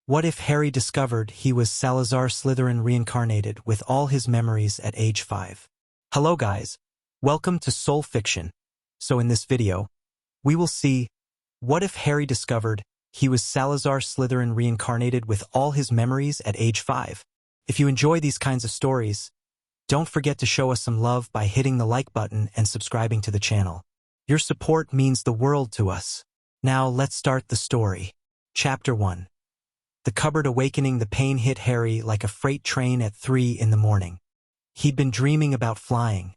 What if Harry discovered he was Salazar Slytherin Reincarnated with all his memories at age 5? Hello guys, welcome to Soul Fiction. So in this video, we will see what if Harry discovered he was Salazar Slytherin Reincarnated with all his memories at age 5. If you enjoy these kinds of stories, don't forget to show us some love by hitting the like button and subscribing to the channel. Your support means the world to us. Now let's start the story. Chapter 1. The cupboard awakening. The pain hit Harry like a freight train at 3 in the morning. He'd been dreaming about flying,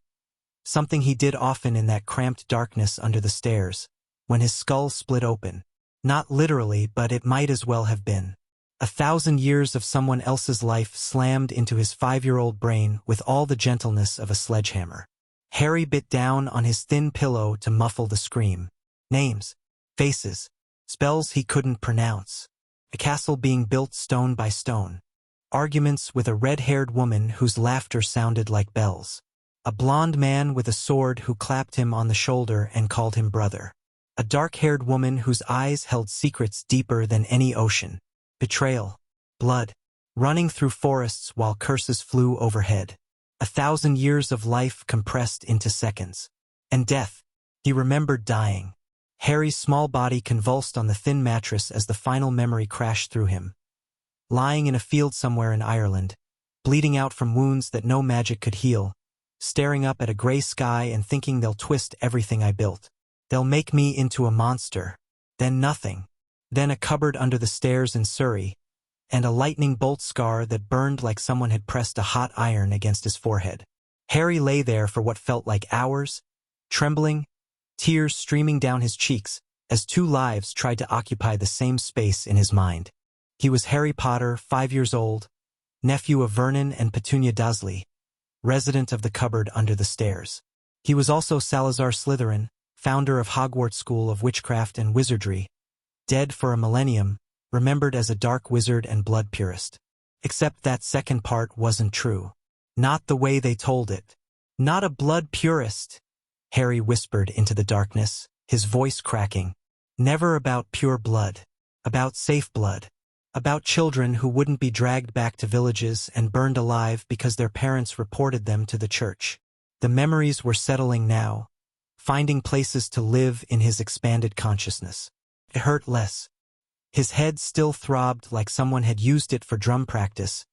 something he did often in that cramped darkness under the stairs, when his skull split open. Not literally, but it might as well have been. 1,000 years of someone else's life slammed into his 5-year-old brain with all the gentleness of a sledgehammer. Harry bit down on his thin pillow to muffle the scream. Names, faces, spells he couldn't pronounce. A castle being built stone by stone. Arguments with a red-haired woman whose laughter sounded like bells. A blond man with a sword who clapped him on the shoulder and called him brother. A dark-haired woman whose eyes held secrets deeper than any ocean. Betrayal. Blood. Running through forests while curses flew overhead. 1,000 years of life compressed into seconds. And death. He remembered dying. Harry's small body convulsed on the thin mattress as the final memory crashed through him. Lying in a field somewhere in Ireland, bleeding out from wounds that no magic could heal, staring up at a gray sky and thinking they'll twist everything I built. They'll make me into a monster. Then nothing. Then a cupboard under the stairs in Surrey, and a lightning bolt scar that burned like someone had pressed a hot iron against his forehead. Harry lay there for what felt like hours, trembling, tears streaming down his cheeks, as two lives tried to occupy the same space in his mind. He was Harry Potter, 5 years old, nephew of Vernon and Petunia Dursley, resident of the cupboard under the stairs. He was also Salazar Slytherin, founder of Hogwarts School of Witchcraft and Wizardry, dead for a millennium, remembered as a dark wizard and blood purist. Except that second part wasn't true. Not the way they told it. Not a blood purist, Harry whispered into the darkness, his voice cracking. Never about pure blood. About safe blood. About children who wouldn't be dragged back to villages and burned alive because their parents reported them to the church. The memories were settling now, finding places to live in his expanded consciousness. It hurt less. His head still throbbed like someone had used it for drum practice,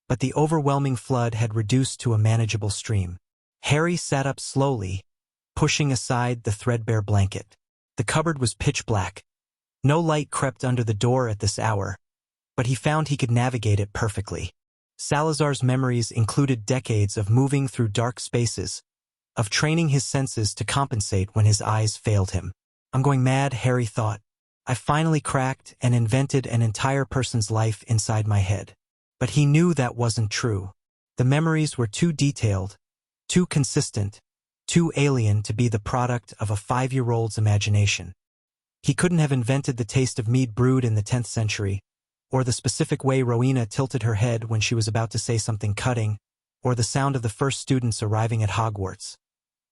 but the overwhelming flood had reduced to a manageable stream. Harry sat up slowly, pushing aside the threadbare blanket. The cupboard was pitch black. No light crept under the door at this hour, but he found he could navigate it perfectly. Salazar's memories included decades of moving through dark spaces, of training his senses to compensate when his eyes failed him. I'm going mad, Harry thought. I finally cracked and invented an entire person's life inside my head. But he knew that wasn't true. The memories were too detailed, too consistent, too alien to be the product of a 5-year-old's imagination. He couldn't have invented the taste of mead brewed in the 10th century, or the specific way Rowena tilted her head when she was about to say something cutting, or the sound of the first students arriving at Hogwarts.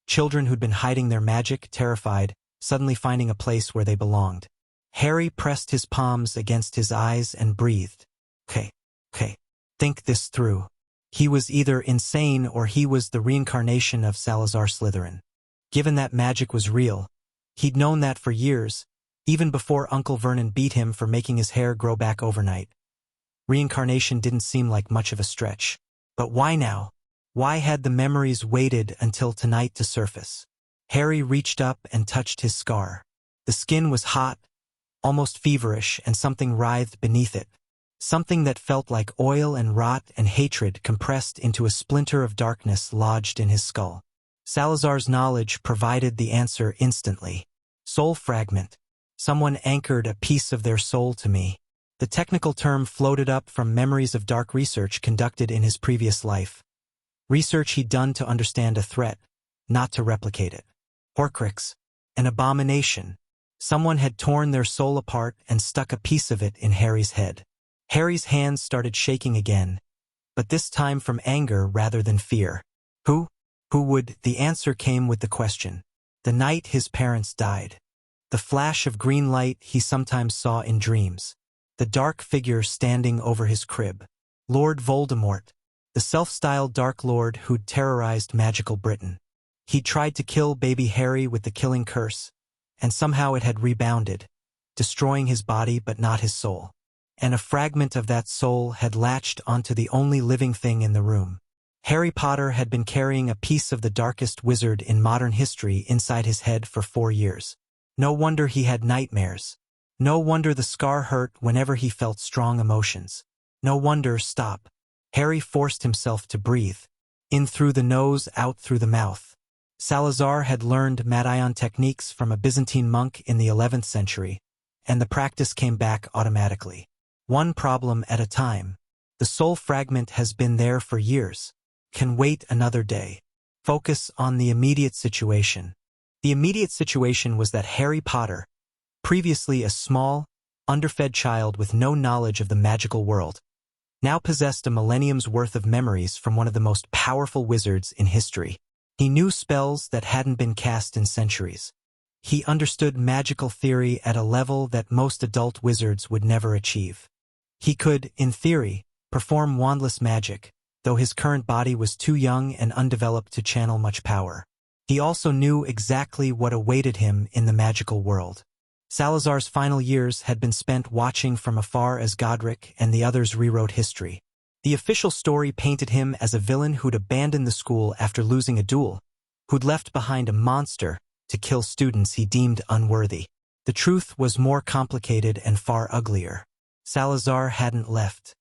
Children who'd been hiding their magic, terrified, suddenly finding a place where they belonged. Harry pressed his palms against his eyes and breathed. Okay. Think this through. He was either insane or he was the reincarnation of Salazar Slytherin. Given that magic was real, he'd known that for years, even before Uncle Vernon beat him for making his hair grow back overnight. Reincarnation didn't seem like much of a stretch. But why now? Why had the memories waited until tonight to surface? Harry reached up and touched his scar. The skin was hot, almost feverish, and something writhed beneath it. Something that felt like oil and rot and hatred compressed into a splinter of darkness lodged in his skull. Salazar's knowledge provided the answer instantly. Soul fragment. Someone anchored a piece of their soul to me. The technical term floated up from memories of dark research conducted in his previous life. Research he'd done to understand a threat, not to replicate it. Horcrux. An abomination. Someone had torn their soul apart and stuck a piece of it in Harry's head. Harry's hands started shaking again, but this time from anger rather than fear. Who would? The answer came with the question. The night his parents died. The flash of green light he sometimes saw in dreams. the dark figure standing over his crib. Lord Voldemort, the self-styled Dark Lord who'd terrorized magical Britain. He'd tried to kill baby Harry with the killing curse, and somehow it had rebounded, destroying his body but not his soul. And a fragment of that soul had latched onto the only living thing in the room. Harry Potter had been carrying a piece of the darkest wizard in modern history inside his head for 4 years. No wonder he had nightmares. No wonder the scar hurt whenever he felt strong emotions. No wonder. Stop. Harry forced himself to breathe. In through the nose, out through the mouth. Salazar had learned Madion techniques from a Byzantine monk in the 11th century, and the practice came back automatically. One problem at a time. The soul fragment has been there for years. Can wait another day. Focus on the immediate situation. The immediate situation was that Harry Potter, previously a small, underfed child with no knowledge of the magical world, now possessed a millennium's worth of memories from one of the most powerful wizards in history. He knew spells that hadn't been cast in centuries. He understood magical theory at a level that most adult wizards would never achieve. He could, in theory, perform wandless magic, though his current body was too young and undeveloped to channel much power. He also knew exactly what awaited him in the magical world. Salazar's final years had been spent watching from afar as Godric and the others rewrote history. The official story painted him as a villain who'd abandoned the school after losing a duel, who'd left behind a monster to kill students he deemed unworthy. The truth was more complicated and far uglier. Salazar hadn't left.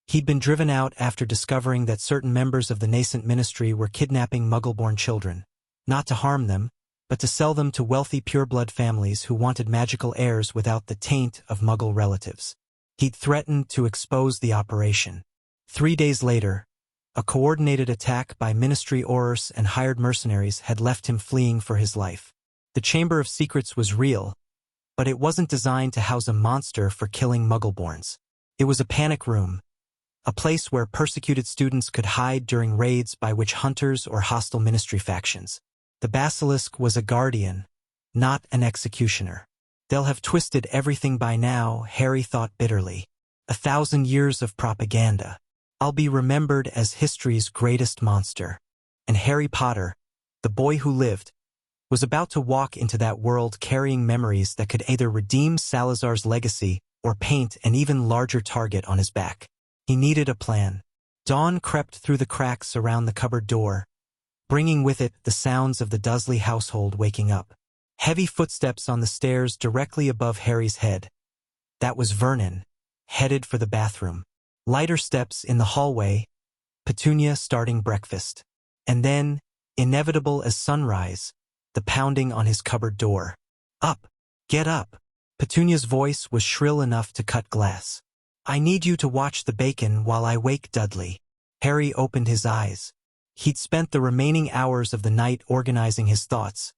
He'd been driven out after discovering that certain members of the nascent ministry were kidnapping Muggle-born children, not to harm them, but to sell them to wealthy pureblood families who wanted magical heirs without the taint of Muggle relatives. He'd threatened to expose the operation. 3 days later, a coordinated attack by Ministry Aurors and hired mercenaries had left him fleeing for his life. The Chamber of Secrets was real, but it wasn't designed to house a monster for killing Muggleborns. It was a panic room, a place where persecuted students could hide during raids by witch hunters or hostile ministry factions. The basilisk was a guardian, not an executioner. They'll have twisted everything by now, Harry thought bitterly. 1,000 years of propaganda. I'll be remembered as history's greatest monster. And Harry Potter, the boy who lived, was about to walk into that world carrying memories that could either redeem Salazar's legacy or paint an even larger target on his back. He needed a plan. Dawn crept through the cracks around the cupboard door, bringing with it the sounds of the Dursley household waking up. Heavy footsteps on the stairs directly above Harry's head. That was Vernon, headed for the bathroom. Lighter steps in the hallway, Petunia starting breakfast. And then, inevitable as sunrise, the pounding on his cupboard door. Up! Get up! Petunia's voice was shrill enough to cut glass. I need you to watch the bacon while I wake Dudley. Harry opened his eyes. He'd spent the remaining hours of the night organizing his thoughts,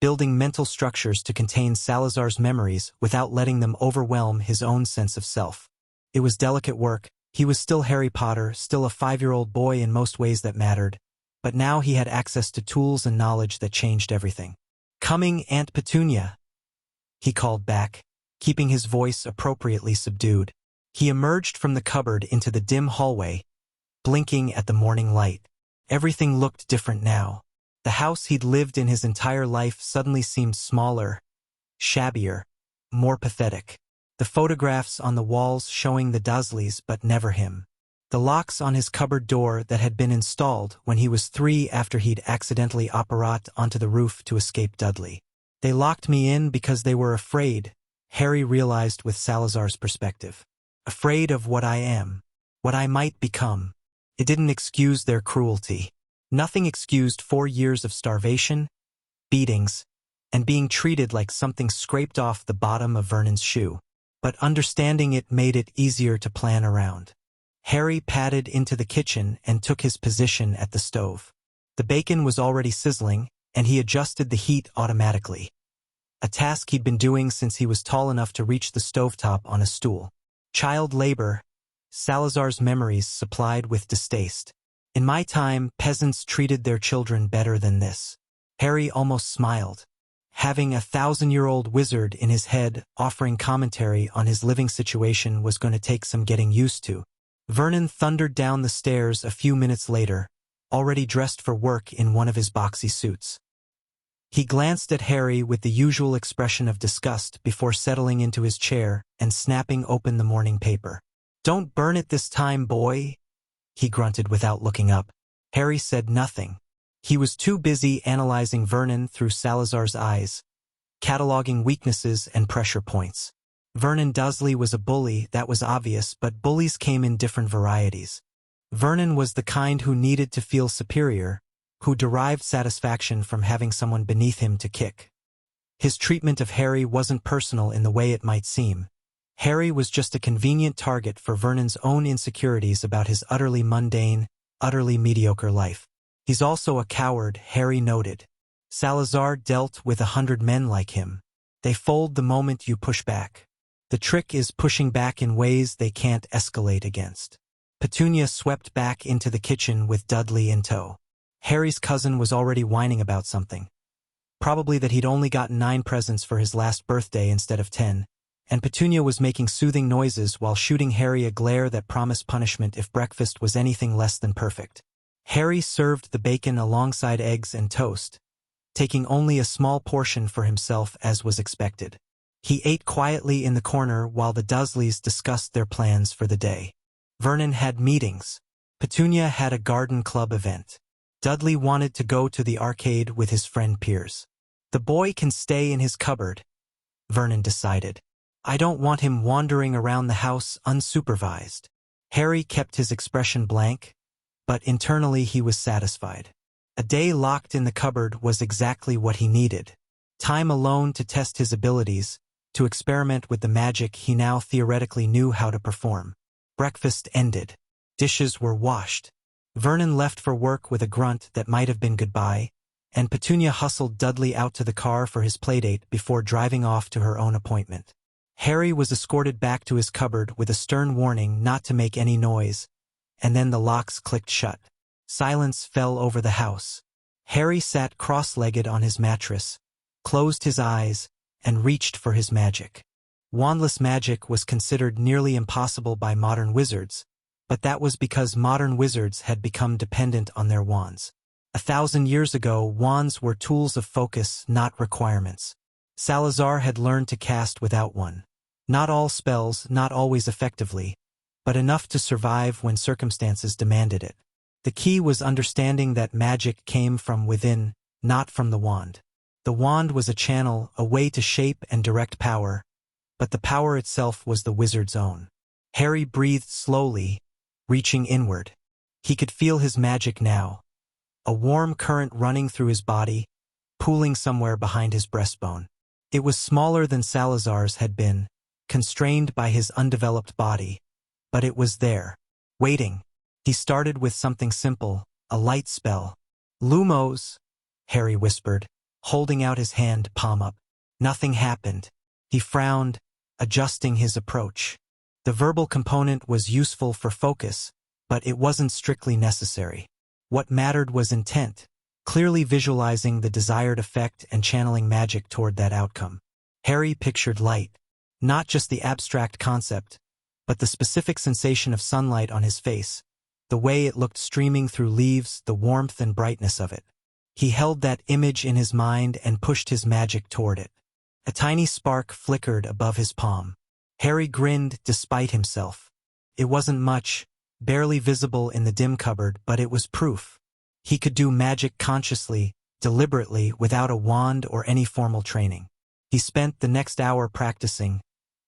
building mental structures to contain Salazar's memories without letting them overwhelm his own sense of self. It was delicate work. He was still Harry Potter, still a 5-year-old boy in most ways that mattered, but now he had access to tools and knowledge that changed everything. Coming, Aunt Petunia, he called back, keeping his voice appropriately subdued. He emerged from the cupboard into the dim hallway, blinking at the morning light. Everything looked different now. The house he'd lived in his entire life suddenly seemed smaller, shabbier, more pathetic. The photographs on the walls showing the Dursleys but never him. The locks on his cupboard door that had been installed when he was 3 after he'd accidentally operated onto the roof to escape Dudley. They locked me in because they were afraid, Harry realized with Salazar's perspective. Afraid of what I am, what I might become. It didn't excuse their cruelty. Nothing excused 4 years of starvation, beatings, and being treated like something scraped off the bottom of Vernon's shoe. But understanding it made it easier to plan around. Harry padded into the kitchen and took his position at the stove. The bacon was already sizzling, and he adjusted the heat automatically. A task he'd been doing since he was tall enough to reach the stovetop on a stool. Child labor, Salazar's memories supplied with distaste. In my time, peasants treated their children better than this. Harry almost smiled. Having a 1,000-year-old wizard in his head offering commentary on his living situation was going to take some getting used to. Vernon thundered down the stairs a few minutes later, already dressed for work in one of his boxy suits. He glanced at Harry with the usual expression of disgust before settling into his chair and snapping open the morning paper. "Don't burn it this time, boy," he grunted without looking up. Harry said nothing. He was too busy analyzing Vernon through Salazar's eyes, cataloging weaknesses and pressure points. Vernon Dursley was a bully, that was obvious, but bullies came in different varieties. Vernon was the kind who needed to feel superior, who derived satisfaction from having someone beneath him to kick. His treatment of Harry wasn't personal in the way it might seem. Harry was just a convenient target for Vernon's own insecurities about his utterly mundane, utterly mediocre life. "He's also a coward," Harry noted. "Salazar dealt with 100 men like him. They fold the moment you push back. The trick is pushing back in ways they can't escalate against." Petunia swept back into the kitchen with Dudley in tow. Harry's cousin was already whining about something. Probably that he'd only gotten 9 presents for his last birthday instead of 10, and Petunia was making soothing noises while shooting Harry a glare that promised punishment if breakfast was anything less than perfect. Harry served the bacon alongside eggs and toast, taking only a small portion for himself as was expected. He ate quietly in the corner while the Dursleys discussed their plans for the day. Vernon had meetings. Petunia had a garden club event. Dudley wanted to go to the arcade with his friend Piers. "The boy can stay in his cupboard," Vernon decided. "I don't want him wandering around the house unsupervised." Harry kept his expression blank, but internally he was satisfied. A day locked in the cupboard was exactly what he needed. Time alone to test his abilities, to experiment with the magic he now theoretically knew how to perform. Breakfast ended. Dishes were washed. Vernon left for work with a grunt that might have been goodbye, and Petunia hustled Dudley out to the car for his playdate before driving off to her own appointment. Harry was escorted back to his cupboard with a stern warning not to make any noise, and then the locks clicked shut. Silence fell over the house. Harry sat cross-legged on his mattress, closed his eyes, and reached for his magic. Wandless magic was considered nearly impossible by modern wizards, but that was because modern wizards had become dependent on their wands. 1,000 years ago, wands were tools of focus, not requirements. Salazar had learned to cast without one. Not all spells, not always effectively, but enough to survive when circumstances demanded it. The key was understanding that magic came from within, not from the wand. The wand was a channel, a way to shape and direct power, but the power itself was the wizard's own. Harry breathed slowly, reaching inward. He could feel his magic now, a warm current running through his body, pooling somewhere behind his breastbone. It was smaller than Salazar's had been, constrained by his undeveloped body, but it was there, waiting. He started with something simple, a light spell. "Lumos," Harry whispered, holding out his hand, palm up. Nothing happened. He frowned, adjusting his approach. The verbal component was useful for focus, but it wasn't strictly necessary. What mattered was intent, clearly visualizing the desired effect and channeling magic toward that outcome. Harry pictured light, not just the abstract concept, but the specific sensation of sunlight on his face, the way it looked streaming through leaves, the warmth and brightness of it. He held that image in his mind and pushed his magic toward it. A tiny spark flickered above his palm. Harry grinned despite himself. It wasn't much, barely visible in the dim cupboard, but it was proof. He could do magic consciously, deliberately, without a wand or any formal training. He spent the next hour practicing,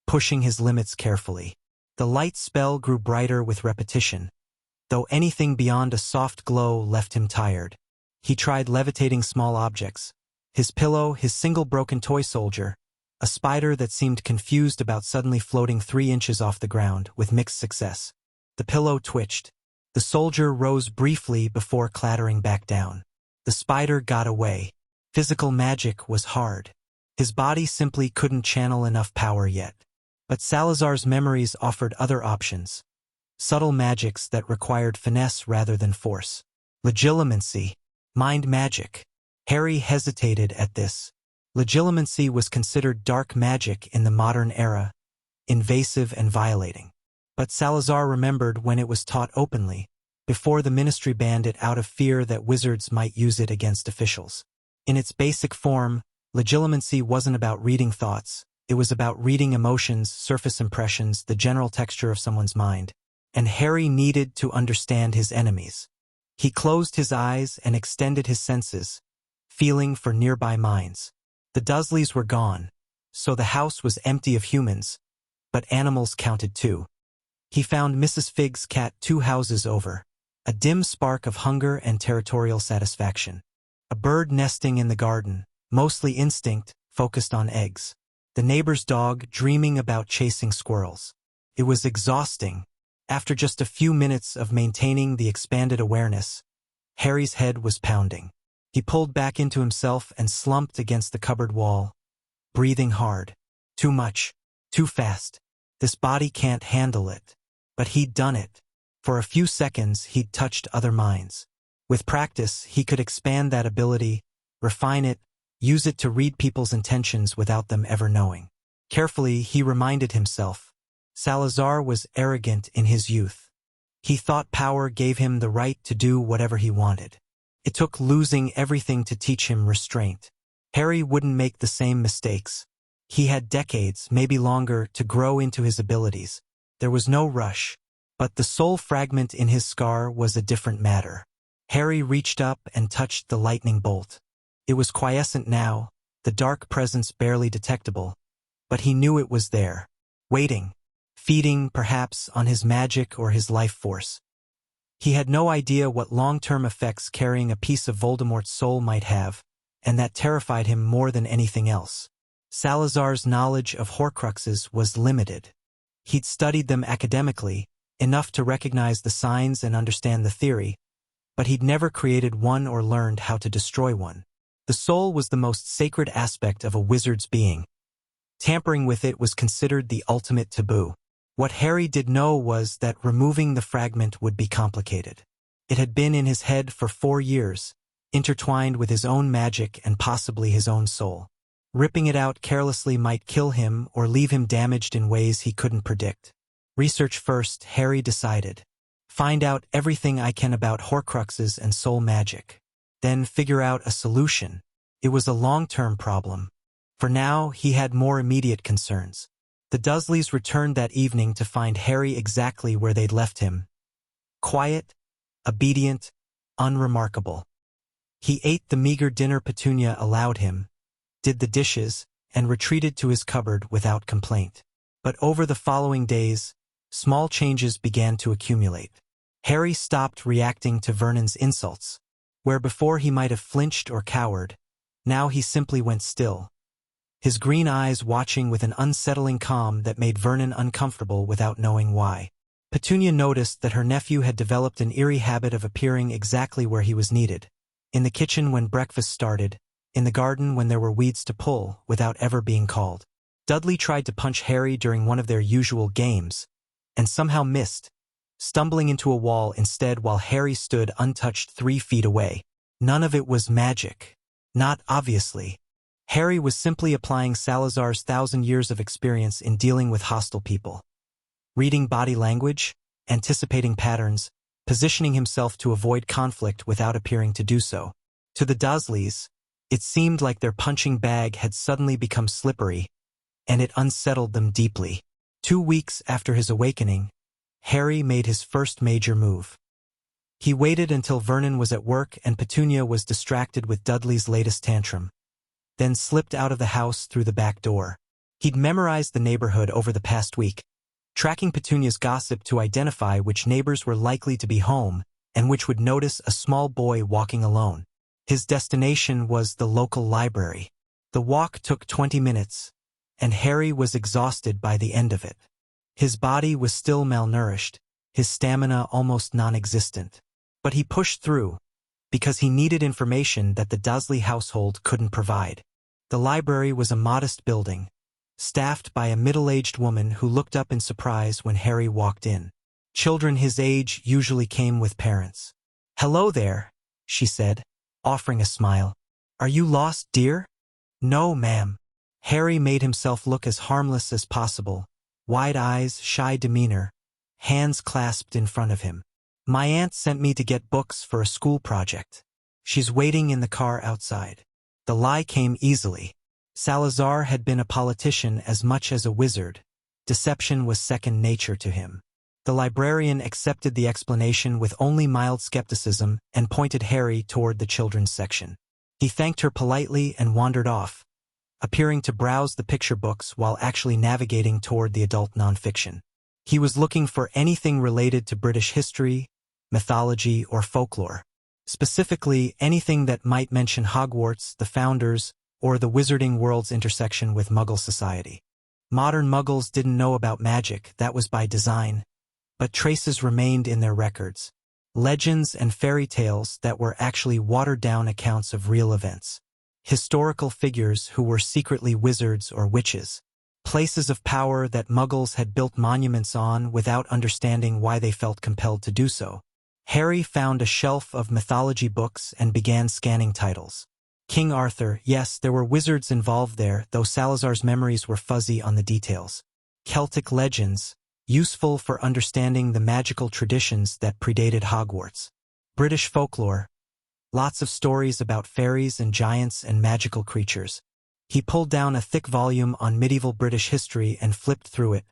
pushing his limits carefully. The light spell grew brighter with repetition, though anything beyond a soft glow left him tired. He tried levitating small objects. His pillow, his single broken toy soldier, a spider that seemed confused about suddenly floating 3 inches off the ground, with mixed success. The pillow twitched. The soldier rose briefly before clattering back down. The spider got away. Physical magic was hard. His body simply couldn't channel enough power yet. But Salazar's memories offered other options. Subtle magics that required finesse rather than force. Legilimency. Mind magic. Harry hesitated at this. Legilimency was considered dark magic in the modern era, invasive and violating. But Salazar remembered when it was taught openly, before the ministry banned it out of fear that wizards might use it against officials. In its basic form, legilimency wasn't about reading thoughts, it was about reading emotions, surface impressions, the general texture of someone's mind. And Harry needed to understand his enemies. He closed his eyes and extended his senses, feeling for nearby minds. The Dursleys were gone, so the house was empty of humans, but animals counted too. He found Mrs. Fig's cat 2 houses over, a dim spark of hunger and territorial satisfaction. A bird nesting in the garden, mostly instinct, focused on eggs. The neighbor's dog dreaming about chasing squirrels. It was exhausting. After just a few minutes of maintaining the expanded awareness, Harry's head was pounding. He pulled back into himself and slumped against the cupboard wall, breathing hard. Too much. Too fast. This body can't handle it. But he'd done it. For a few seconds, he'd touched other minds. With practice, he could expand that ability, refine it, use it to read people's intentions without them ever knowing. Carefully, he reminded himself, Salazar was arrogant in his youth. He thought power gave him the right to do whatever he wanted. It took losing everything to teach him restraint. Harry wouldn't make the same mistakes. He had decades, maybe longer, to grow into his abilities. There was no rush. But the soul fragment in his scar was a different matter. Harry reached up and touched the lightning bolt. It was quiescent now, the dark presence barely detectable, but he knew it was there, waiting, feeding, perhaps, on his magic or his life force. He had no idea what long-term effects carrying a piece of Voldemort's soul might have, and that terrified him more than anything else. Salazar's knowledge of Horcruxes was limited. He'd studied them academically, enough to recognize the signs and understand the theory, but he'd never created one or learned how to destroy one. The soul was the most sacred aspect of a wizard's being. Tampering with it was considered the ultimate taboo. What Harry did know was that removing the fragment would be complicated. It had been in his head for 4 years, intertwined with his own magic and possibly his own soul. Ripping it out carelessly might kill him or leave him damaged in ways he couldn't predict. Research first, Harry decided. Find out everything I can about Horcruxes and soul magic. Then figure out a solution. It was a long-term problem. For now, he had more immediate concerns. The Dursleys returned that evening to find Harry exactly where they'd left him. Quiet, obedient, unremarkable. He ate the meager dinner Petunia allowed him, did the dishes, and retreated to his cupboard without complaint. But over the following days, small changes began to accumulate. Harry stopped reacting to Vernon's insults. Where before he might have flinched or cowered, now he simply went still, his green eyes watching with an unsettling calm that made Vernon uncomfortable without knowing why. Petunia noticed that her nephew had developed an eerie habit of appearing exactly where he was needed. In the kitchen when breakfast started, in the garden when there were weeds to pull, without ever being called. Dudley tried to punch Harry during one of their usual games, and somehow missed, stumbling into a wall instead while Harry stood untouched 3 feet away. None of it was magic. Not obviously. Harry was simply applying Salazar's 1,000 years of experience in dealing with hostile people. Reading body language, anticipating patterns, positioning himself to avoid conflict without appearing to do so. To the Dursleys, it seemed like their punching bag had suddenly become slippery, and it unsettled them deeply. 2 weeks after his awakening, Harry made his first major move. He waited until Vernon was at work and Petunia was distracted with Dudley's latest tantrum, then slipped out of the house through the back door. He'd memorized the neighborhood over the past week, tracking Petunia's gossip to identify which neighbors were likely to be home and which would notice a small boy walking alone. His destination was the local library. The walk took 20 minutes, and Harry was exhausted by the end of it. His body was still malnourished, his stamina almost non-existent. But he pushed through, because he needed information that the Dursley household couldn't provide. The library was a modest building, staffed by a middle-aged woman who looked up in surprise when Harry walked in. Children his age usually came with parents. "Hello there," she said, offering a smile. "Are you lost, dear?" No, ma'am. Harry made himself look as harmless as possible. Wide eyes, shy demeanor, hands clasped in front of him. My aunt sent me to get books for a school project. She's waiting in the car outside. The lie came easily. Salazar had been a politician as much as a wizard. Deception was second nature to him. The librarian accepted the explanation with only mild skepticism and pointed Harry toward the children's section. He thanked her politely and wandered off, appearing to browse the picture books while actually navigating toward the adult nonfiction. He was looking for anything related to British history, mythology, or folklore. Specifically, anything that might mention Hogwarts, the founders, or the wizarding world's intersection with Muggle society. Modern Muggles didn't know about magic, that was by design, but traces remained in their records. Legends and fairy tales that were actually watered-down accounts of real events. Historical figures who were secretly wizards or witches. Places of power that Muggles had built monuments on without understanding why they felt compelled to do so. Harry found a shelf of mythology books and began scanning titles. King Arthur, yes, there were wizards involved there, though Salazar's memories were fuzzy on the details. Celtic legends, useful for understanding the magical traditions that predated Hogwarts. British folklore, lots of stories about fairies and giants and magical creatures. He pulled down a thick volume on medieval British history and flipped through it,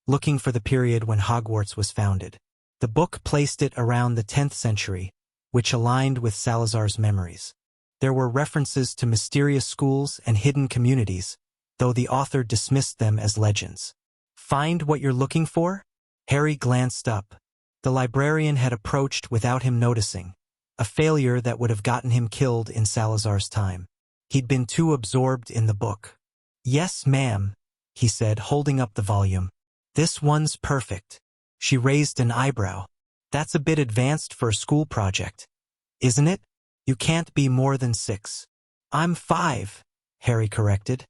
looking for the period when Hogwarts was founded. The book placed it around the 10th century, which aligned with Salazar's memories. There were references to mysterious schools and hidden communities, though the author dismissed them as legends. Find what you're looking for? Harry glanced up. The librarian had approached without him noticing, a failure that would have gotten him killed in Salazar's time. He'd been too absorbed in the book. Yes, ma'am, he said, holding up the volume. This one's perfect. She raised an eyebrow. That's a bit advanced for a school project, isn't it? You can't be more than 6. I'm 5, Harry corrected,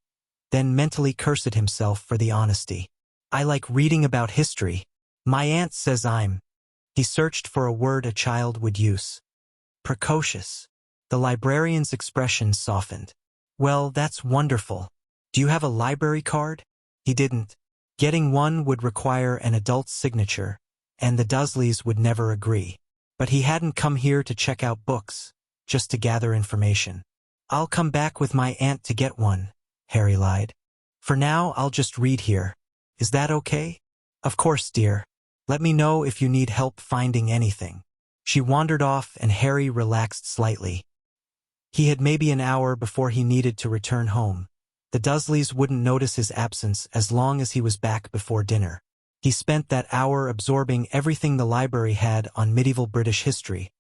then mentally cursed himself for the honesty. I like reading about history. My aunt says I'm. He searched for a word a child would use. Precocious. The librarian's expression softened. Well, that's wonderful. Do you have a library card? He didn't. Getting one would require an adult's signature, and the Dursleys would never agree. But he hadn't come here to check out books, just to gather information. I'll come back with my aunt to get one, Harry lied. For now, I'll just read here. Is that okay? Of course, dear. Let me know if you need help finding anything. She wandered off and Harry relaxed slightly. He had maybe an hour before he needed to return home. The Dursleys wouldn't notice his absence as long as he was back before dinner. He spent that hour absorbing everything the library had on medieval British history,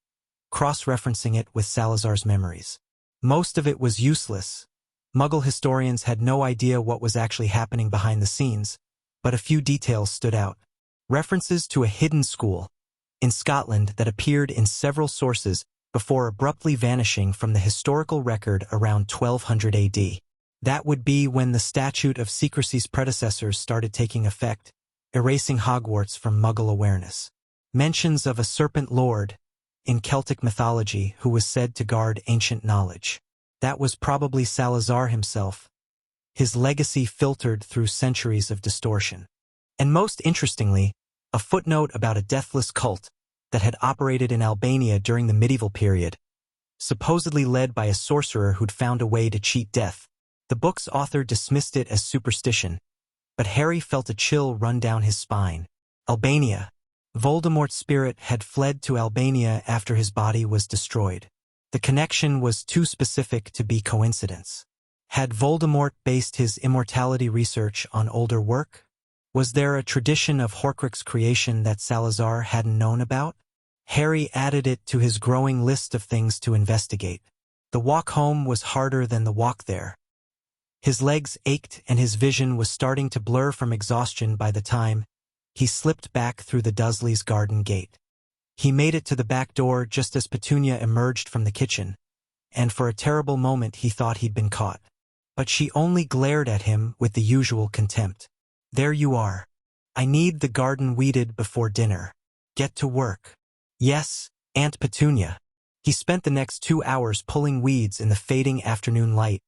cross-referencing it with Salazar's memories. Most of it was useless. Muggle historians had no idea what was actually happening behind the scenes, but a few details stood out. References to a hidden school in Scotland that appeared in several sources before abruptly vanishing from the historical record around 1200 AD. That would be when the Statute of Secrecy's predecessors started taking effect, erasing Hogwarts from Muggle awareness. Mentions of a serpent lord in Celtic mythology who was said to guard ancient knowledge. That was probably Salazar himself, his legacy filtered through centuries of distortion. And most interestingly, a footnote about a deathless cult that had operated in Albania during the medieval period, supposedly led by a sorcerer who'd found a way to cheat death. The book's author dismissed it as superstition, but Harry felt a chill run down his spine. Albania. Voldemort's spirit had fled to Albania after his body was destroyed. The connection was too specific to be coincidence. Had Voldemort based his immortality research on older work? Was there a tradition of Horcrux creation that Salazar hadn't known about? Harry added it to his growing list of things to investigate. The walk home was harder than the walk there. His legs ached and his vision was starting to blur from exhaustion by the time he slipped back through the Dursleys' garden gate. He made it to the back door just as Petunia emerged from the kitchen, and for a terrible moment he thought he'd been caught. But she only glared at him with the usual contempt. There you are. I need the garden weeded before dinner. Get to work. Yes, Aunt Petunia. He spent the next 2 hours pulling weeds in the fading afternoon light,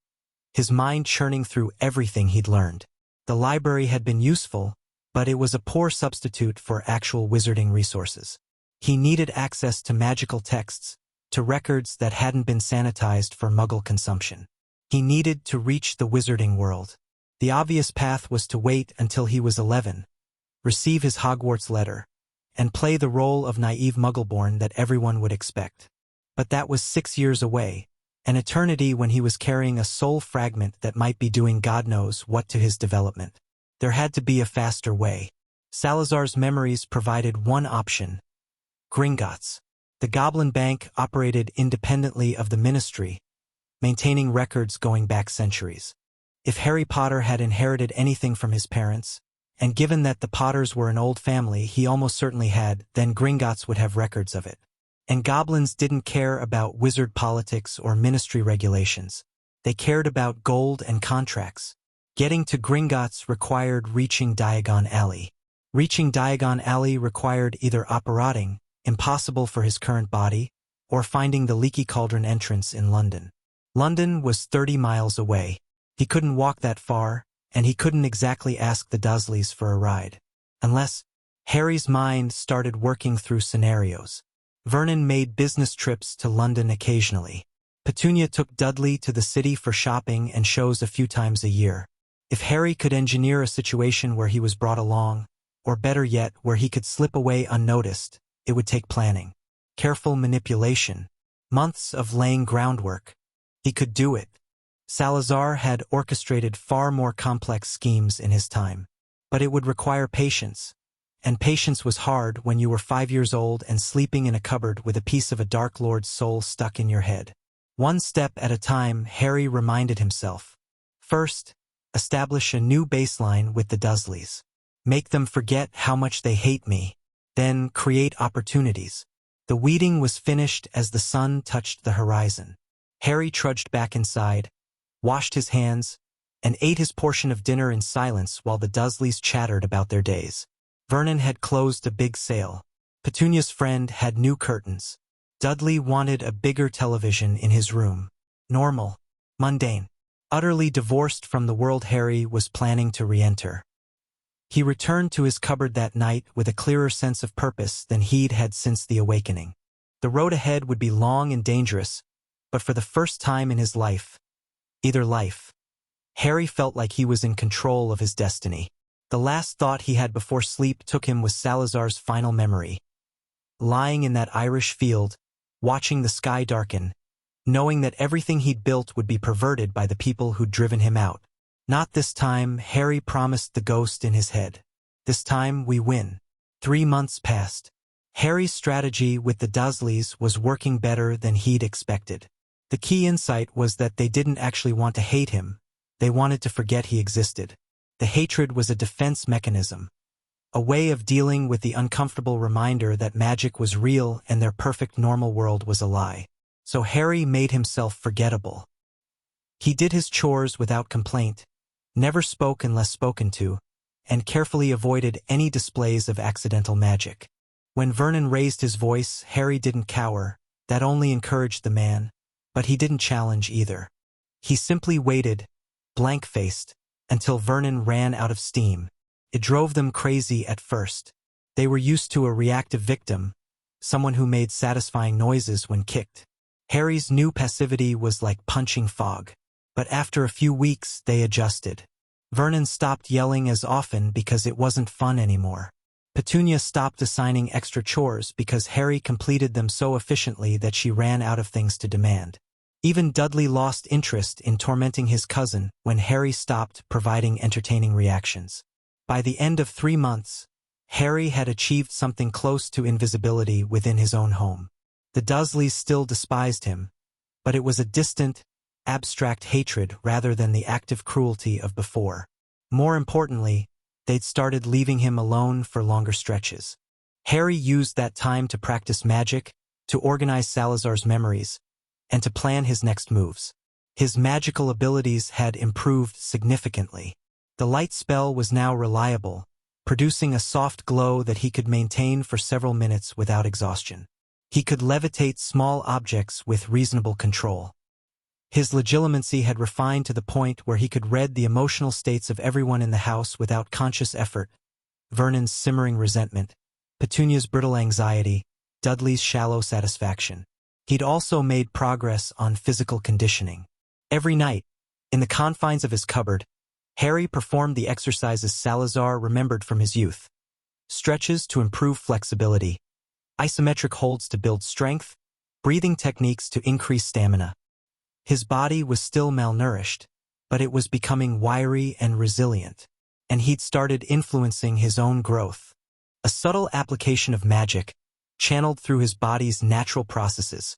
his mind churning through everything he'd learned. The library had been useful, but it was a poor substitute for actual wizarding resources. He needed access to magical texts, to records that hadn't been sanitized for Muggle consumption. He needed to reach the wizarding world. The obvious path was to wait until he was 11, receive his Hogwarts letter, and play the role of naive Muggleborn that everyone would expect. But that was 6 years away, an eternity when he was carrying a soul fragment that might be doing God knows what to his development. There had to be a faster way. Salazar's memories provided one option: Gringotts. The Goblin Bank operated independently of the Ministry, maintaining records going back centuries. If Harry Potter had inherited anything from his parents, and given that the Potters were an old family he almost certainly had, then Gringotts would have records of it. And goblins didn't care about wizard politics or ministry regulations. They cared about gold and contracts. Getting to Gringotts required reaching Diagon Alley. Reaching Diagon Alley required either operating, impossible for his current body, or finding the Leaky Cauldron entrance in London. London was 30 miles away. He couldn't walk that far, and he couldn't exactly ask the Dursleys for a ride. Unless Harry's mind started working through scenarios. Vernon made business trips to London occasionally. Petunia took Dudley to the city for shopping and shows a few times a year. If Harry could engineer a situation where he was brought along, or better yet, where he could slip away unnoticed, it would take planning, careful manipulation, months of laying groundwork. He could do it. Salazar had orchestrated far more complex schemes in his time. But it would require patience. And patience was hard when you were 5 years old and sleeping in a cupboard with a piece of a Dark Lord's soul stuck in your head. One step at a time, Harry reminded himself. First, establish a new baseline with the Dursleys. Make them forget how much they hate me. Then create opportunities. The weeding was finished as the sun touched the horizon. Harry trudged back inside, washed his hands, and ate his portion of dinner in silence while the Dursleys chattered about their days. Vernon had closed a big sale. Petunia's friend had new curtains. Dudley wanted a bigger television in his room. Normal. Mundane. Utterly divorced from the world Harry was planning to re-enter. He returned to his cupboard that night with a clearer sense of purpose than he'd had since the awakening. The road ahead would be long and dangerous, but for the first time in his life, Harry felt like he was in control of his destiny. The last thought he had before sleep took him was Salazar's final memory. Lying in that Irish field, watching the sky darken, knowing that everything he'd built would be perverted by the people who'd driven him out. Not this time, Harry promised the ghost in his head. This time we win. 3 months passed. Harry's strategy with the Dursleys was working better than he'd expected. The key insight was that they didn't actually want to hate him. They wanted to forget he existed. The hatred was a defense mechanism, a way of dealing with the uncomfortable reminder that magic was real and their perfect normal world was a lie. So Harry made himself forgettable. He did his chores without complaint, never spoke unless spoken to, and carefully avoided any displays of accidental magic. When Vernon raised his voice, Harry didn't cower. That only encouraged the man, but he didn't challenge either. He simply waited, blank-faced, until Vernon ran out of steam. It drove them crazy at first. They were used to a reactive victim, someone who made satisfying noises when kicked. Harry's new passivity was like punching fog. But after a few weeks, they adjusted. Vernon stopped yelling as often because it wasn't fun anymore. Petunia stopped assigning extra chores because Harry completed them so efficiently that she ran out of things to demand. Even Dudley lost interest in tormenting his cousin when Harry stopped providing entertaining reactions. By the end of 3 months, Harry had achieved something close to invisibility within his own home. The Dursleys still despised him, but it was a distant, abstract hatred rather than the active cruelty of before. More importantly, they'd started leaving him alone for longer stretches. Harry used that time to practice magic, to organize Salazar's memories, and to plan his next moves. His magical abilities had improved significantly. The light spell was now reliable, producing a soft glow that he could maintain for several minutes without exhaustion. He could levitate small objects with reasonable control. His legitimacy had refined to the point where he could read the emotional states of everyone in the house without conscious effort. Vernon's simmering resentment, Petunia's brittle anxiety, Dudley's shallow satisfaction. He'd also made progress on physical conditioning. Every night, in the confines of his cupboard, Harry performed the exercises Salazar remembered from his youth. Stretches to improve flexibility, isometric holds to build strength, breathing techniques to increase stamina. His body was still malnourished, but it was becoming wiry and resilient, and he'd started influencing his own growth. A subtle application of magic, channeled through his body's natural processes,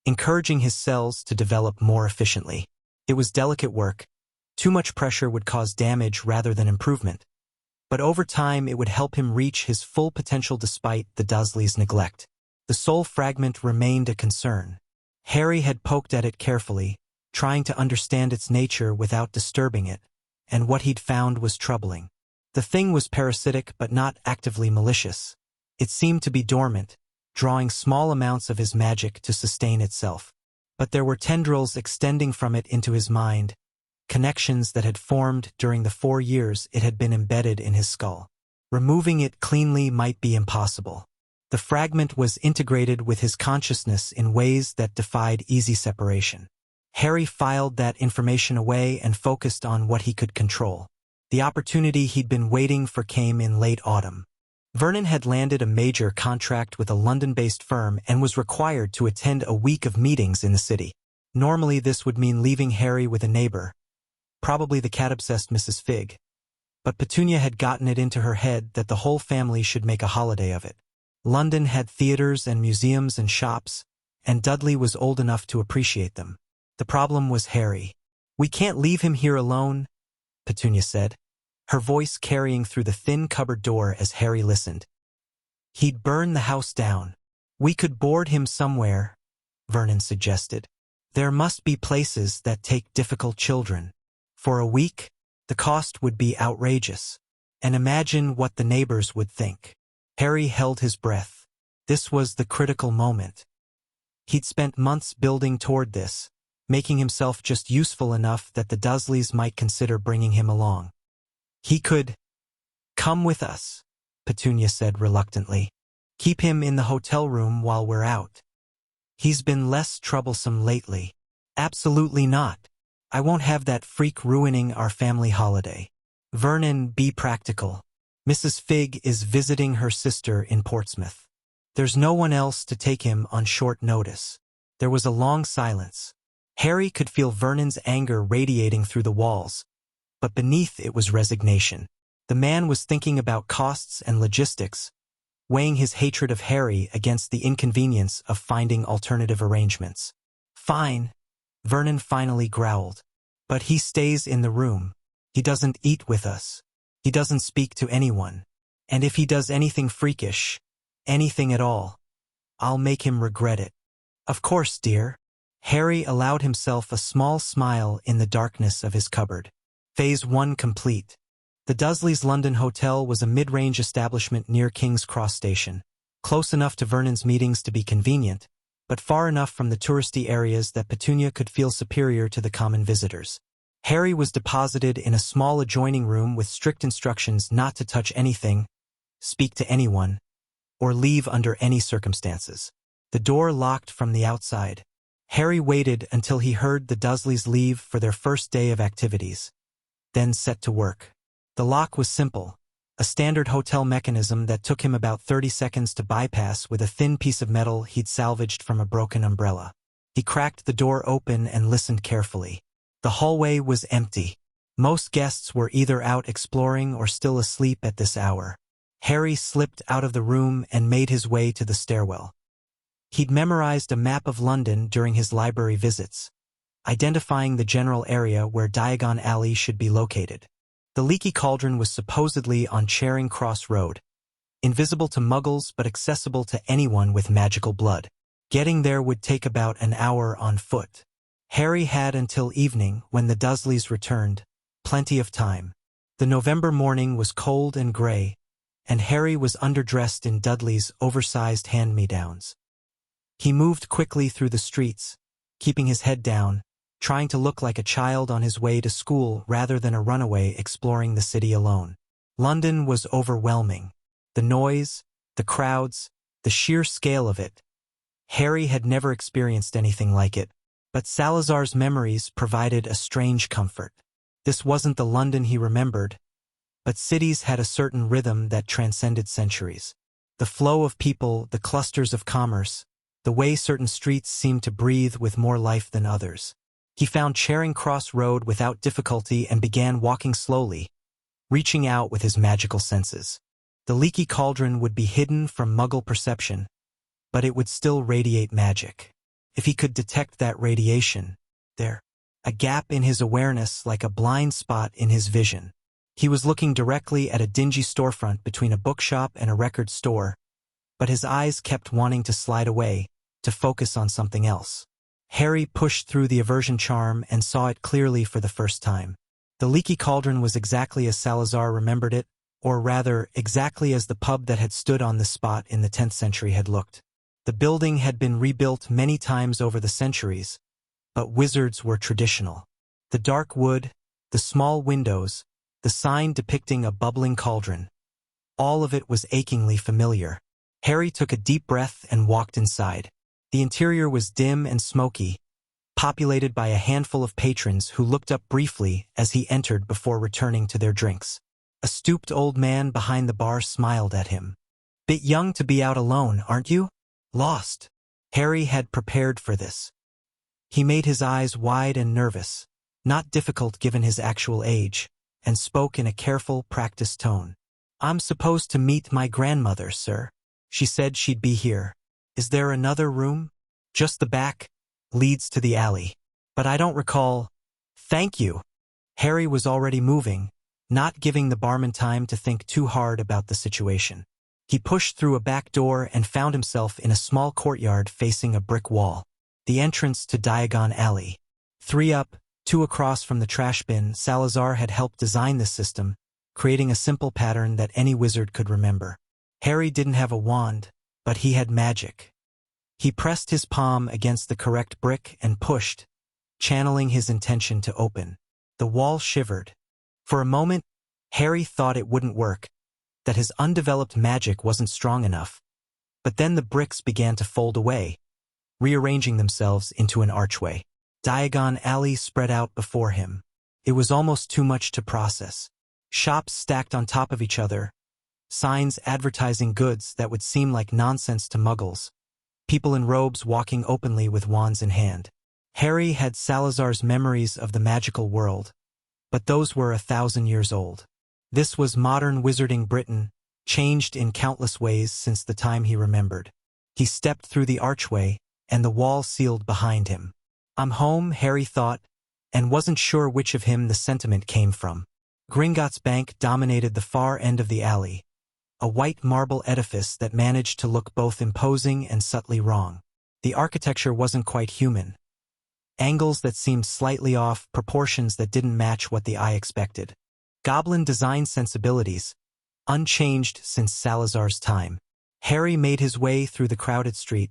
encouraging his cells to develop more efficiently. It was delicate work. Too much pressure would cause damage rather than improvement. But over time it would help him reach his full potential despite the Dursleys' neglect. The soul fragment remained a concern. Harry had poked at it carefully, trying to understand its nature without disturbing it, and what he'd found was troubling. The thing was parasitic but not actively malicious. It seemed to be dormant, drawing small amounts of his magic to sustain itself. But there were tendrils extending from it into his mind, connections that had formed during the 4 years it had been embedded in his skull. Removing it cleanly might be impossible. The fragment was integrated with his consciousness in ways that defied easy separation. Harry filed that information away and focused on what he could control. The opportunity he'd been waiting for came in late autumn. Vernon had landed a major contract with a London-based firm and was required to attend a week of meetings in the city. Normally this would mean leaving Harry with a neighbor, probably the cat-obsessed Mrs. Fig. But Petunia had gotten it into her head that the whole family should make a holiday of it. London had theaters and museums and shops, and Dudley was old enough to appreciate them. The problem was Harry. "We can't leave him here alone," Petunia said, her voice carrying through the thin cupboard door as Harry listened. "He'd burn the house down." "We could board him somewhere," Vernon suggested. "There must be places that take difficult children. For a week, the cost would be outrageous. And imagine what the neighbors would think." Harry held his breath. This was the critical moment. He'd spent months building toward this, making himself just useful enough that the Dursleys might consider bringing him along. "He could come with us," Petunia said reluctantly. "Keep him in the hotel room while we're out. He's been less troublesome lately." "Absolutely not. I won't have that freak ruining our family holiday." "Vernon, be practical. Mrs. Fig is visiting her sister in Portsmouth. There's no one else to take him on short notice." There was a long silence. Harry could feel Vernon's anger radiating through the walls, but beneath it was resignation. The man was thinking about costs and logistics, weighing his hatred of Harry against the inconvenience of finding alternative arrangements. "Fine," Vernon finally growled. "But he stays in the room. He doesn't eat with us. He doesn't speak to anyone. And if he does anything freakish, anything at all, I'll make him regret it." "Of course, dear." Harry allowed himself a small smile in the darkness of his cupboard. Phase 1 complete. The Dursleys' London Hotel was a mid-range establishment near King's Cross Station, close enough to Vernon's meetings to be convenient, but far enough from the touristy areas that Petunia could feel superior to the common visitors. Harry was deposited in a small adjoining room with strict instructions not to touch anything, speak to anyone, or leave under any circumstances. The door locked from the outside. Harry waited until he heard the Dursleys leave for their first day of activities, then set to work. The lock was simple, a standard hotel mechanism that took him about 30 seconds to bypass with a thin piece of metal he'd salvaged from a broken umbrella. He cracked the door open and listened carefully. The hallway was empty. Most guests were either out exploring or still asleep at this hour. Harry slipped out of the room and made his way to the stairwell. He'd memorized a map of London during his library visits, identifying the general area where Diagon Alley should be located. The Leaky Cauldron was supposedly on Charing Cross Road, invisible to muggles but accessible to anyone with magical blood. Getting there would take about an hour on foot. Harry had until evening, when the Dursleys returned, plenty of time. The November morning was cold and gray, and Harry was underdressed in Dudley's oversized hand-me-downs. He moved quickly through the streets, keeping his head down, trying to look like a child on his way to school rather than a runaway exploring the city alone. London was overwhelming. The noise, the crowds, the sheer scale of it. Harry had never experienced anything like it, but Salazar's memories provided a strange comfort. This wasn't the London he remembered, but cities had a certain rhythm that transcended centuries. The flow of people, the clusters of commerce, the way certain streets seemed to breathe with more life than others. He found Charing Cross Road without difficulty and began walking slowly, reaching out with his magical senses. The leaky cauldron would be hidden from Muggle perception, but it would still radiate magic. If he could detect that radiation, a gap in his awareness like a blind spot in his vision. He was looking directly at a dingy storefront between a bookshop and a record store, but his eyes kept wanting to slide away, to focus on something else. Harry pushed through the aversion charm and saw it clearly for the first time. The leaky cauldron was exactly as Salazar remembered it, or rather, exactly as the pub that had stood on the spot in the 10th century had looked. The building had been rebuilt many times over the centuries, but wizards were traditional. The dark wood, the small windows, the sign depicting a bubbling cauldron. All of it was achingly familiar. Harry took a deep breath and walked inside. The interior was dim and smoky, populated by a handful of patrons who looked up briefly as he entered before returning to their drinks. A stooped old man behind the bar smiled at him. "Bit young to be out alone, aren't you? Lost." Harry had prepared for this. He made his eyes wide and nervous, not difficult given his actual age, and spoke in a careful, practiced tone. "I'm supposed to meet my grandmother, sir. She said she'd be here. Is there another room?" "Just the back. Leads to the alley. But I don't recall." "Thank you." Harry was already moving, not giving the barman time to think too hard about the situation. He pushed through a back door and found himself in a small courtyard facing a brick wall. The entrance to Diagon Alley. 3 up, 2 across from the trash bin. Salazar had helped design this system, creating a simple pattern that any wizard could remember. Harry didn't have a wand, but he had magic. He pressed his palm against the correct brick and pushed, channeling his intention to open. The wall shivered. For a moment, Harry thought it wouldn't work, that his undeveloped magic wasn't strong enough. But then the bricks began to fold away, rearranging themselves into an archway. Diagon Alley spread out before him. It was almost too much to process. Shops stacked on top of each other, signs advertising goods that would seem like nonsense to Muggles, people in robes walking openly with wands in hand. Harry had Salazar's memories of the magical world, but those were 1,000 years old. This was modern wizarding Britain, changed in countless ways since the time he remembered. He stepped through the archway, and the wall sealed behind him. "I'm home," Harry thought, and wasn't sure which of him the sentiment came from. Gringotts Bank dominated the far end of the alley, a white marble edifice that managed to look both imposing and subtly wrong. The architecture wasn't quite human. Angles that seemed slightly off, proportions that didn't match what the eye expected. Goblin design sensibilities, unchanged since Salazar's time. Harry made his way through the crowded street,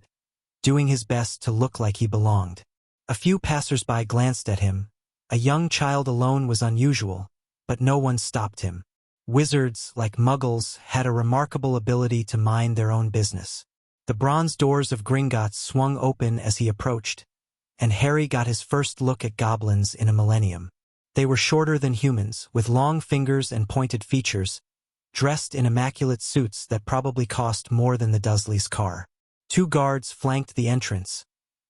doing his best to look like he belonged. A few passers-by glanced at him. A young child alone was unusual, but no one stopped him. Wizards, like Muggles, had a remarkable ability to mind their own business. The bronze doors of Gringotts swung open as he approached, and Harry got his first look at goblins in a millennium. They were shorter than humans, with long fingers and pointed features, dressed in immaculate suits that probably cost more than the Dursleys' car. 2 guards flanked the entrance,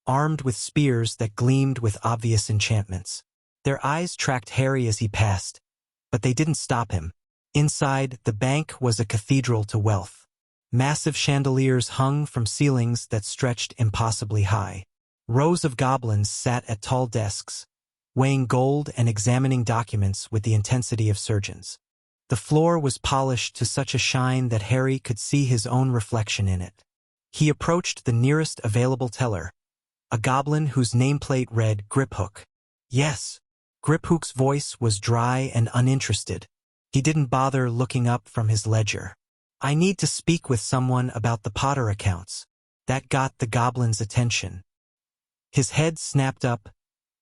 armed with spears that gleamed with obvious enchantments. Their eyes tracked Harry as he passed, but they didn't stop him. Inside, the bank was a cathedral to wealth. Massive chandeliers hung from ceilings that stretched impossibly high. Rows of goblins sat at tall desks, weighing gold and examining documents with the intensity of surgeons. The floor was polished to such a shine that Harry could see his own reflection in it. He approached the nearest available teller, a goblin whose nameplate read Griphook. "Yes." Griphook's voice was dry and uninterested. He didn't bother looking up from his ledger. "I need to speak with someone about the Potter accounts." That got the goblin's attention. His head snapped up,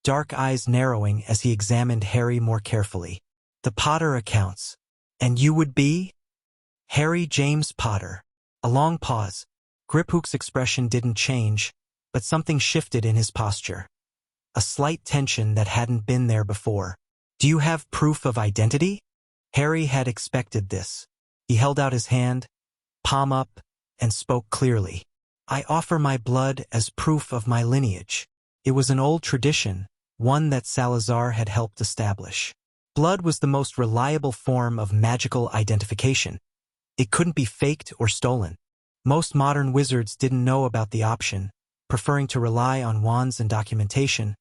dark eyes narrowing as he examined Harry more carefully. The Potter accounts. And you would be? Harry James Potter. A long pause. Griphook's expression didn't change, but something shifted in his posture. A slight tension that hadn't been there before. Do you have proof of identity? Harry had expected this. He held out his hand, palm up, and spoke clearly. I offer my blood as proof of my lineage. It was an old tradition, one that Salazar had helped establish. Blood was the most reliable form of magical identification. It couldn't be faked or stolen. Most modern wizards didn't know about the option, preferring to rely on wands and documentation,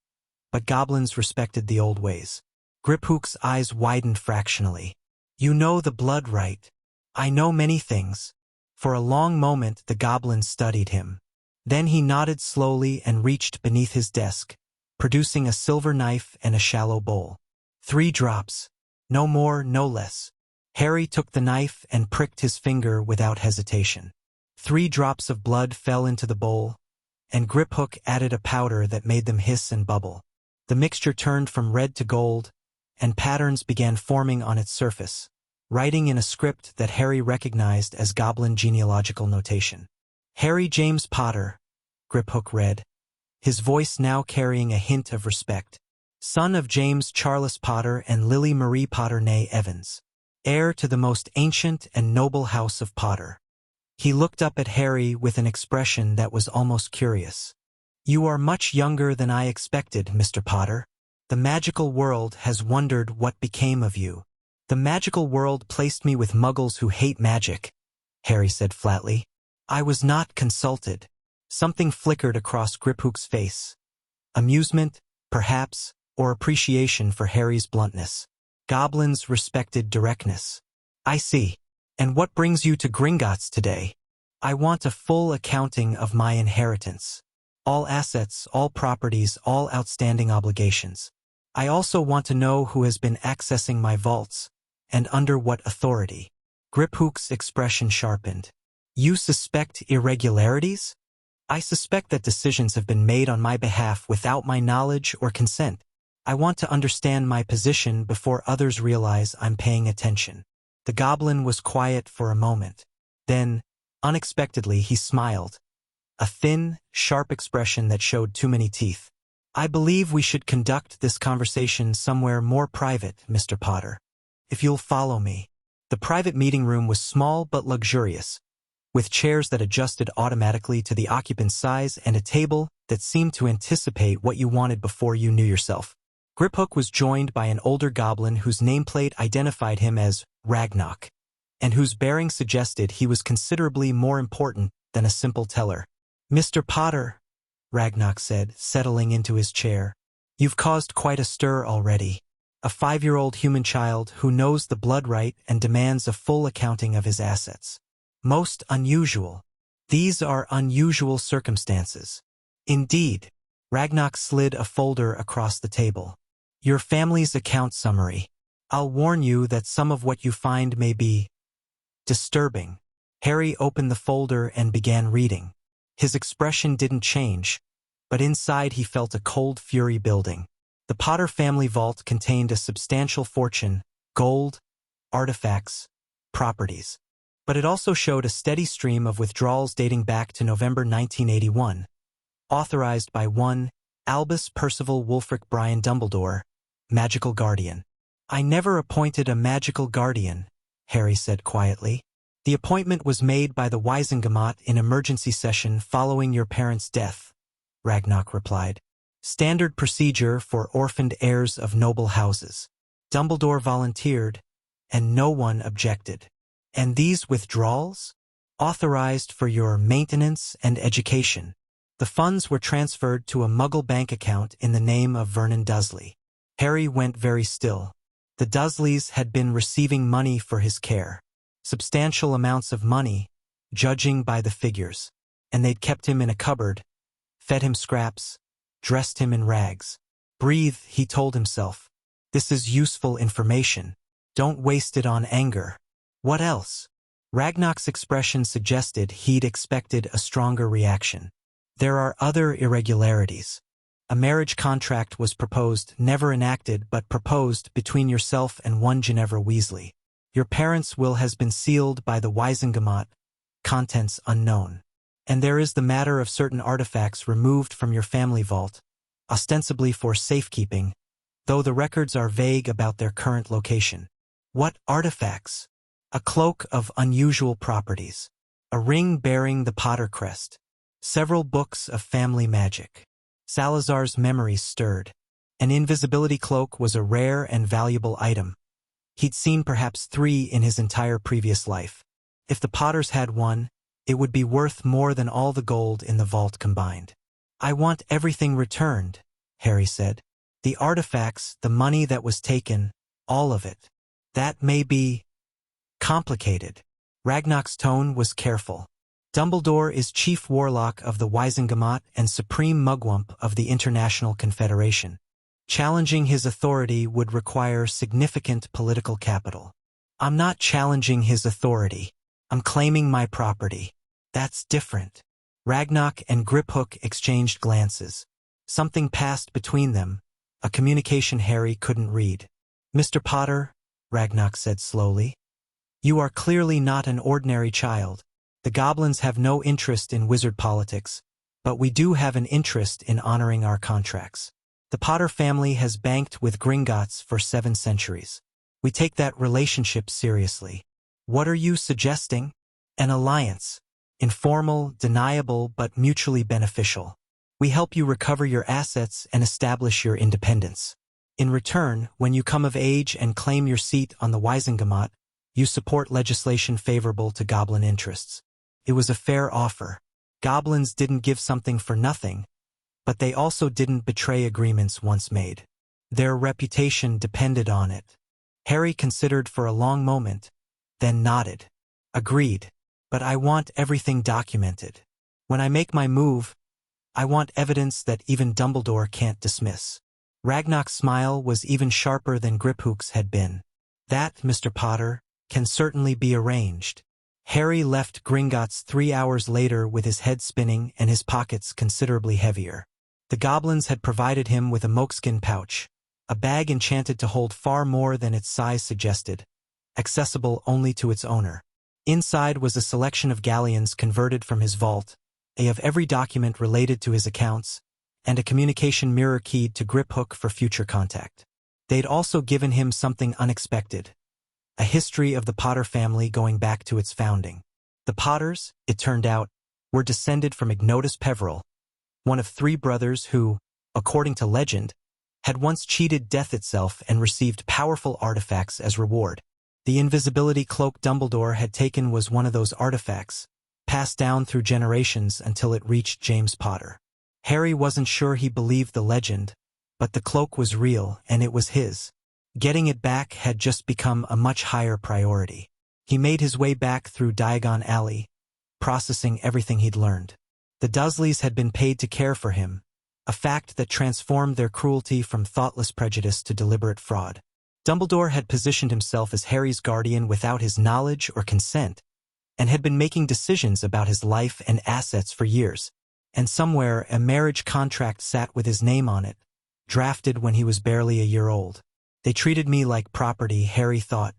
but goblins respected the old ways. Griphook's eyes widened fractionally. You know the blood right. I know many things. For a long moment the goblin studied him. Then he nodded slowly and reached beneath his desk, producing a silver knife and a shallow bowl. 3 drops. No more, no less. Harry took the knife and pricked his finger without hesitation. 3 drops of blood fell into the bowl, and Griphook added a powder that made them hiss and bubble. The mixture turned from red to gold, and patterns began forming on its surface, writing in a script that Harry recognized as goblin genealogical notation. Harry James Potter, Griphook read, his voice now carrying a hint of respect. Son of James Charles Potter and Lily Marie Potter née Evans. Heir to the most ancient and noble house of Potter. He looked up at Harry with an expression that was almost curious. You are much younger than I expected, Mr. Potter. The magical world has wondered what became of you. The magical world placed me with muggles who hate magic, Harry said flatly. I was not consulted. Something flickered across Griphook's face. Amusement, perhaps, or appreciation for Harry's bluntness. Goblins respected directness. I see. And what brings you to Gringotts today? I want a full accounting of my inheritance. All assets, all properties, all outstanding obligations. I also want to know who has been accessing my vaults, and under what authority. Griphook's expression sharpened. You suspect irregularities? I suspect that decisions have been made on my behalf without my knowledge or consent. I want to understand my position before others realize I'm paying attention. The goblin was quiet for a moment. Then, unexpectedly, he smiled. A thin, sharp expression that showed too many teeth. I believe we should conduct this conversation somewhere more private, Mr. Potter. If you'll follow me. The private meeting room was small but luxurious, with chairs that adjusted automatically to the occupant's size and a table that seemed to anticipate what you wanted before you knew yourself. Griphook was joined by an older goblin whose nameplate identified him as Ragnarok, and whose bearing suggested he was considerably more important than a simple teller. Mr. Potter, Ragnarok said, settling into his chair, you've caused quite a stir already. A 5-year-old human child who knows the blood right and demands a full accounting of his assets. Most unusual. These are unusual circumstances. Indeed. Ragnarok slid a folder across the table. Your family's account summary. I'll warn you that some of what you find may be disturbing. Harry opened the folder and began reading. His expression didn't change, but inside he felt a cold fury building. The Potter family vault contained a substantial fortune, gold, artifacts, properties. But it also showed a steady stream of withdrawals dating back to November 1981, authorized by one Albus Percival Wulfric Brian Dumbledore, Magical Guardian. I never appointed a Magical Guardian, Harry said quietly. The appointment was made by the Wisengamot in emergency session following your parents' death, Ragnarok replied. Standard procedure for orphaned heirs of noble houses. Dumbledore volunteered, and no one objected. And these withdrawals? Authorized for your maintenance and education. The funds were transferred to a Muggle bank account in the name of Vernon Dursley. Harry went very still. The Dursleys had been receiving money for his care. Substantial amounts of money, judging by the figures. And they'd kept him in a cupboard, fed him scraps, dressed him in rags. Breathe, he told himself. This is useful information. Don't waste it on anger. What else? Ragnarok's expression suggested he'd expected a stronger reaction. There are other irregularities. A marriage contract was proposed, never enacted but proposed, between yourself and one Ginevra Weasley. Your parents' will has been sealed by the Wisengamot, contents unknown. And there is the matter of certain artifacts removed from your family vault, ostensibly for safekeeping, though the records are vague about their current location. What artifacts? A cloak of unusual properties, a ring bearing the Potter crest, several books of family magic. Salazar's memories stirred. An invisibility cloak was a rare and valuable item. He'd seen perhaps 3 in his entire previous life. If the Potters had one, it would be worth more than all the gold in the vault combined. I want everything returned, Harry said. The artifacts, the money that was taken, all of it. That may be complicated. Ragnar's tone was careful. Dumbledore is chief warlock of the Wisengamot and supreme mugwump of the International Confederation. Challenging his authority would require significant political capital. I'm not challenging his authority. I'm claiming my property. That's different. Ragnar and Griphook exchanged glances. Something passed between them, a communication Harry couldn't read. Mr. Potter, Ragnar said slowly, you are clearly not an ordinary child. The goblins have no interest in wizard politics, but we do have an interest in honoring our contracts. The Potter family has banked with Gringotts for 7 centuries. We take that relationship seriously. What are you suggesting? An alliance. Informal, deniable, but mutually beneficial. We help you recover your assets and establish your independence. In return, when you come of age and claim your seat on the Wisengamot, you support legislation favorable to goblin interests. It was a fair offer. Goblins didn't give something for nothing, but they also didn't betray agreements once made. Their reputation depended on it. Harry considered for a long moment, then nodded. Agreed. But I want everything documented. When I make my move, I want evidence that even Dumbledore can't dismiss. Ragnar's smile was even sharper than Griphook's had been. That, Mr. Potter, can certainly be arranged. Harry left Gringotts 3 hours later with his head spinning and his pockets considerably heavier. The goblins had provided him with a moleskin pouch, a bag enchanted to hold far more than its size suggested, accessible only to its owner. Inside was a selection of galleons converted from his vault, of every document related to his accounts, and a communication mirror keyed to Griphook for future contact. They'd also given him something unexpected, a history of the Potter family going back to its founding. The Potters, it turned out, were descended from Ignotus Peverell, one of 3 brothers who, according to legend, had once cheated death itself and received powerful artifacts as reward. The invisibility cloak Dumbledore had taken was one of those artifacts, passed down through generations until it reached James Potter. Harry wasn't sure he believed the legend, but the cloak was real and it was his. Getting it back had just become a much higher priority. He made his way back through Diagon Alley, processing everything he'd learned. The Dursleys had been paid to care for him, a fact that transformed their cruelty from thoughtless prejudice to deliberate fraud. Dumbledore had positioned himself as Harry's guardian without his knowledge or consent, and had been making decisions about his life and assets for years. And somewhere a marriage contract sat with his name on it, drafted when he was barely a year old. They treated me like property, Harry thought,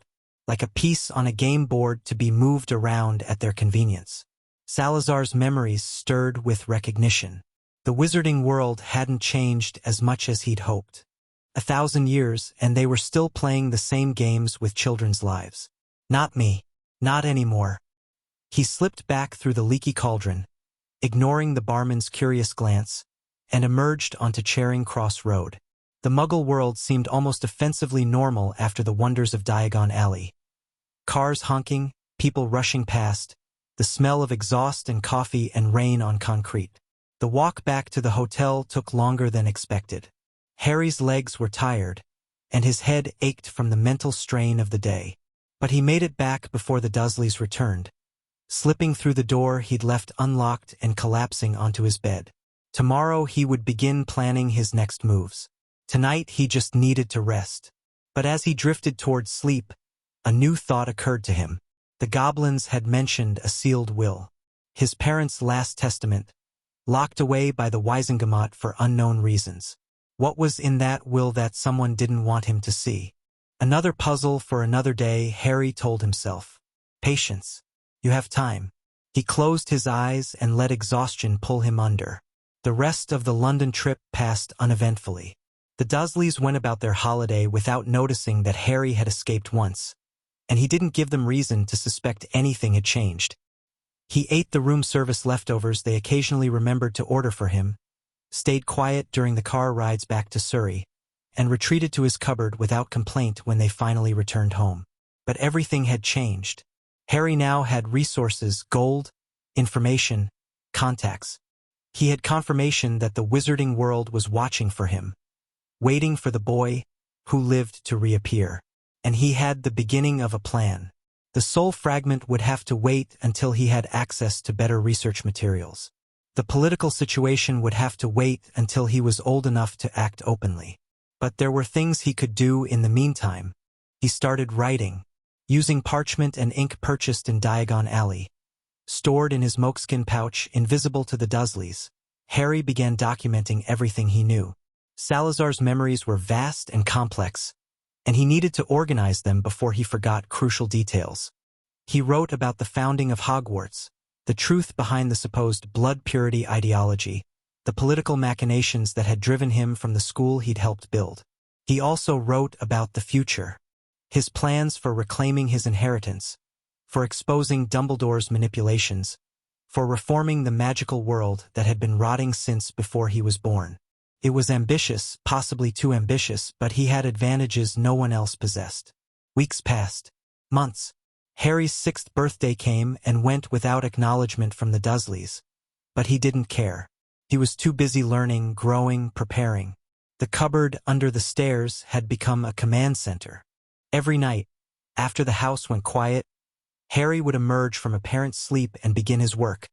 like a piece on a game board to be moved around at their convenience. Salazar's memories stirred with recognition. The wizarding world hadn't changed as much as he'd hoped. 1,000 years, and they were still playing the same games with children's lives. Not me. Not anymore. He slipped back through the leaky cauldron, ignoring the barman's curious glance, and emerged onto Charing Cross Road. The Muggle world seemed almost offensively normal after the wonders of Diagon Alley. Cars honking, people rushing past, the smell of exhaust and coffee and rain on concrete. The walk back to the hotel took longer than expected. Harry's legs were tired, and his head ached from the mental strain of the day. But he made it back before the Dursleys returned, slipping through the door he'd left unlocked and collapsing onto his bed. Tomorrow he would begin planning his next moves. Tonight he just needed to rest. But as he drifted towards sleep, a new thought occurred to him. The goblins had mentioned a sealed will. His parents' last testament, locked away by the Wisengamot for unknown reasons. What was in that will that someone didn't want him to see? Another puzzle for another day, Harry told himself. Patience. You have time. He closed his eyes and let exhaustion pull him under. The rest of the London trip passed uneventfully. The Dursleys went about their holiday without noticing that Harry had escaped once, and he didn't give them reason to suspect anything had changed. He ate the room service leftovers they occasionally remembered to order for him, stayed quiet during the car rides back to Surrey, and retreated to his cupboard without complaint when they finally returned home. But everything had changed. Harry now had resources, gold, information, contacts. He had confirmation that the wizarding world was watching for him, waiting for the boy who lived to reappear. And he had the beginning of a plan. The soul fragment would have to wait until he had access to better research materials. The political situation would have to wait until he was old enough to act openly. But there were things he could do in the meantime. He started writing, using parchment and ink purchased in Diagon Alley. Stored in his moleskin pouch, invisible to the Dursleys, Harry began documenting everything he knew. Salazar's memories were vast and complex, and he needed to organize them before he forgot crucial details. He wrote about the founding of Hogwarts, the truth behind the supposed blood purity ideology, the political machinations that had driven him from the school he'd helped build. He also wrote about the future, his plans for reclaiming his inheritance, for exposing Dumbledore's manipulations, for reforming the magical world that had been rotting since before he was born. It was ambitious, possibly too ambitious, but he had advantages no one else possessed. Weeks passed. Months. Harry's 6th birthday came and went without acknowledgement from the Dursleys. But he didn't care. He was too busy learning, growing, preparing. The cupboard under the stairs had become a command center. Every night, after the house went quiet, Harry would emerge from apparent sleep and begin his work,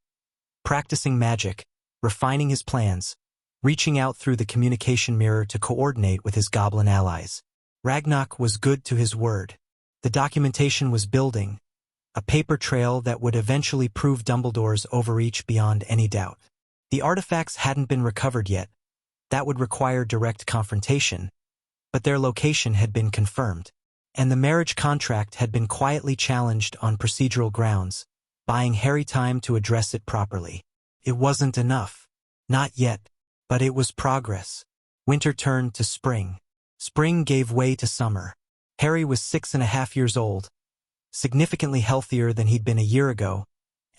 practicing magic, refining his plans, reaching out through the communication mirror to coordinate with his goblin allies. Ragnarok was good to his word. The documentation was building, a paper trail that would eventually prove Dumbledore's overreach beyond any doubt. The artifacts hadn't been recovered yet. That would require direct confrontation, but their location had been confirmed, and the marriage contract had been quietly challenged on procedural grounds, buying Harry time to address it properly. It wasn't enough. Not yet. But it was progress. Winter turned to spring. Spring gave way to summer. Harry was 6.5 years old, significantly healthier than he'd been a year ago,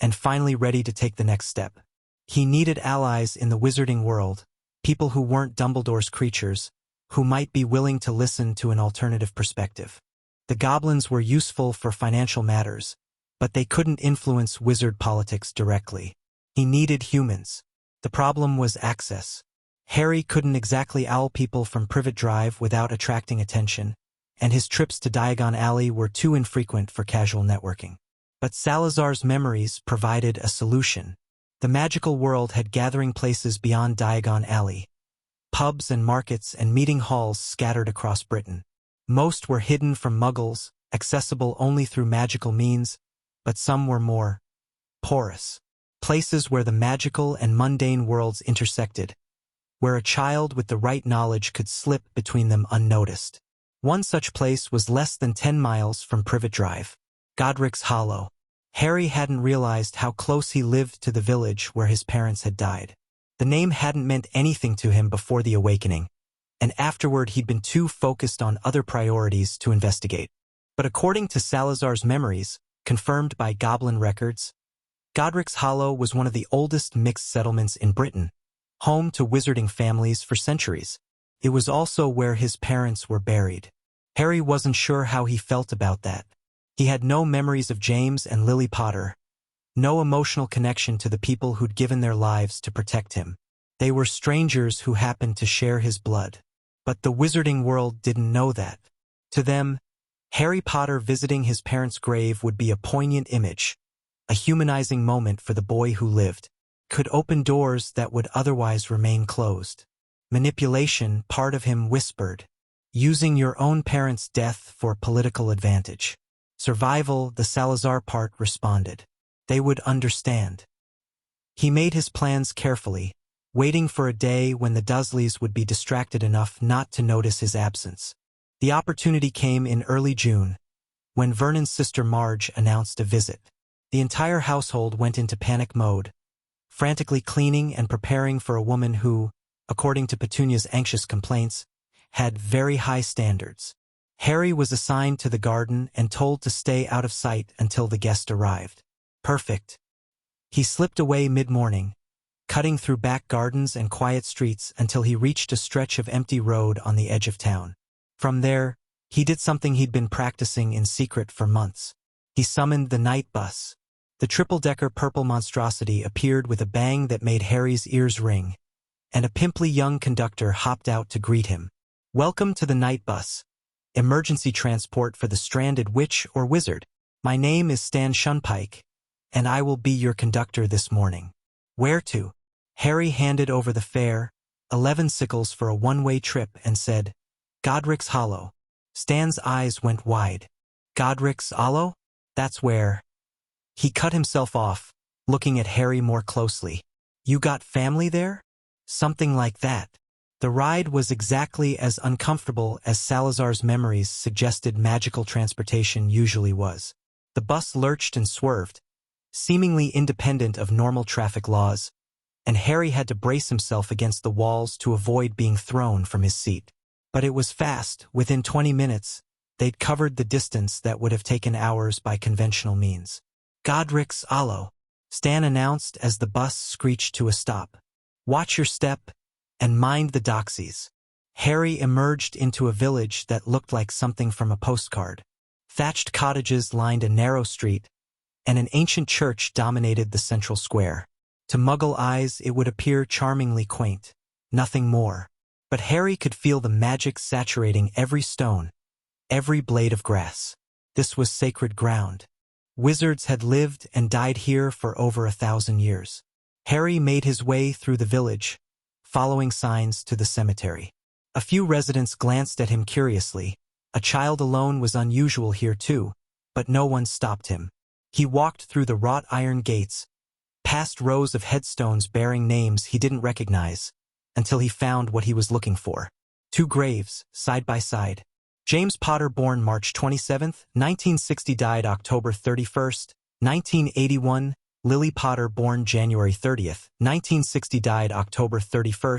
and finally ready to take the next step. He needed allies in the wizarding world, people who weren't Dumbledore's creatures, who might be willing to listen to an alternative perspective. The goblins were useful for financial matters, but they couldn't influence wizard politics directly. He needed humans. The problem was access. Harry couldn't exactly owl people from Privet Drive without attracting attention, and his trips to Diagon Alley were too infrequent for casual networking. But Salazar's memories provided a solution. The magical world had gathering places beyond Diagon Alley, pubs and markets and meeting halls scattered across Britain. Most were hidden from muggles, accessible only through magical means, but some were more porous. Places where the magical and mundane worlds intersected, where a child with the right knowledge could slip between them unnoticed. One such place was less than 10 miles from Privet Drive, Godric's Hollow. Harry hadn't realized how close he lived to the village where his parents had died. The name hadn't meant anything to him before the awakening, and afterward he'd been too focused on other priorities to investigate. But according to Salazar's memories, confirmed by Goblin records, Godric's Hollow was one of the oldest mixed settlements in Britain, home to wizarding families for centuries. It was also where his parents were buried. Harry wasn't sure how he felt about that. He had no memories of James and Lily Potter, no emotional connection to the people who'd given their lives to protect him. They were strangers who happened to share his blood. But the wizarding world didn't know that. To them, Harry Potter visiting his parents' grave would be a poignant image, a humanizing moment for the boy who lived, could open doors that would otherwise remain closed. Manipulation, part of him whispered, using your own parents' death for political advantage. Survival, the Salazar part responded. They would understand. He made his plans carefully, waiting for a day when the Dursleys would be distracted enough not to notice his absence. The opportunity came in early June, when Vernon's sister Marge announced a visit. The entire household went into panic mode, frantically cleaning and preparing for a woman who, according to Petunia's anxious complaints, had very high standards. Harry was assigned to the garden and told to stay out of sight until the guest arrived. Perfect. He slipped away mid-morning, cutting through back gardens and quiet streets until he reached a stretch of empty road on the edge of town. From there, he did something he'd been practicing in secret for months. He summoned the night bus. The triple-decker purple monstrosity appeared with a bang that made Harry's ears ring, and a pimply young conductor hopped out to greet him. Welcome to the night bus. Emergency transport for the stranded witch or wizard. My name is Stan Shunpike, and I will be your conductor this morning. Where to? Harry handed over the fare, 11 sickles for a one-way trip, and said, Godric's Hollow. Stan's eyes went wide. Godric's Hollow? That's where... He cut himself off, looking at Harry more closely. You got family there? Something like that. The ride was exactly as uncomfortable as Salazar's memories suggested magical transportation usually was. The bus lurched and swerved, seemingly independent of normal traffic laws, and Harry had to brace himself against the walls to avoid being thrown from his seat. But it was fast. Within 20 minutes, they'd covered the distance that would have taken hours by conventional means. Godric's Hollow, Stan announced as the bus screeched to a stop. Watch your step, and mind the doxies. Harry emerged into a village that looked like something from a postcard. Thatched cottages lined a narrow street, and an ancient church dominated the central square. To Muggle eyes it would appear charmingly quaint, nothing more. But Harry could feel the magic saturating every stone, every blade of grass. This was sacred ground. Wizards had lived and died here for over 1,000 years. Harry made his way through the village, following signs to the cemetery. A few residents glanced at him curiously. A child alone was unusual here too, but no one stopped him. He walked through the wrought iron gates, past rows of headstones bearing names he didn't recognize, until he found what he was looking for. 2 graves, side by side. James Potter, born March 27, 1960, died October 31, 1981. Lily Potter, born January 30, 1960, died October 31,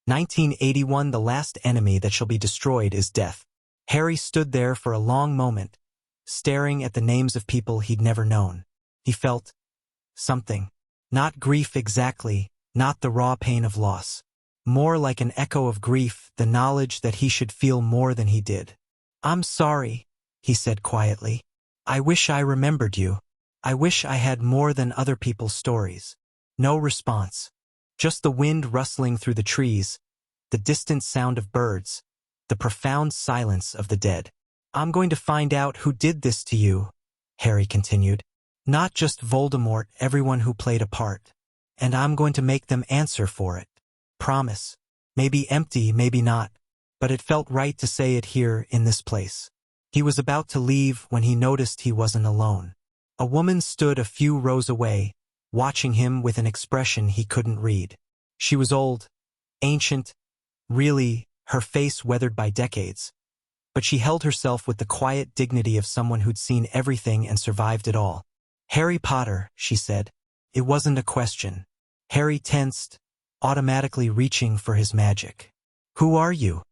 1981. The last enemy that shall be destroyed is death. Harry stood there for a long moment, staring at the names of people he'd never known. He felt something. Not grief exactly, not the raw pain of loss. More like an echo of grief, the knowledge that he should feel more than he did. I'm sorry, he said quietly. I wish I remembered you. I wish I had more than other people's stories. No response. Just the wind rustling through the trees, the distant sound of birds, the profound silence of the dead. I'm going to find out who did this to you, Harry continued. Not just Voldemort, everyone who played a part. And I'm going to make them answer for it. Promise. Maybe empty, maybe not. But it felt right to say it here in this place. He was about to leave when he noticed he wasn't alone. A woman stood a few rows away, watching him with an expression he couldn't read. She was old, ancient, really, her face weathered by decades. But she held herself with the quiet dignity of someone who'd seen everything and survived it all. Harry Potter, she said. It wasn't a question. Harry tensed, automatically reaching for his magic. Who are you?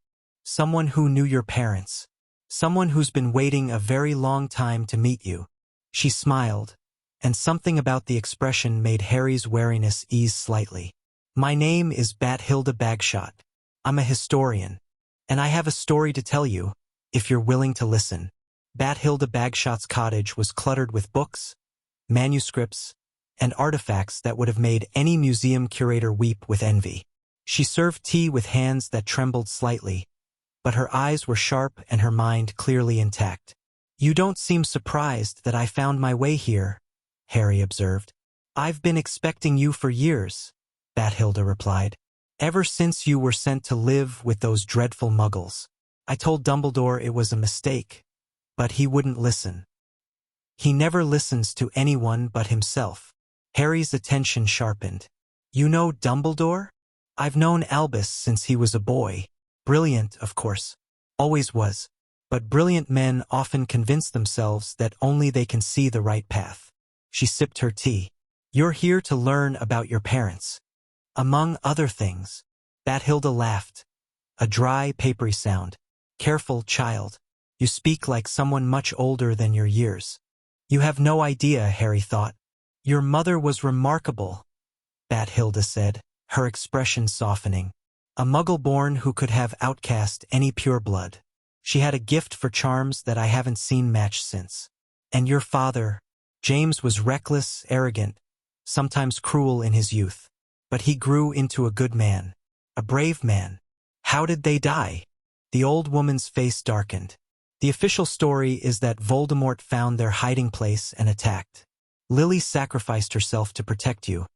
Someone who knew your parents. Someone who's been waiting a very long time to meet you. She smiled, and something about the expression made Harry's wariness ease slightly. My name is Bathilda Bagshot. I'm a historian, and I have a story to tell you, if you're willing to listen. Bathilda Bagshot's cottage was cluttered with books, manuscripts, and artifacts that would have made any museum curator weep with envy. She served tea with hands that trembled slightly, but her eyes were sharp and her mind clearly intact. You don't seem surprised that I found my way here, Harry observed. I've been expecting you for years, Bathilda replied. Ever since you were sent to live with those dreadful muggles. I told Dumbledore it was a mistake, but he wouldn't listen. He never listens to anyone but himself. Harry's attention sharpened. You know Dumbledore? I've known Albus since he was a boy. Brilliant, of course. Always was. But brilliant men often convince themselves that only they can see the right path. She sipped her tea. You're here to learn about your parents. Among other things. Bathilda laughed. A dry, papery sound. Careful, child. You speak like someone much older than your years. You have no idea, Harry thought. Your mother was remarkable, Bathilda said, her expression softening. A muggle-born who could have outcast any pureblood. She had a gift for charms that I haven't seen matched since. And your father, James, was reckless, arrogant, sometimes cruel in his youth. But he grew into a good man. A brave man. How did they die? The old woman's face darkened. The official story is that Voldemort found their hiding place and attacked. Lily sacrificed herself to protect you,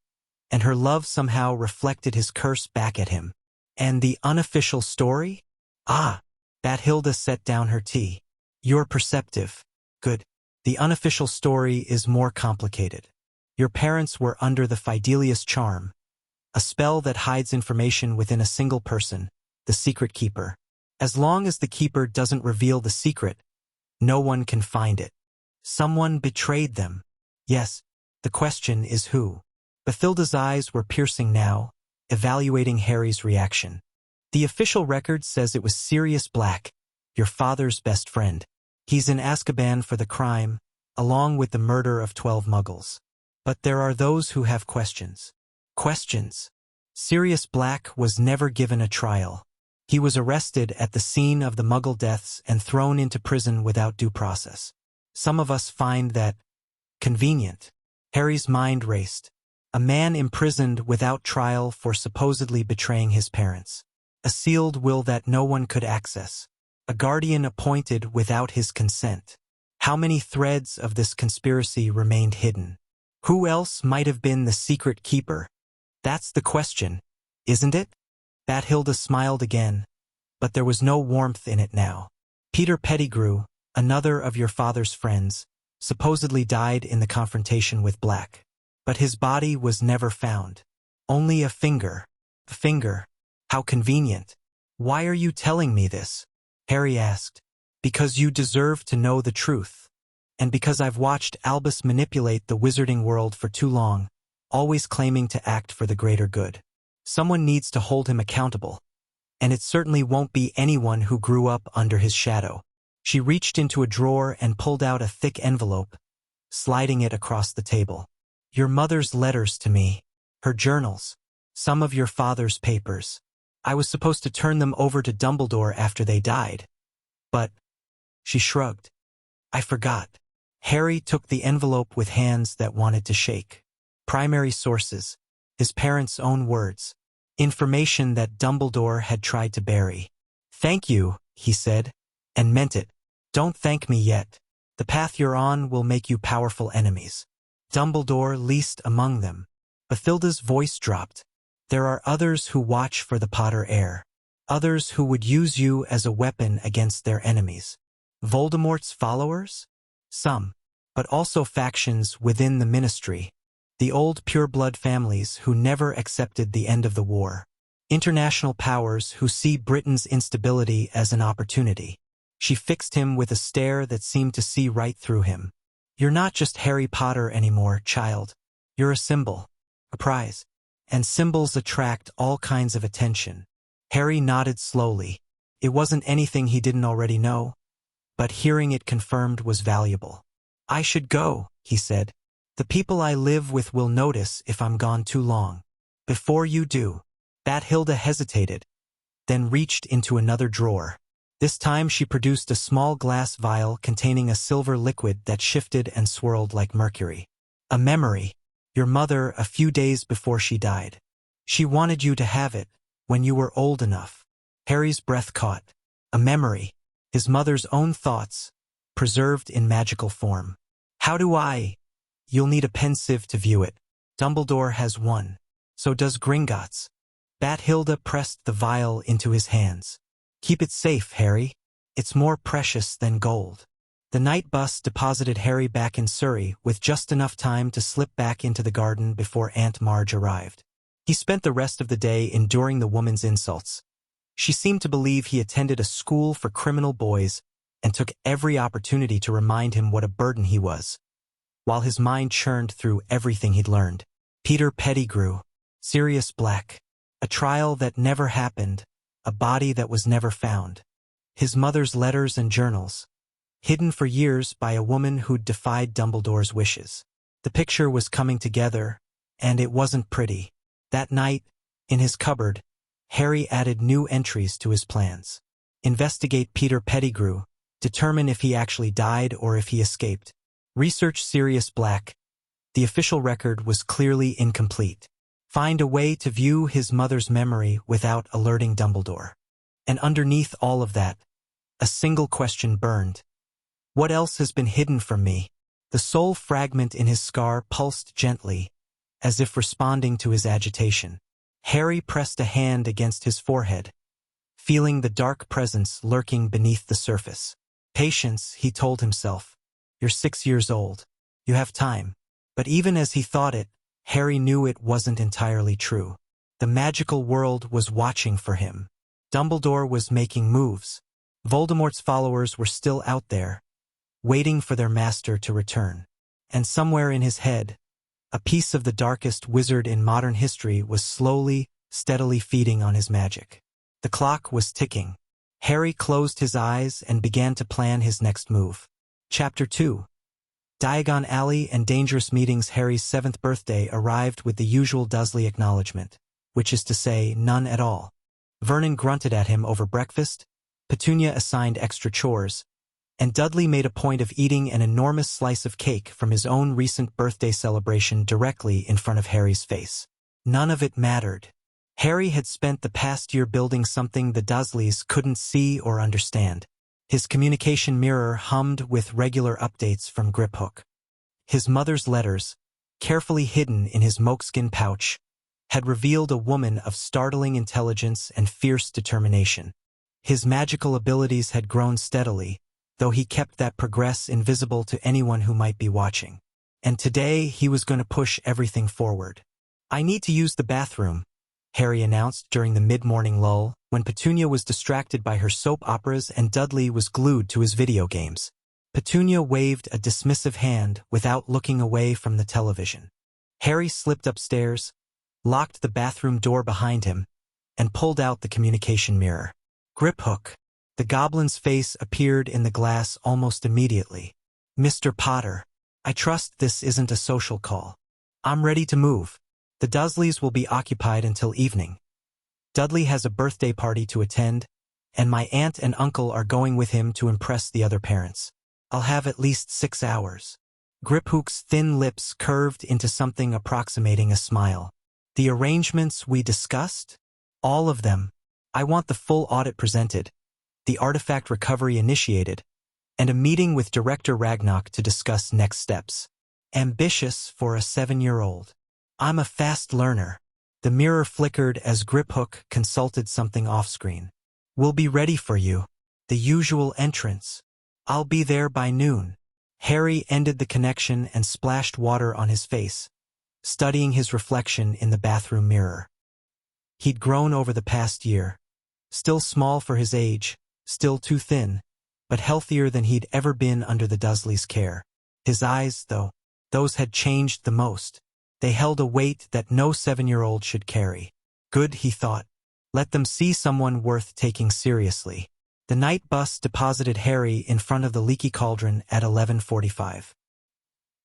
and her love somehow reflected his curse back at him. And the unofficial story? Ah, Bathilda set down her tea. You're perceptive. Good. The unofficial story is more complicated. Your parents were under the Fidelius charm, a spell that hides information within a single person, the secret keeper. As long as the keeper doesn't reveal the secret, no one can find it. Someone betrayed them. Yes, the question is who? Bathilda's eyes were piercing now, evaluating Harry's reaction. The official record says it was Sirius Black, your father's best friend. He's in Azkaban for the crime, along with the murder of 12 muggles. But there are those who have questions. Questions. Sirius Black was never given a trial. He was arrested at the scene of the muggle deaths and thrown into prison without due process. Some of us find that convenient. Harry's mind raced. A man imprisoned without trial for supposedly betraying his parents. A sealed will that no one could access. A guardian appointed without his consent. How many threads of this conspiracy remained hidden? Who else might have been the secret keeper? That's the question, isn't it? Bathilda smiled again, but there was no warmth in it now. Peter Pettigrew, another of your father's friends, supposedly died in the confrontation with Black. But his body was never found. Only a finger. A finger. How convenient. Why are you telling me this? Harry asked. Because you deserve to know the truth. And because I've watched Albus manipulate the wizarding world for too long, always claiming to act for the greater good. Someone needs to hold him accountable. And it certainly won't be anyone who grew up under his shadow. She reached into a drawer and pulled out a thick envelope, sliding it across the table. Your mother's letters to me, her journals, some of your father's papers. I was supposed to turn them over to Dumbledore after they died. But, she shrugged. I forgot. Harry took the envelope with hands that wanted to shake. Primary sources, his parents' own words, information that Dumbledore had tried to bury. Thank you, he said, and meant it. Don't thank me yet. The path you're on will make you powerful enemies. Dumbledore least among them. Bathilda's voice dropped. There are others who watch for the Potter heir. Others who would use you as a weapon against their enemies. Voldemort's followers? Some. But also factions within the Ministry. The old pureblood families who never accepted the end of the war. International powers who see Britain's instability as an opportunity. She fixed him with a stare that seemed to see right through him. You're not just Harry Potter anymore, child. You're a symbol. A prize. And symbols attract all kinds of attention. Harry nodded slowly. It wasn't anything he didn't already know, but hearing it confirmed was valuable. I should go, he said. The people I live with will notice if I'm gone too long. Before you do. Bathilda hesitated, then reached into another drawer. This time she produced a small glass vial containing a silver liquid that shifted and swirled like mercury. A memory. Your mother a few days before she died. She wanted you to have it when you were old enough. Harry's breath caught. A memory. His mother's own thoughts, preserved in magical form. How do I? You'll need a pensieve to view it. Dumbledore has one. So does Gringotts. Bathilda pressed the vial into his hands. Keep it safe, Harry. It's more precious than gold. The night bus deposited Harry back in Surrey with just enough time to slip back into the garden before Aunt Marge arrived. He spent the rest of the day enduring the woman's insults. She seemed to believe he attended a school for criminal boys and took every opportunity to remind him what a burden he was, while his mind churned through everything he'd learned. Peter Pettigrew, Sirius Black, a trial that never happened, a body that was never found. His mother's letters and journals, hidden for years by a woman who'd defied Dumbledore's wishes. The picture was coming together, and it wasn't pretty. That night, in his cupboard, Harry added new entries to his plans. Investigate Peter Pettigrew, determine if he actually died or if he escaped. Research Sirius Black. The official record was clearly incomplete. Find a way to view his mother's memory without alerting Dumbledore. And underneath all of that, a single question burned. What else has been hidden from me? The soul fragment in his scar pulsed gently, as if responding to his agitation. Harry pressed a hand against his forehead, feeling the dark presence lurking beneath the surface. Patience, he told himself. You're 6 years old. You have time. But even as he thought it, Harry knew it wasn't entirely true. The magical world was watching for him. Dumbledore was making moves. Voldemort's followers were still out there, waiting for their master to return. And somewhere in his head, a piece of the darkest wizard in modern history was slowly, steadily feeding on his magic. The clock was ticking. Harry closed his eyes and began to plan his next move. Chapter 2. Diagon Alley and Dangerous Meetings. Harry's 7th birthday arrived with the usual Dursley acknowledgement, which is to say, none at all. Vernon grunted at him over breakfast, Petunia assigned extra chores, and Dudley made a point of eating an enormous slice of cake from his own recent birthday celebration directly in front of Harry's face. None of it mattered. Harry had spent the past year building something the Dursleys couldn't see or understand. His communication mirror hummed with regular updates from Griphook. His mother's letters, carefully hidden in his moleskin pouch, had revealed a woman of startling intelligence and fierce determination. His magical abilities had grown steadily, though he kept that progress invisible to anyone who might be watching. And today he was going to push everything forward. I need to use the bathroom, Harry announced during the mid-morning lull, when Petunia was distracted by her soap operas and Dudley was glued to his video games. Petunia waved a dismissive hand without looking away from the television. Harry slipped upstairs, locked the bathroom door behind him, and pulled out the communication mirror. Griphook. The goblin's face appeared in the glass almost immediately. Mr. Potter, I trust this isn't a social call. I'm ready to move. The Dursleys will be occupied until evening. Dudley has a birthday party to attend, and my aunt and uncle are going with him to impress the other parents. I'll have at least 6 hours. Griphook's thin lips curved into something approximating a smile. The arrangements we discussed? All of them. I want the full audit presented, the artifact recovery initiated, and a meeting with Director Ragnarok to discuss next steps. Ambitious for a 7-year-old. I'm a fast learner. The mirror flickered as Griphook consulted something off-screen. We'll be ready for you. The usual entrance. I'll be there by noon. Harry ended the connection and splashed water on his face, studying his reflection in the bathroom mirror. He'd grown over the past year. Still small for his age, still too thin, but healthier than he'd ever been under the Dursleys' care. His eyes, though, those had changed the most. They held a weight that no 7-year-old should carry. Good, he thought. Let them see someone worth taking seriously. The night bus deposited Harry in front of the Leaky Cauldron at 11:45.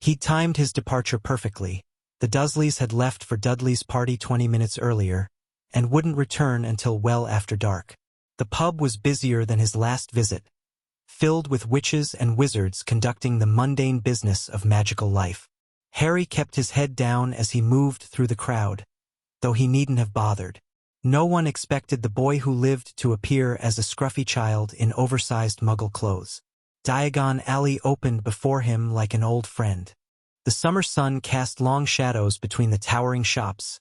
He'd timed his departure perfectly. The Dursleys had left for Dudley's party 20 minutes earlier, and wouldn't return until well after dark. The pub was busier than his last visit, filled with witches and wizards conducting the mundane business of magical life. Harry kept his head down as he moved through the crowd, though he needn't have bothered. No one expected the boy who lived to appear as a scruffy child in oversized muggle clothes. Diagon Alley opened before him like an old friend. The summer sun cast long shadows between the towering shops,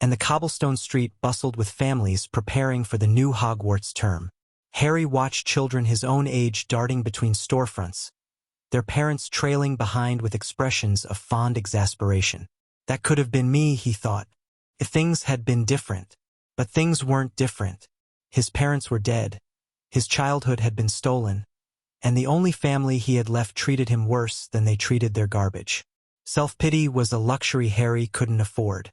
and the cobblestone street bustled with families preparing for the new Hogwarts term. Harry watched children his own age darting between storefronts, their parents trailing behind with expressions of fond exasperation. That could have been me, he thought, if things had been different. But things weren't different. His parents were dead. His childhood had been stolen. And the only family he had left treated him worse than they treated their garbage. Self-pity was a luxury Harry couldn't afford.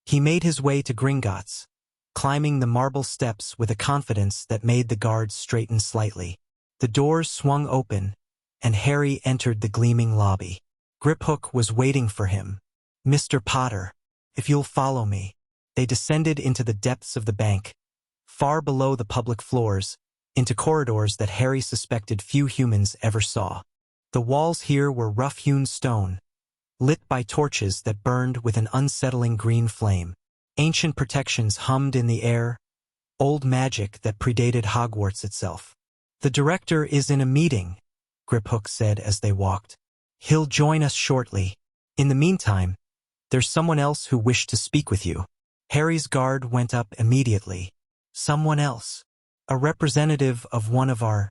He made his way to Gringotts, climbing the marble steps with a confidence that made the guards straighten slightly. The doors swung open, and Harry entered the gleaming lobby. Griphook was waiting for him. "Mr. Potter, if you'll follow me." They descended into the depths of the bank, far below the public floors, into corridors that Harry suspected few humans ever saw. The walls here were rough-hewn stone, lit by torches that burned with an unsettling green flame. Ancient protections hummed in the air, old magic that predated Hogwarts itself. "The director is in a meeting," Griphook said as they walked. "He'll join us shortly. In the meantime, there's someone else who wished to speak with you." Harry's guard went up immediately. "Someone else? A representative of one of our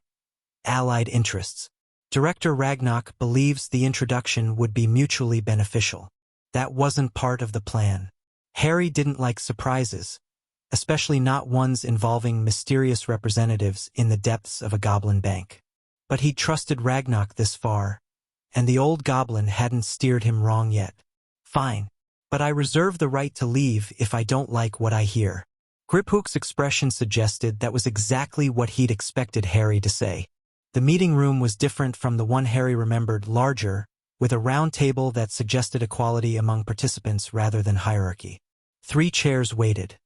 allied interests. Director Ragnarok believes the introduction would be mutually beneficial." That wasn't part of the plan. Harry didn't like surprises, especially not ones involving mysterious representatives in the depths of a goblin bank. But he'd trusted Ragnarok this far, and the old goblin hadn't steered him wrong yet. "Fine, but I reserve the right to leave if I don't like what I hear." Griphook's expression suggested that was exactly what he'd expected Harry to say. The meeting room was different from the one Harry remembered, larger, with a round table that suggested equality among participants rather than hierarchy. 3 chairs waited.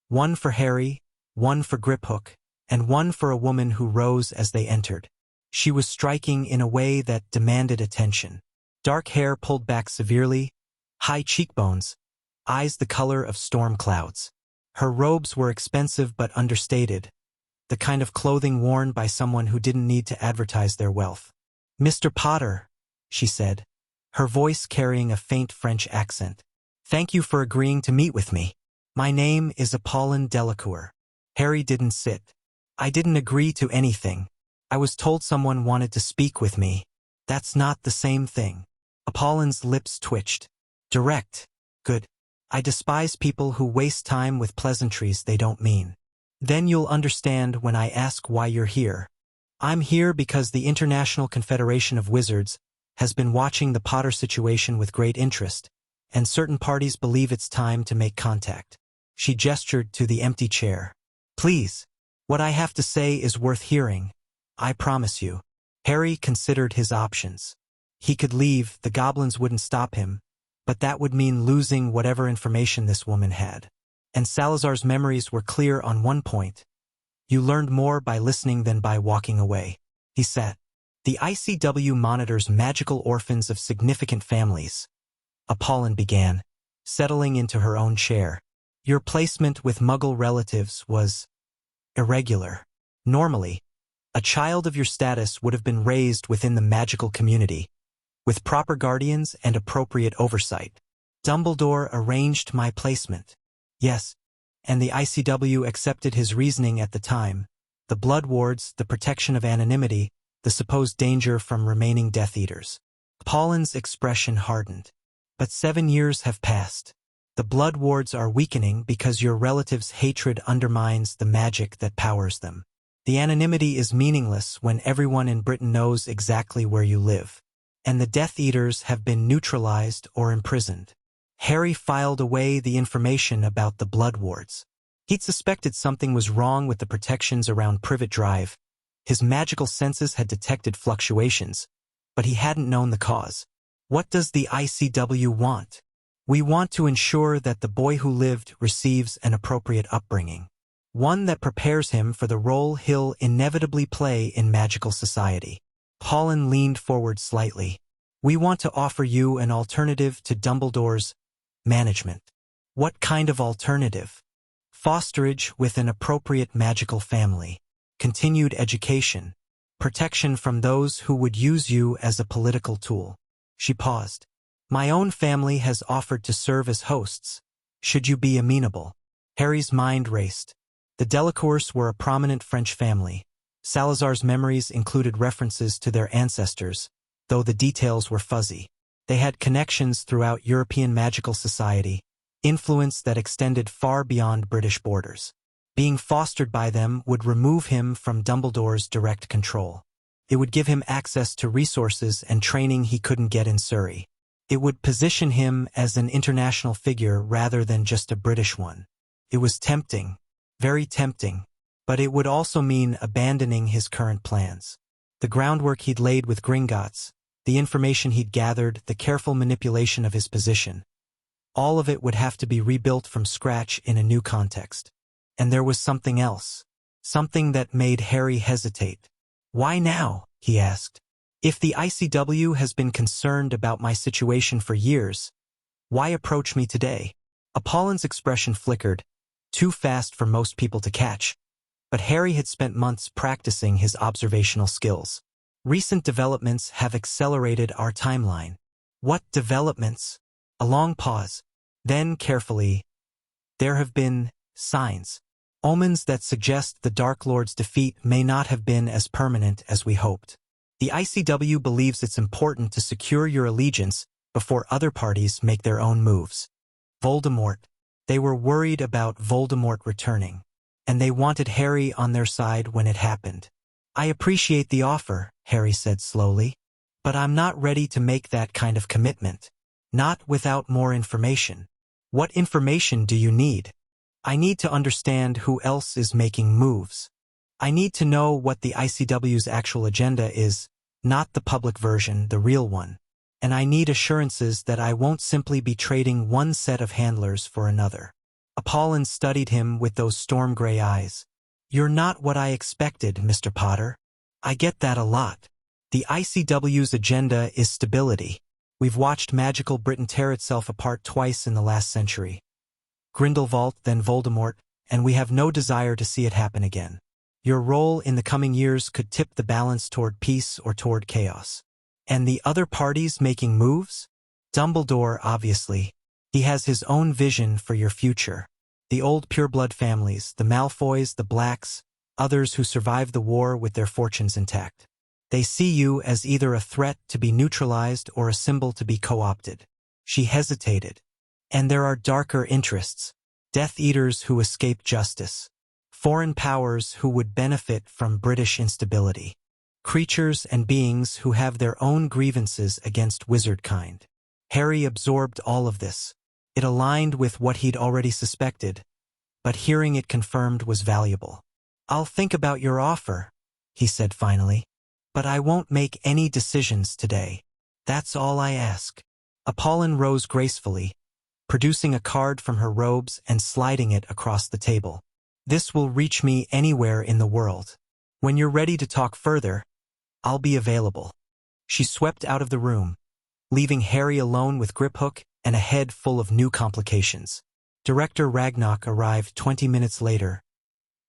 One for Harry, one for Griphook, and one for a woman who rose as they entered. She was striking in a way that demanded attention. Dark hair pulled back severely, high cheekbones, eyes the color of storm clouds. Her robes were expensive but understated, the kind of clothing worn by someone who didn't need to advertise their wealth. "Mr. Potter," she said, her voice carrying a faint French accent. "Thank you for agreeing to meet with me. My name is Apollon Delacour." Harry didn't sit. "I didn't agree to anything. I was told someone wanted to speak with me. That's not the same thing." Apollon's lips twitched. "Direct. Good. I despise people who waste time with pleasantries they don't mean. Then you'll understand when I ask why you're here. I'm here because the International Confederation of Wizards has been watching the Potter situation with great interest, and certain parties believe it's time to make contact." She gestured to the empty chair. "Please, what I have to say is worth hearing. I promise you." Harry considered his options. He could leave, the goblins wouldn't stop him, but that would mean losing whatever information this woman had. And Salazar's memories were clear on one point. You learned more by listening than by walking away. He sat. "The ICW monitors magical orphans of significant families," Apollon began, settling into her own chair. "Your placement with Muggle relatives was irregular. Normally, a child of your status would have been raised within the magical community, with proper guardians and appropriate oversight. Dumbledore arranged my placement." "Yes, and the ICW accepted his reasoning at the time. The blood wards, the protection of anonymity, the supposed danger from remaining Death Eaters." Apollon's expression hardened. "But 7 years have passed. The blood wards are weakening because your relatives' hatred undermines the magic that powers them. The anonymity is meaningless when everyone in Britain knows exactly where you live. And the Death Eaters have been neutralized or imprisoned." Harry filed away the information about the blood wards. He'd suspected something was wrong with the protections around Privet Drive. His magical senses had detected fluctuations, but he hadn't known the cause. "What does the ICW want?" "We want to ensure that the boy who lived receives an appropriate upbringing. One that prepares him for the role he'll inevitably play in magical society." Apollon leaned forward slightly. "We want to offer you an alternative to Dumbledore's management." "What kind of alternative?" "Fosterage with an appropriate magical family, continued education, protection from those who would use you as a political tool." She paused. "My own family has offered to serve as hosts. Should you be amenable?" Harry's mind raced. The Delacours were a prominent French family. Salazar's memories included references to their ancestors, though the details were fuzzy. They had connections throughout European magical society, influence that extended far beyond British borders. Being fostered by them would remove him from Dumbledore's direct control. It would give him access to resources and training he couldn't get in Surrey. It would position him as an international figure rather than just a British one. It was tempting, very tempting, but it would also mean abandoning his current plans. The groundwork he'd laid with Gringotts, the information he'd gathered, the careful manipulation of his position, all of it would have to be rebuilt from scratch in a new context. And there was something else, something that made Harry hesitate. "Why now?" he asked. "If the ICW has been concerned about my situation for years, why approach me today?" Apollin's expression flickered, too fast for most people to catch, but Harry had spent months practicing his observational skills. "Recent developments have accelerated our timeline." "What developments?" A long pause. Then, carefully, "There have been signs. Omens that suggest the Dark Lord's defeat may not have been as permanent as we hoped. The ICW believes it's important to secure your allegiance before other parties make their own moves." Voldemort. They were worried about Voldemort returning, and they wanted Harry on their side when it happened. "I appreciate the offer," Harry said slowly, "but I'm not ready to make that kind of commitment. Not without more information." "What information do you need?" "I need to understand who else is making moves. I need to know what the ICW's actual agenda is, not the public version, the real one. And I need assurances that I won't simply be trading one set of handlers for another." Apollon studied him with those storm gray eyes. "You're not what I expected, Mr. Potter. I get that a lot. The ICW's agenda is stability. We've watched magical Britain tear itself apart twice in the last century. Grindelwald, then Voldemort, and we have no desire to see it happen again. Your role in the coming years could tip the balance toward peace or toward chaos. And the other parties making moves? Dumbledore, obviously. He has his own vision for your future. The old pureblood families, the Malfoys, the Blacks, others who survived the war with their fortunes intact. They see you as either a threat to be neutralized or a symbol to be co-opted." She hesitated. "And there are darker interests. Death Eaters who escape justice. Foreign powers who would benefit from British instability. Creatures and beings who have their own grievances against wizard kind." Harry absorbed all of this. It aligned with what he'd already suspected, but hearing it confirmed was valuable. "I'll think about your offer," he said finally, "but I won't make any decisions today. That's all I ask." Apollon rose gracefully, producing a card from her robes and sliding it across the table. "This will reach me anywhere in the world. When you're ready to talk further, I'll be available." She swept out of the room, leaving Harry alone with Griphook and a head full of new complications. Director Ragnarok arrived 20 minutes later,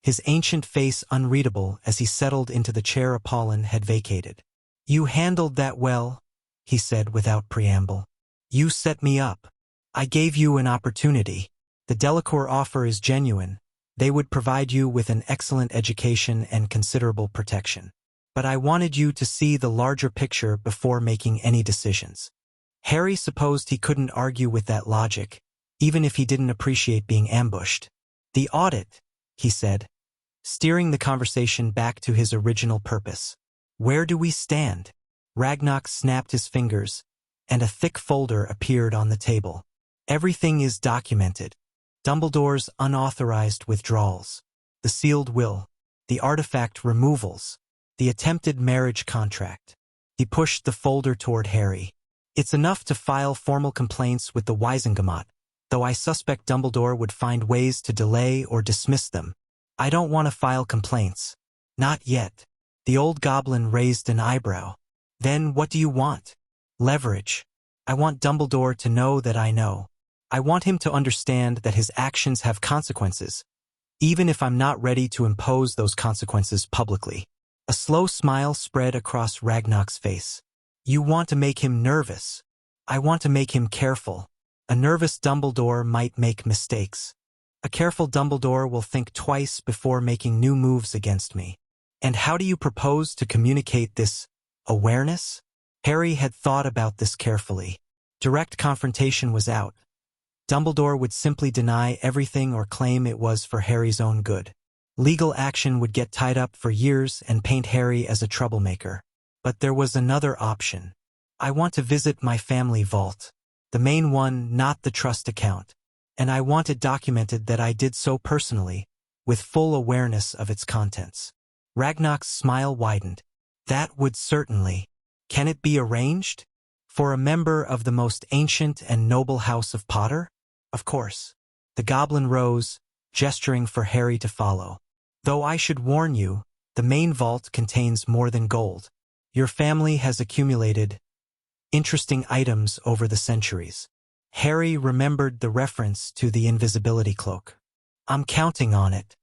his ancient face unreadable as he settled into the chair Apollon had vacated. "You handled that well," he said without preamble. "You set me up. I gave you an opportunity. The Delacour offer is genuine. They would provide you with an excellent education and considerable protection. But I wanted you to see the larger picture before making any decisions." Harry supposed he couldn't argue with that logic, even if he didn't appreciate being ambushed. "The audit," he said, steering the conversation back to his original purpose. "Where do we stand?" Ragnarok snapped his fingers, and a thick folder appeared on the table. "Everything is documented. Dumbledore's unauthorized withdrawals, the sealed will, the artifact removals, the attempted marriage contract." He pushed the folder toward Harry. "It's enough to file formal complaints with the Wisengamot, though I suspect Dumbledore would find ways to delay or dismiss them. I don't want to file complaints. Not yet." The old goblin raised an eyebrow. "Then what do you want?" "Leverage. I want Dumbledore to know that I know. I want him to understand that his actions have consequences, even if I'm not ready to impose those consequences publicly." A slow smile spread across Ragnarok's face. "You want to make him nervous. I want to make him careful. A nervous Dumbledore might make mistakes. A careful Dumbledore will think twice before making new moves against me." "And how do you propose to communicate this awareness?" Harry had thought about this carefully. Direct confrontation was out. Dumbledore would simply deny everything or claim it was for Harry's own good. Legal action would get tied up for years and paint Harry as a troublemaker. But there was another option. I want to visit my family vault. The main one, not the trust account. And I want it documented that I did so personally, with full awareness of its contents. Ragnar's smile widened. That would certainly. Can it be arranged? For a member of the most ancient and noble house of Potter? Of course. The goblin rose, gesturing for Harry to follow. Though I should warn you, the main vault contains more than gold. Your family has accumulated interesting items over the centuries. Harry remembered the reference to the invisibility cloak. I'm counting on it.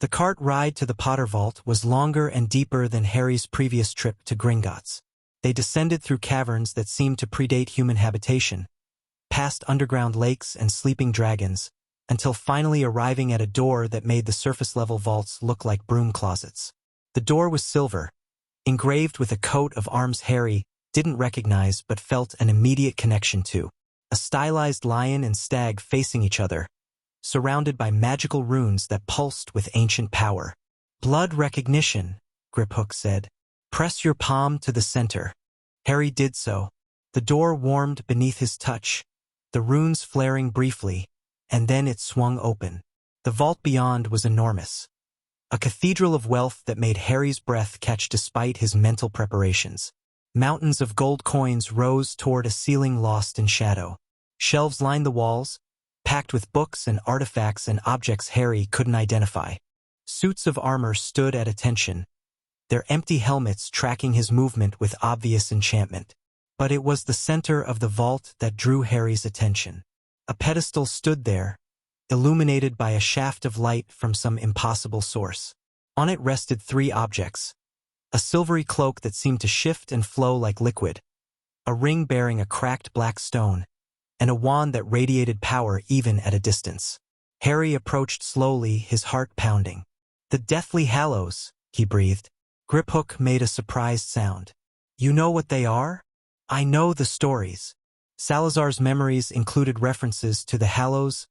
The cart ride to the Potter Vault was longer and deeper than Harry's previous trip to Gringotts. They descended through caverns that seemed to predate human habitation, past underground lakes and sleeping dragons, until finally arriving at a door that made the surface-level vaults look like broom closets. The door was silver, engraved with a coat of arms Harry didn't recognize but felt an immediate connection to. A stylized lion and stag facing each other, surrounded by magical runes that pulsed with ancient power. Blood recognition, Griphook said. Press your palm to the center. Harry did so. The door warmed beneath his touch, the runes flaring briefly, and then it swung open. The vault beyond was enormous. A cathedral of wealth that made Harry's breath catch despite his mental preparations. Mountains of gold coins rose toward a ceiling lost in shadow. Shelves lined the walls, packed with books and artifacts and objects Harry couldn't identify. Suits of armor stood at attention, their empty helmets tracking his movement with obvious enchantment. But it was the center of the vault that drew Harry's attention. A pedestal stood there, illuminated by a shaft of light from some impossible source. On it rested three objects: a silvery cloak that seemed to shift and flow like liquid, a ring bearing a cracked black stone, and a wand that radiated power even at a distance. Harry approached slowly, his heart pounding. The Deathly Hallows, he breathed. Griphook made a surprised sound. You know what they are? I know the stories. Salazar's memories included references to the Hallows,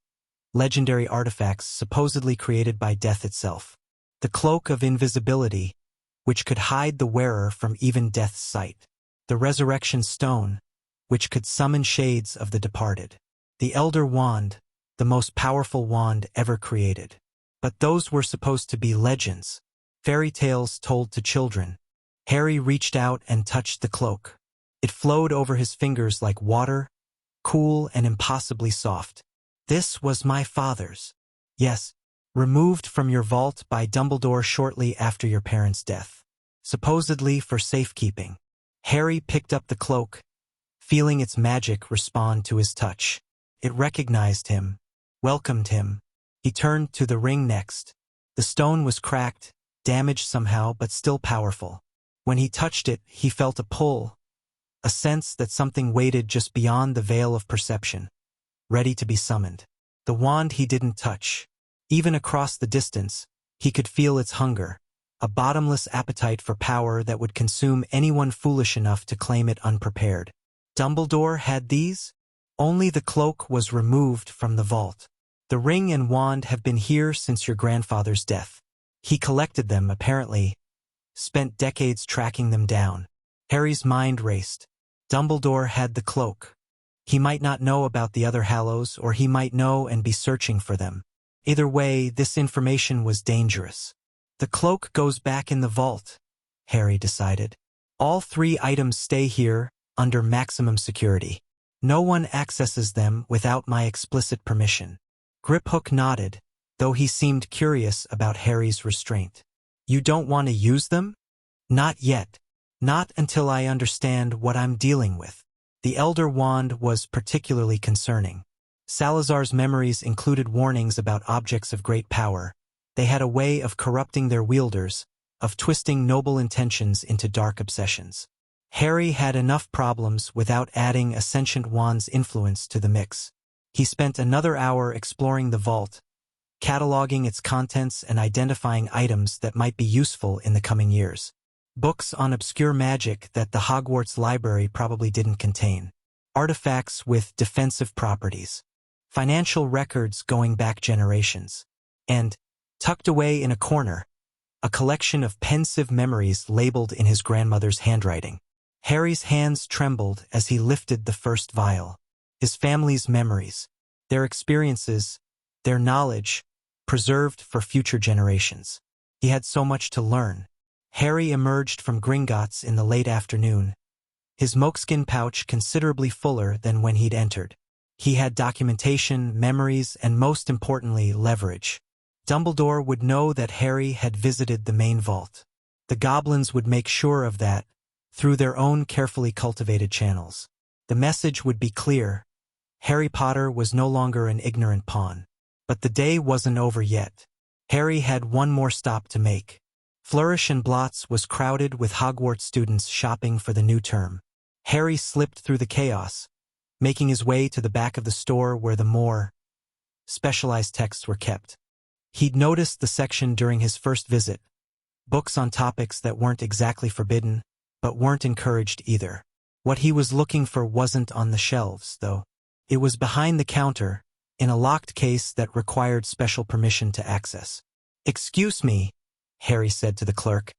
legendary artifacts supposedly created by death itself. The Cloak of Invisibility, which could hide the wearer from even death's sight. The Resurrection Stone, which could summon shades of the departed. The Elder Wand, the most powerful wand ever created. But those were supposed to be legends, fairy tales told to children. Harry reached out and touched the cloak. It flowed over his fingers like water, cool and impossibly soft. This was my father's. Yes, removed from your vault by Dumbledore shortly after your parents' death. Supposedly for safekeeping. Harry picked up the cloak, feeling its magic respond to his touch. It recognized him, welcomed him. He turned to the ring next. The stone was cracked, damaged somehow but still powerful. When he touched it, he felt a pull, a sense that something waited just beyond the veil of perception, ready to be summoned. The wand he didn't touch. Even across the distance, he could feel its hunger, a bottomless appetite for power that would consume anyone foolish enough to claim it unprepared. Dumbledore had these? Only the cloak was removed from the vault. The ring and wand have been here since your grandfather's death. He collected them, apparently, spent decades tracking them down. Harry's mind raced. Dumbledore had the cloak. He might not know about the other Hallows, or he might know and be searching for them. Either way, this information was dangerous. The cloak goes back in the vault, Harry decided. All three items stay here, under maximum security. No one accesses them without my explicit permission. Griphook nodded, though he seemed curious about Harry's restraint. You don't want to use them? Not yet. Not until I understand what I'm dealing with. The Elder Wand was particularly concerning. Salazar's memories included warnings about objects of great power. They had a way of corrupting their wielders, of twisting noble intentions into dark obsessions. Harry had enough problems without adding a sentient wand's influence to the mix. He spent another hour exploring the vault, cataloging its contents and identifying items that might be useful in the coming years. Books on obscure magic that the Hogwarts library probably didn't contain. Artifacts with defensive properties. Financial records going back generations. And, tucked away in a corner, a collection of pensive memories labeled in his grandmother's handwriting. Harry's hands trembled as he lifted the first vial. His family's memories, their experiences, their knowledge, preserved for future generations. He had so much to learn. Harry emerged from Gringotts in the late afternoon, his moleskin pouch considerably fuller than when he'd entered. He had documentation, memories, and most importantly, leverage. Dumbledore would know that Harry had visited the main vault. The goblins would make sure of that, through their own carefully cultivated channels. The message would be clear. Harry Potter was no longer an ignorant pawn. But the day wasn't over yet. Harry had one more stop to make. Flourish and Blotts was crowded with Hogwarts students shopping for the new term. Harry slipped through the chaos, making his way to the back of the store where the more specialized texts were kept. He'd noticed the section during his first visit, books on topics that weren't exactly forbidden, but weren't encouraged either. What he was looking for wasn't on the shelves, though. It was behind the counter, in a locked case that required special permission to access. "Excuse me," Harry said to the clerk,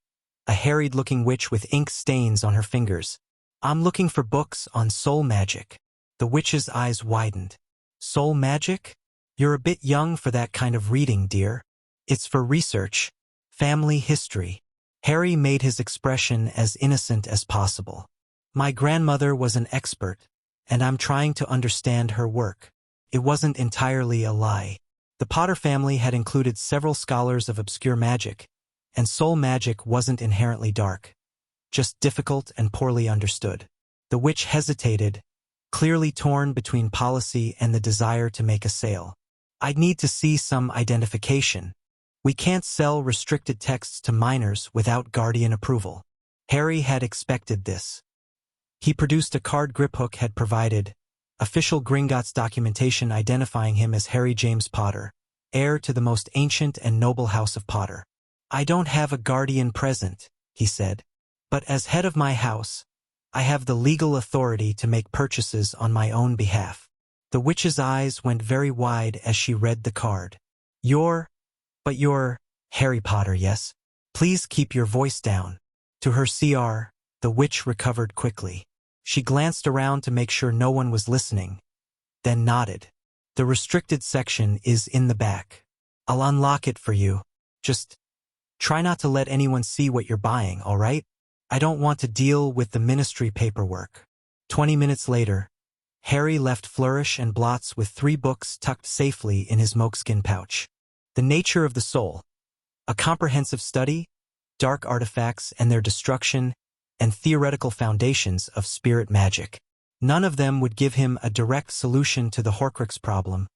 a harried-looking witch with ink stains on her fingers. "I'm looking for books on soul magic." The witch's eyes widened. "Soul magic? You're a bit young for that kind of reading, dear. It's for research, family history." Harry made his expression as innocent as possible. "My grandmother was an expert, and I'm trying to understand her work." It wasn't entirely a lie. The Potter family had included several scholars of obscure magic, and soul magic wasn't inherently dark, just difficult and poorly understood. The witch hesitated, clearly torn between policy and the desire to make a sale. "I'd need to see some identification. We can't sell restricted texts to minors without guardian approval." Harry had expected this. He produced a card Griphook had provided, official Gringotts documentation identifying him as Harry James Potter, heir to the most ancient and noble house of Potter. "I don't have a guardian present," he said, "but as head of my house, I have the legal authority to make purchases on my own behalf." The witch's eyes went very wide as she read the card. You're Harry Potter, yes? Please keep your voice down." To her CR, the witch recovered quickly. She glanced around to make sure no one was listening, then nodded. "The restricted section is in the back. I'll unlock it for you. Just try not to let anyone see what you're buying, all right? I don't want to deal with the ministry paperwork." 20 minutes later, Harry left Flourish and Blotts with 3 books tucked safely in his moleskin pouch. The Nature of the Soul, a comprehensive study, dark artifacts and their destruction, and theoretical foundations of spirit magic. None of them would give him a direct solution to the Horcrux problem,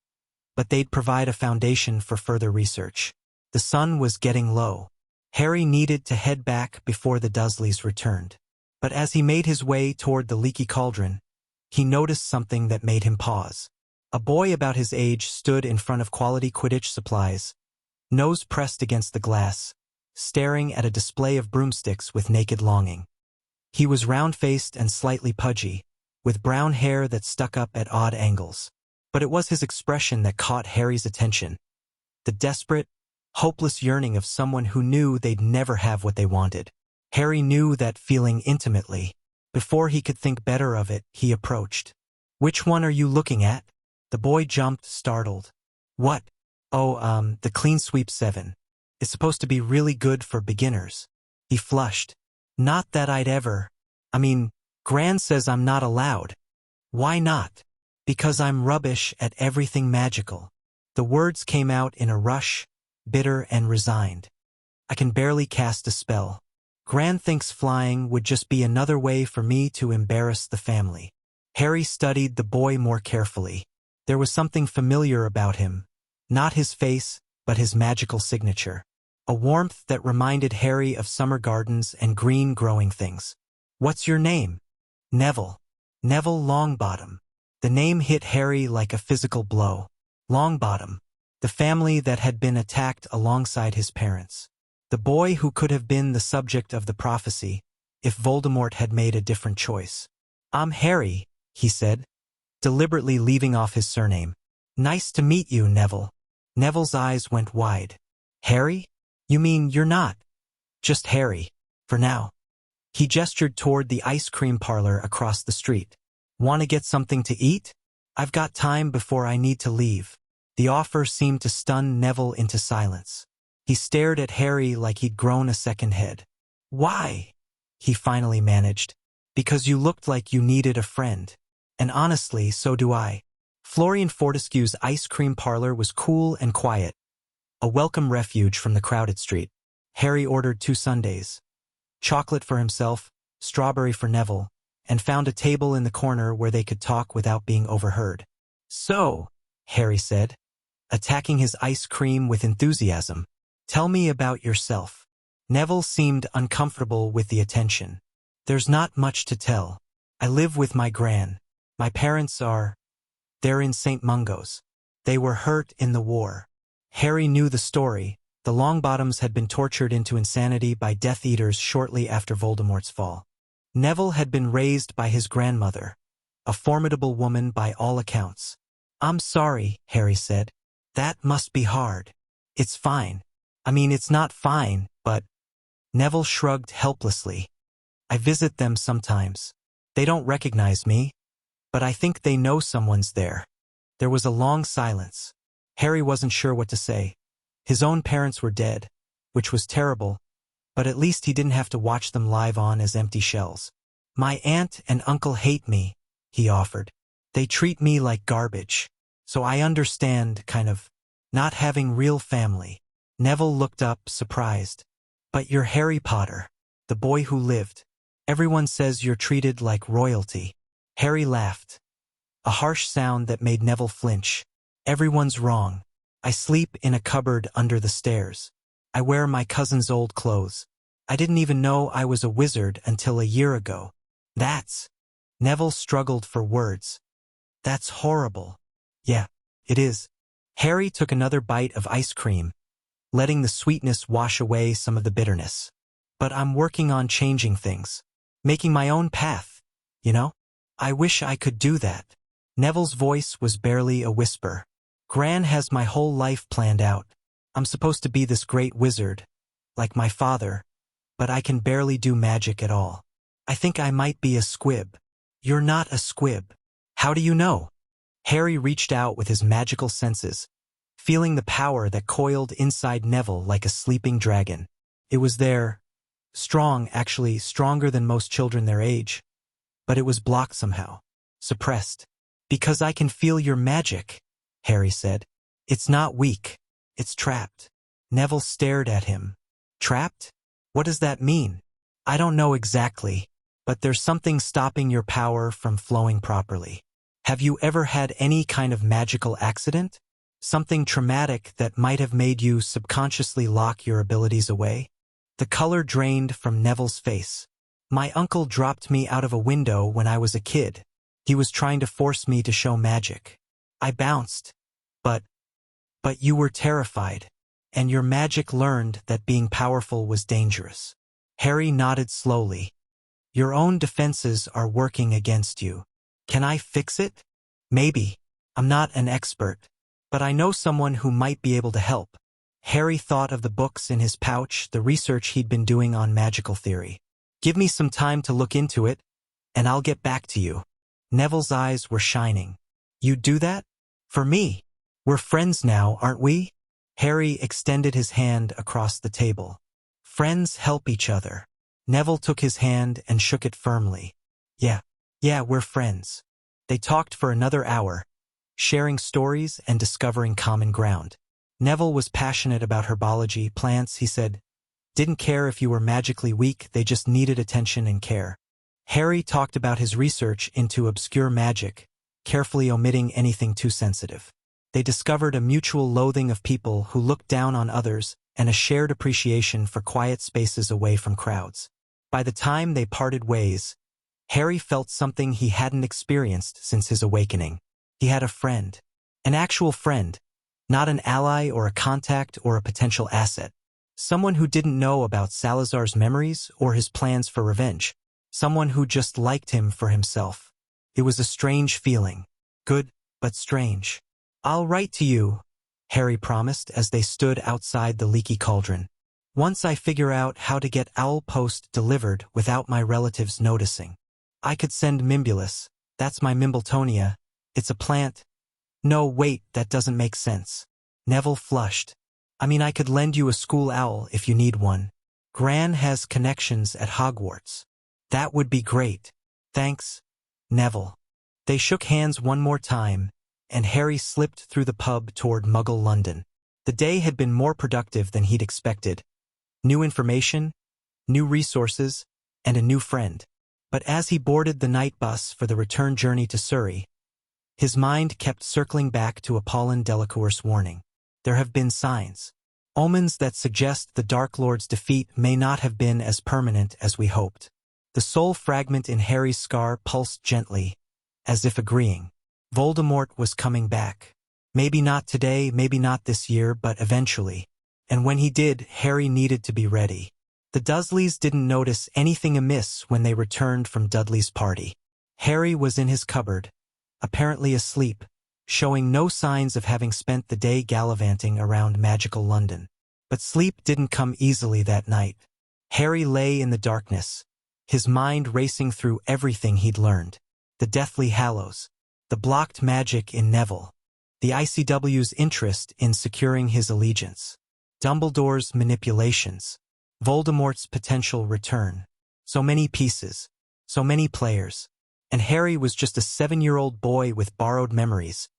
but they'd provide a foundation for further research. The sun was getting low. Harry needed to head back before the Dursleys returned. But as he made his way toward the leaky cauldron, he noticed something that made him pause. A boy about his age stood in front of quality Quidditch supplies, nose pressed against the glass, staring at a display of broomsticks with naked longing. He was round-faced and slightly pudgy, with brown hair that stuck up at odd angles. But it was his expression that caught Harry's attention. The desperate, hopeless yearning of someone who knew they'd never have what they wanted. Harry knew that feeling intimately. Before he could think better of it, he approached. "Which one are you looking at?" The boy jumped, startled. "What? Oh, the Clean Sweep 7. It's supposed to be really good for beginners." He flushed. "Not that I'd ever. Gran says I'm not allowed." "Why not?" "Because I'm rubbish at everything magical." The words came out in a rush, bitter and resigned. "I can barely cast a spell. Gran thinks flying would just be another way for me to embarrass the family." Harry studied the boy more carefully. There was something familiar about him. Not his face, but his magical signature. A warmth that reminded Harry of summer gardens and green growing things. "What's your name?" "Neville. Neville Longbottom." The name hit Harry like a physical blow. Longbottom. The family that had been attacked alongside his parents. The boy who could have been the subject of the prophecy, if Voldemort had made a different choice. "I'm Harry," he said, deliberately leaving off his surname. "Nice to meet you, Neville." Neville's eyes went wide. "Harry? You mean you're not just Harry, for now?" He gestured toward the ice cream parlor across the street. "Want to get something to eat? I've got time before I need to leave." The offer seemed to stun Neville into silence. He stared at Harry like he'd grown a second head. "Why?" he finally managed. "Because you looked like you needed a friend. And honestly, so do I." Florian Fortescue's ice cream parlor was cool and quiet, a welcome refuge from the crowded street. Harry ordered 2 sundaes, chocolate for himself, strawberry for Neville, and found a table in the corner where they could talk without being overheard. "So," Harry said, attacking his ice cream with enthusiasm, "tell me about yourself." Neville seemed uncomfortable with the attention. "There's not much to tell. I live with my gran. My parents they're in St. Mungo's. They were hurt in the war." Harry knew the story. The Longbottoms had been tortured into insanity by Death Eaters shortly after Voldemort's fall. Neville had been raised by his grandmother, a formidable woman by all accounts. "I'm sorry," Harry said. "That must be hard." "It's fine. I mean, it's not fine, but—" Neville shrugged helplessly. "I visit them sometimes. They don't recognize me, but I think they know someone's there." There was a long silence. Harry wasn't sure what to say. His own parents were dead, which was terrible, but at least he didn't have to watch them live on as empty shells. "My aunt and uncle hate me," he offered. "They treat me like garbage. So I understand, kind of, not having real family." Neville looked up, surprised. "But you're Harry Potter, the boy who lived. Everyone says you're treated like royalty." Harry laughed, a harsh sound that made Neville flinch. "Everyone's wrong. I sleep in a cupboard under the stairs. I wear my cousin's old clothes. I didn't even know I was a wizard until a year ago. That's—" Neville struggled for words. "That's horrible." "Yeah, it is." Harry took another bite of ice cream, letting the sweetness wash away some of the bitterness. "But I'm working on changing things. Making my own path, you know? I wish I could do that." Neville's voice was barely a whisper. "Gran has my whole life planned out. I'm supposed to be this great wizard, like my father, but I can barely do magic at all. I think I might be a squib." "You're not a squib." "How do you know?" Harry reached out with his magical senses, feeling the power that coiled inside Neville like a sleeping dragon. It was there, strong, actually stronger than most children their age, but it was blocked somehow, suppressed. "Because I can feel your magic," Harry said. "It's not weak. It's trapped." Neville stared at him. "Trapped? What does that mean?" "I don't know exactly, but there's something stopping your power from flowing properly." "Have you ever had any kind of magical accident? Something traumatic that might have made you subconsciously lock your abilities away?" The color drained from Neville's face. "My uncle dropped me out of a window when I was a kid. He was trying to force me to show magic. I bounced. But you were terrified, and your magic learned that being powerful was dangerous." Harry nodded slowly. "Your own defenses are working against you. Can I fix it? Maybe. I'm not an expert, but I know someone who might be able to help." Harry thought of the books in his pouch, the research he'd been doing on magical theory. "Give me some time to look into it, and I'll get back to you." Neville's eyes were shining. "You'd do that? For me? We're friends now, aren't we?" Harry extended his hand across the table. "Friends help each other." Neville took his hand and shook it firmly. Yeah, we're friends." They talked for another hour, sharing stories and discovering common ground. Neville was passionate about herbology, plants, he said. Didn't care if you were magically weak, they just needed attention and care. Harry talked about his research into obscure magic, carefully omitting anything too sensitive. They discovered a mutual loathing of people who looked down on others and a shared appreciation for quiet spaces away from crowds. By the time they parted ways, Harry felt something he hadn't experienced since his awakening. He had a friend. An actual friend, not an ally or a contact or a potential asset. Someone who didn't know about Salazar's memories or his plans for revenge. Someone who just liked him for himself. It was a strange feeling. Good, but strange. "I'll write to you," Harry promised as they stood outside the leaky cauldron. "Once I figure out how to get owl post delivered without my relatives noticing. I could send Mimbulus. That's my Mimbletonia. It's a plant." "No, wait, that doesn't make sense." Neville flushed. "I mean, I could lend you a school owl if you need one. Gran has connections at Hogwarts." "That would be great. Thanks, Neville." They shook hands one more time, and Harry slipped through the pub toward Muggle London. The day had been more productive than he'd expected. New information, new resources, and a new friend. But as he boarded the night bus for the return journey to Surrey, his mind kept circling back to Apollon Delacour's warning. There have been signs. Omens that suggest the Dark Lord's defeat may not have been as permanent as we hoped. The soul fragment in Harry's scar pulsed gently, as if agreeing. Voldemort was coming back. Maybe not today, maybe not this year, but eventually. And when he did, Harry needed to be ready. The Dursleys didn't notice anything amiss when they returned from Dudley's party. Harry was in his cupboard, apparently asleep, showing no signs of having spent the day gallivanting around magical London. But sleep didn't come easily that night. Harry lay in the darkness, his mind racing through everything he'd learned. The Deathly Hallows, the blocked magic in Neville, the ICW's interest in securing his allegiance, Dumbledore's manipulations, Voldemort's potential return. So many pieces, so many players. And Harry was just a 7-year-old boy with borrowed memories,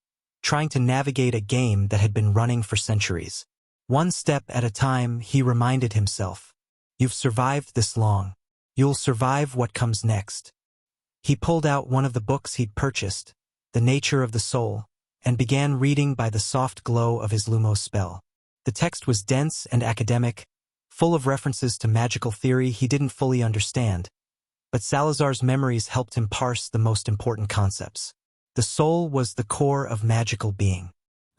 trying to navigate a game that had been running for centuries. One step at a time, he reminded himself. You've survived this long. You'll survive what comes next. He pulled out one of the books he'd purchased, The Nature of the Soul, and began reading by the soft glow of his Lumos spell. The text was dense and academic, full of references to magical theory he didn't fully understand, but Salazar's memories helped him parse the most important concepts. The soul was the core of magical being.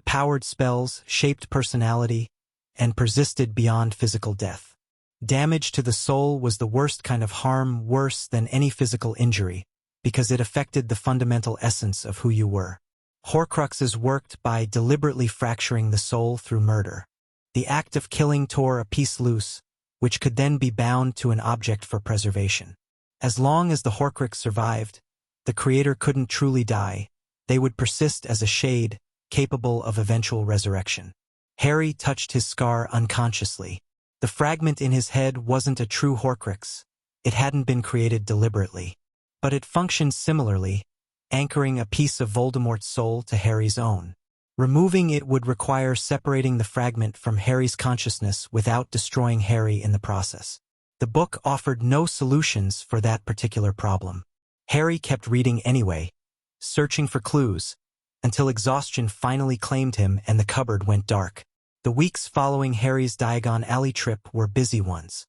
Powered spells, shaped personality, and persisted beyond physical death. Damage to the soul was the worst kind of harm, worse than any physical injury, because it affected the fundamental essence of who you were. Horcruxes worked by deliberately fracturing the soul through murder. The act of killing tore a piece loose, which could then be bound to an object for preservation. As long as the Horcrux survived, the creator couldn't truly die. They would persist as a shade, capable of eventual resurrection. Harry touched his scar unconsciously. The fragment in his head wasn't a true Horcrux. It hadn't been created deliberately. But it functioned similarly, anchoring a piece of Voldemort's soul to Harry's own. Removing it would require separating the fragment from Harry's consciousness without destroying Harry in the process. The book offered no solutions for that particular problem. Harry kept reading anyway, searching for clues, until exhaustion finally claimed him and the cupboard went dark. The weeks following Harry's Diagon Alley trip were busy ones.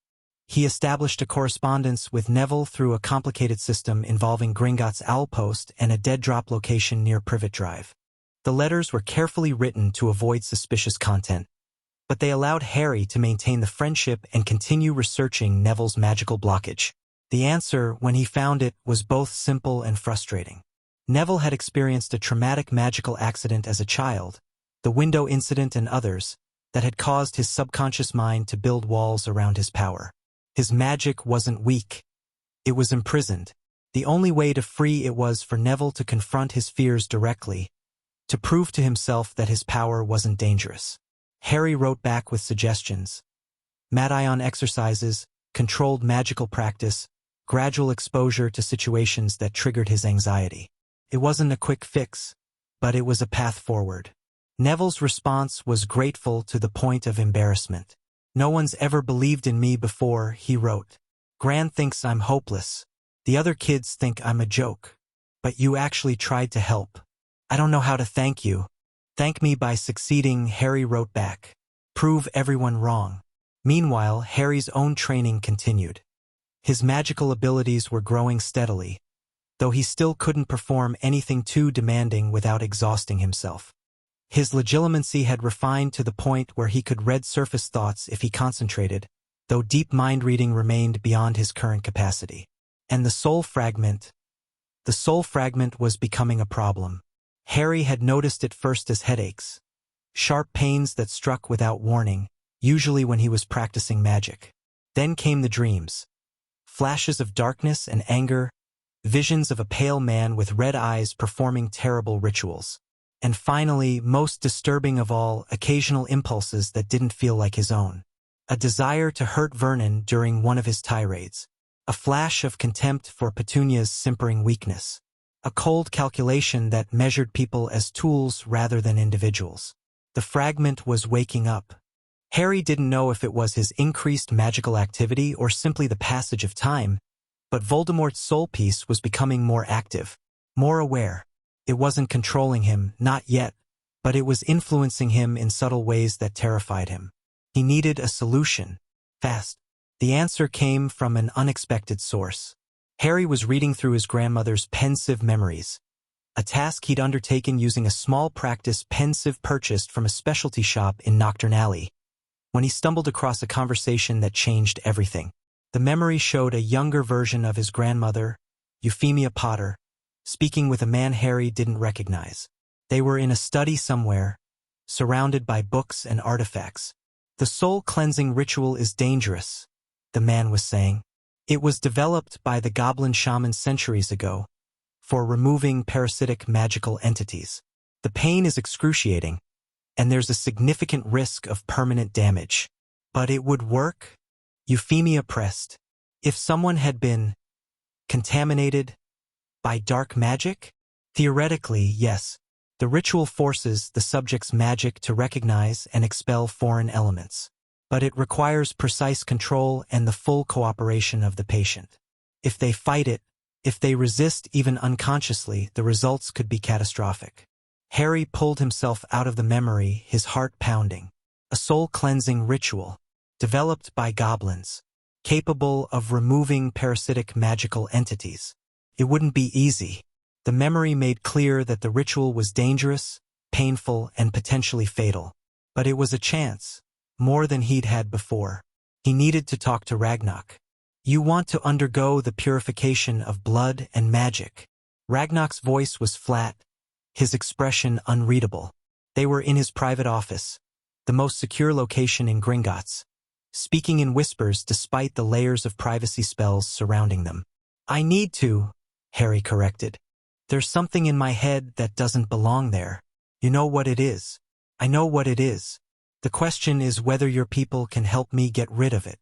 He established a correspondence with Neville through a complicated system involving Gringotts Owlpost and a dead drop location near Privet Drive. The letters were carefully written to avoid suspicious content, but they allowed Harry to maintain the friendship and continue researching Neville's magical blockage. The answer, when he found it, was both simple and frustrating. Neville had experienced a traumatic magical accident as a child, the window incident and others, that had caused his subconscious mind to build walls around his power. His magic wasn't weak. It was imprisoned. The only way to free it was for Neville to confront his fears directly, to prove to himself that his power wasn't dangerous. Harry wrote back with suggestions. Mad-ion exercises, controlled magical practice, gradual exposure to situations that triggered his anxiety. It wasn't a quick fix, but it was a path forward. Neville's response was grateful to the point of embarrassment. "No one's ever believed in me before," he wrote. "Gran thinks I'm hopeless. The other kids think I'm a joke. But you actually tried to help. I don't know how to thank you." "Thank me by succeeding," Harry wrote back. "Prove everyone wrong." Meanwhile, Harry's own training continued. His magical abilities were growing steadily, though he still couldn't perform anything too demanding without exhausting himself. His legilimency had refined to the point where he could read surface thoughts if he concentrated, though deep mind reading remained beyond his current capacity. And the soul fragment was becoming a problem. Harry had noticed it first as headaches, sharp pains that struck without warning, usually when he was practicing magic. Then came the dreams. Flashes of darkness and anger, visions of a pale man with red eyes performing terrible rituals. And finally, most disturbing of all, occasional impulses that didn't feel like his own. A desire to hurt Vernon during one of his tirades. A flash of contempt for Petunia's simpering weakness. A cold calculation that measured people as tools rather than individuals. The fragment was waking up. Harry didn't know if it was his increased magical activity or simply the passage of time, but Voldemort's soul piece was becoming more active, more aware. It wasn't controlling him, not yet, but it was influencing him in subtle ways that terrified him. He needed a solution, fast. The answer came from an unexpected source. Harry was reading through his grandmother's pensive memories, a task he'd undertaken using a small practice pensive purchased from a specialty shop in Nocturne Alley, when he stumbled across a conversation that changed everything. The memory showed a younger version of his grandmother, Euphemia Potter, speaking with a man Harry didn't recognize. They were in a study somewhere, surrounded by books and artifacts. The soul-cleansing ritual is dangerous, the man was saying. It was developed by the goblin shaman centuries ago, for removing parasitic magical entities. The pain is excruciating, and there's a significant risk of permanent damage. But it would work? Euphemia pressed. If someone had been contaminated by dark magic? Theoretically, yes. The ritual forces the subject's magic to recognize and expel foreign elements. But it requires precise control and the full cooperation of the patient. If they fight it, if they resist even unconsciously, the results could be catastrophic. Harry pulled himself out of the memory, his heart pounding. A soul-cleansing ritual, developed by goblins, capable of removing parasitic magical entities. It wouldn't be easy. The memory made clear that the ritual was dangerous, painful, and potentially fatal. But it was a chance, more than he'd had before. He needed to talk to Ragnarok. You want to undergo the purification of blood and magic. Ragnarok's voice was flat, his expression unreadable. They were in his private office, the most secure location in Gringotts, speaking in whispers despite the layers of privacy spells surrounding them. I need to, Harry corrected. There's something in my head that doesn't belong there. You know what it is. I know what it is. The question is whether your people can help me get rid of it.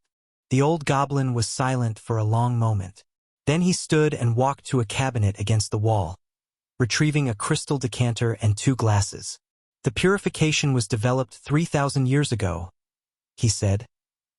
The old goblin was silent for a long moment. Then he stood and walked to a cabinet against the wall, retrieving a crystal decanter and 2 glasses. The purification was developed 3,000 years ago, he said,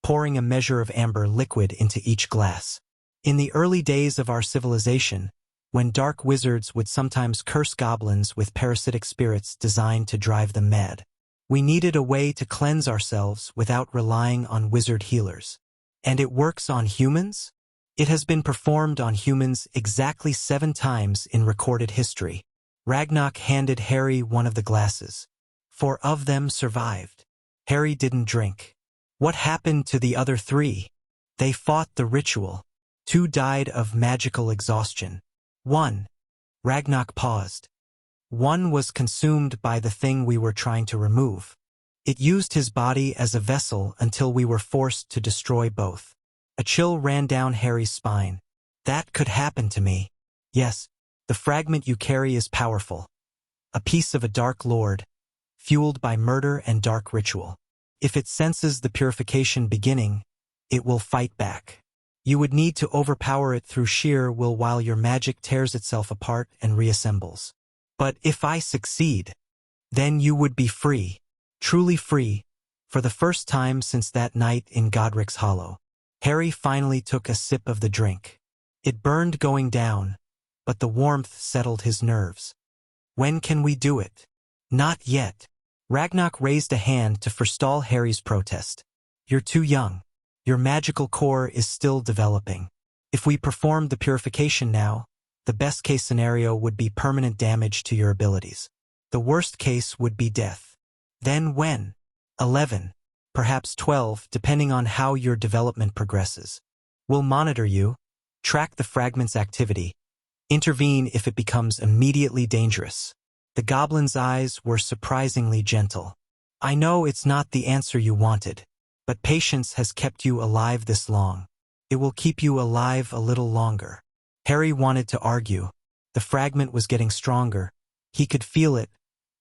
pouring a measure of amber liquid into each glass. In the early days of our civilization, when dark wizards would sometimes curse goblins with parasitic spirits designed to drive them mad, we needed a way to cleanse ourselves without relying on wizard healers. And it works on humans? It has been performed on humans exactly 7 times in recorded history. Ragnarok handed Harry one of the glasses. 4 of them survived. Harry didn't drink. What happened to the other 3? They fought the ritual. 2 died of magical exhaustion. 1. Ragnarok paused. 1 was consumed by the thing we were trying to remove. It used his body as a vessel until we were forced to destroy both. A chill ran down Harry's spine. That could happen to me. Yes, the fragment you carry is powerful. A piece of a dark lord, fueled by murder and dark ritual. If it senses the purification beginning, it will fight back. You would need to overpower it through sheer will while your magic tears itself apart and reassembles. But if I succeed, then you would be free, truly free, for the first time since that night in Godric's Hollow. Harry finally took a sip of the drink. It burned going down, but the warmth settled his nerves. When can we do it? Not yet. Ragnarok raised a hand to forestall Harry's protest. You're too young. Your magical core is still developing. If we performed the purification now, the best-case scenario would be permanent damage to your abilities. The worst case would be death. Then when? 11, perhaps 12, depending on how your development progresses. We'll monitor you, track the fragment's activity, intervene if it becomes immediately dangerous. The goblin's eyes were surprisingly gentle. I know it's not the answer you wanted, but patience has kept you alive this long. It will keep you alive a little longer. Harry wanted to argue. The fragment was getting stronger. He could feel it,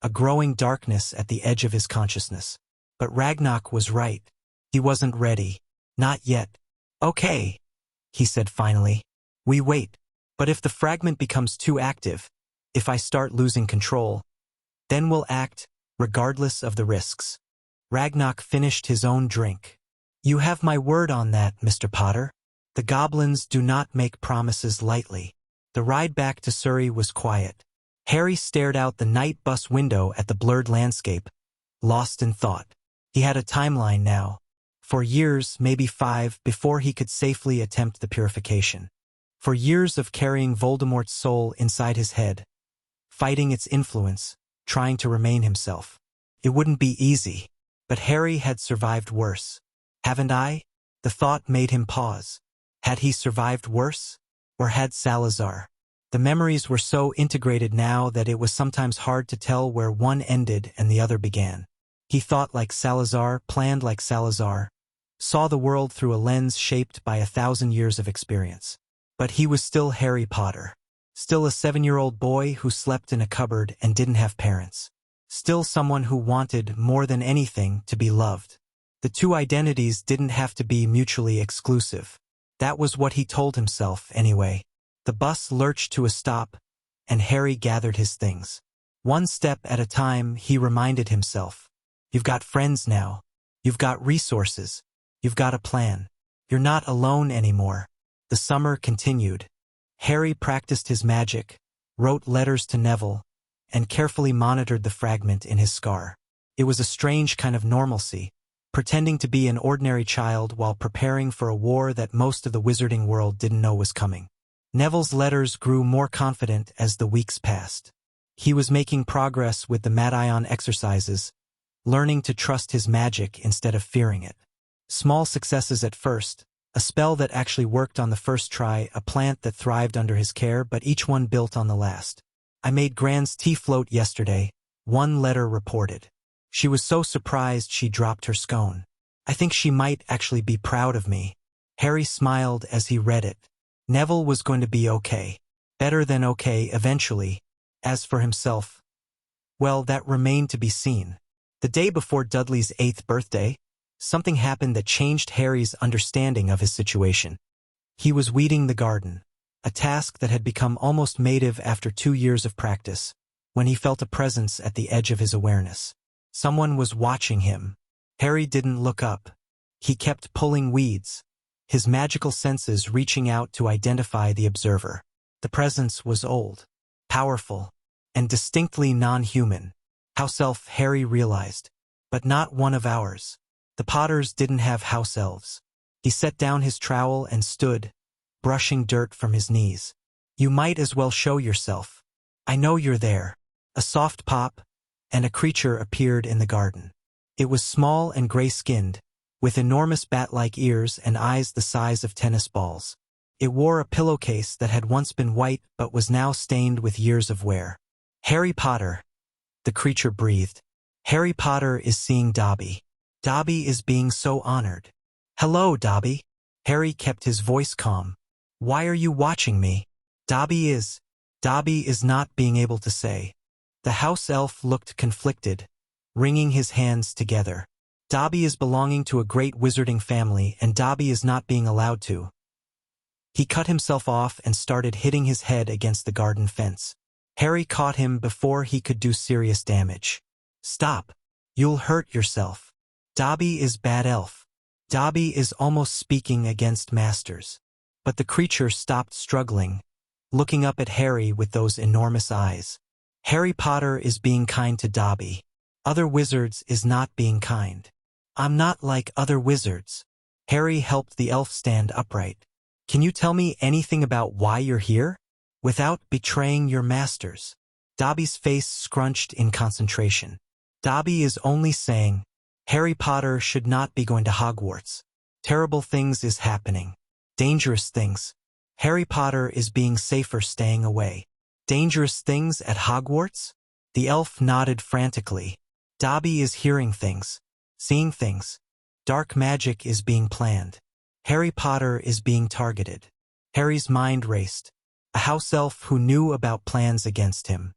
a growing darkness at the edge of his consciousness. But Ragnarok was right. He wasn't ready. Not yet. Okay, he said finally. We wait. But if the fragment becomes too active, if I start losing control, then we'll act, regardless of the risks. Ragnarok finished his own drink. You have my word on that, Mr. Potter. The goblins do not make promises lightly. The ride back to Surrey was quiet. Harry stared out the night bus window at the blurred landscape, lost in thought. He had a timeline now. For years, maybe 5, before he could safely attempt the purification. For years of carrying Voldemort's soul inside his head, fighting its influence, trying to remain himself. It wouldn't be easy, but Harry had survived worse. Haven't I? The thought made him pause. Had he survived worse? Or had Salazar? The memories were so integrated now that it was sometimes hard to tell where one ended and the other began. He thought like Salazar, planned like Salazar, saw the world through a lens shaped by 1,000 years of experience. But he was still Harry Potter. Still a 7-year-old boy who slept in a cupboard and didn't have parents. Still someone who wanted, more than anything, to be loved. The two identities didn't have to be mutually exclusive. That was what he told himself, anyway. The bus lurched to a stop, and Harry gathered his things. One step at a time, he reminded himself. You've got friends now. You've got resources. You've got a plan. You're not alone anymore. The summer continued. Harry practiced his magic, wrote letters to Neville, and carefully monitored the fragment in his scar. It was a strange kind of normalcy, pretending to be an ordinary child while preparing for a war that most of the wizarding world didn't know was coming. Neville's letters grew more confident as the weeks passed. He was making progress with the Mad-Ion exercises, learning to trust his magic instead of fearing it. Small successes at first, a spell that actually worked on the first try, a plant that thrived under his care, but each one built on the last. I made Gran's tea float yesterday, one letter reported. She was so surprised she dropped her scone. I think she might actually be proud of me. Harry smiled as he read it. Neville was going to be okay. Better than okay eventually. As for himself, well, that remained to be seen. The day before Dudley's 8th birthday, something happened that changed Harry's understanding of his situation. He was weeding the garden, a task that had become almost native after 2 years of practice, when he felt a presence at the edge of his awareness. Someone was watching him. Harry didn't look up. He kept pulling weeds, his magical senses reaching out to identify the observer. The presence was old, powerful, and distinctly non-human. House elf, Harry realized, but not one of ours. The Potters didn't have house elves. He set down his trowel and stood, brushing dirt from his knees. You might as well show yourself. I know you're there. A soft pop, and a creature appeared in the garden. It was small and gray-skinned, with enormous bat-like ears and eyes the size of tennis balls. It wore a pillowcase that had once been white but was now stained with years of wear. Harry Potter, the creature breathed. Harry Potter is seeing Dobby. Dobby is being so honored. Hello, Dobby. Harry kept his voice calm. Why are you watching me? Dobby is not being able to say. The house elf looked conflicted, wringing his hands together. Dobby is belonging to a great wizarding family, and Dobby is not being allowed to. He cut himself off and started hitting his head against the garden fence. Harry caught him before he could do serious damage. Stop. You'll hurt yourself. Dobby is bad elf. Dobby is almost speaking against masters. But the creature stopped struggling, looking up at Harry with those enormous eyes. Harry Potter is being kind to Dobby. Other wizards is not being kind. I'm not like other wizards. Harry helped the elf stand upright. Can you tell me anything about why you're here? Without betraying your masters. Dobby's face scrunched in concentration. Dobby is only saying, Harry Potter should not be going to Hogwarts. Terrible things is happening. Dangerous things. Harry Potter is being safer staying away. Dangerous things at Hogwarts? The elf nodded frantically. Dobby is hearing things. Seeing things. Dark magic is being planned. Harry Potter is being targeted. Harry's mind raced. A house elf who knew about plans against him.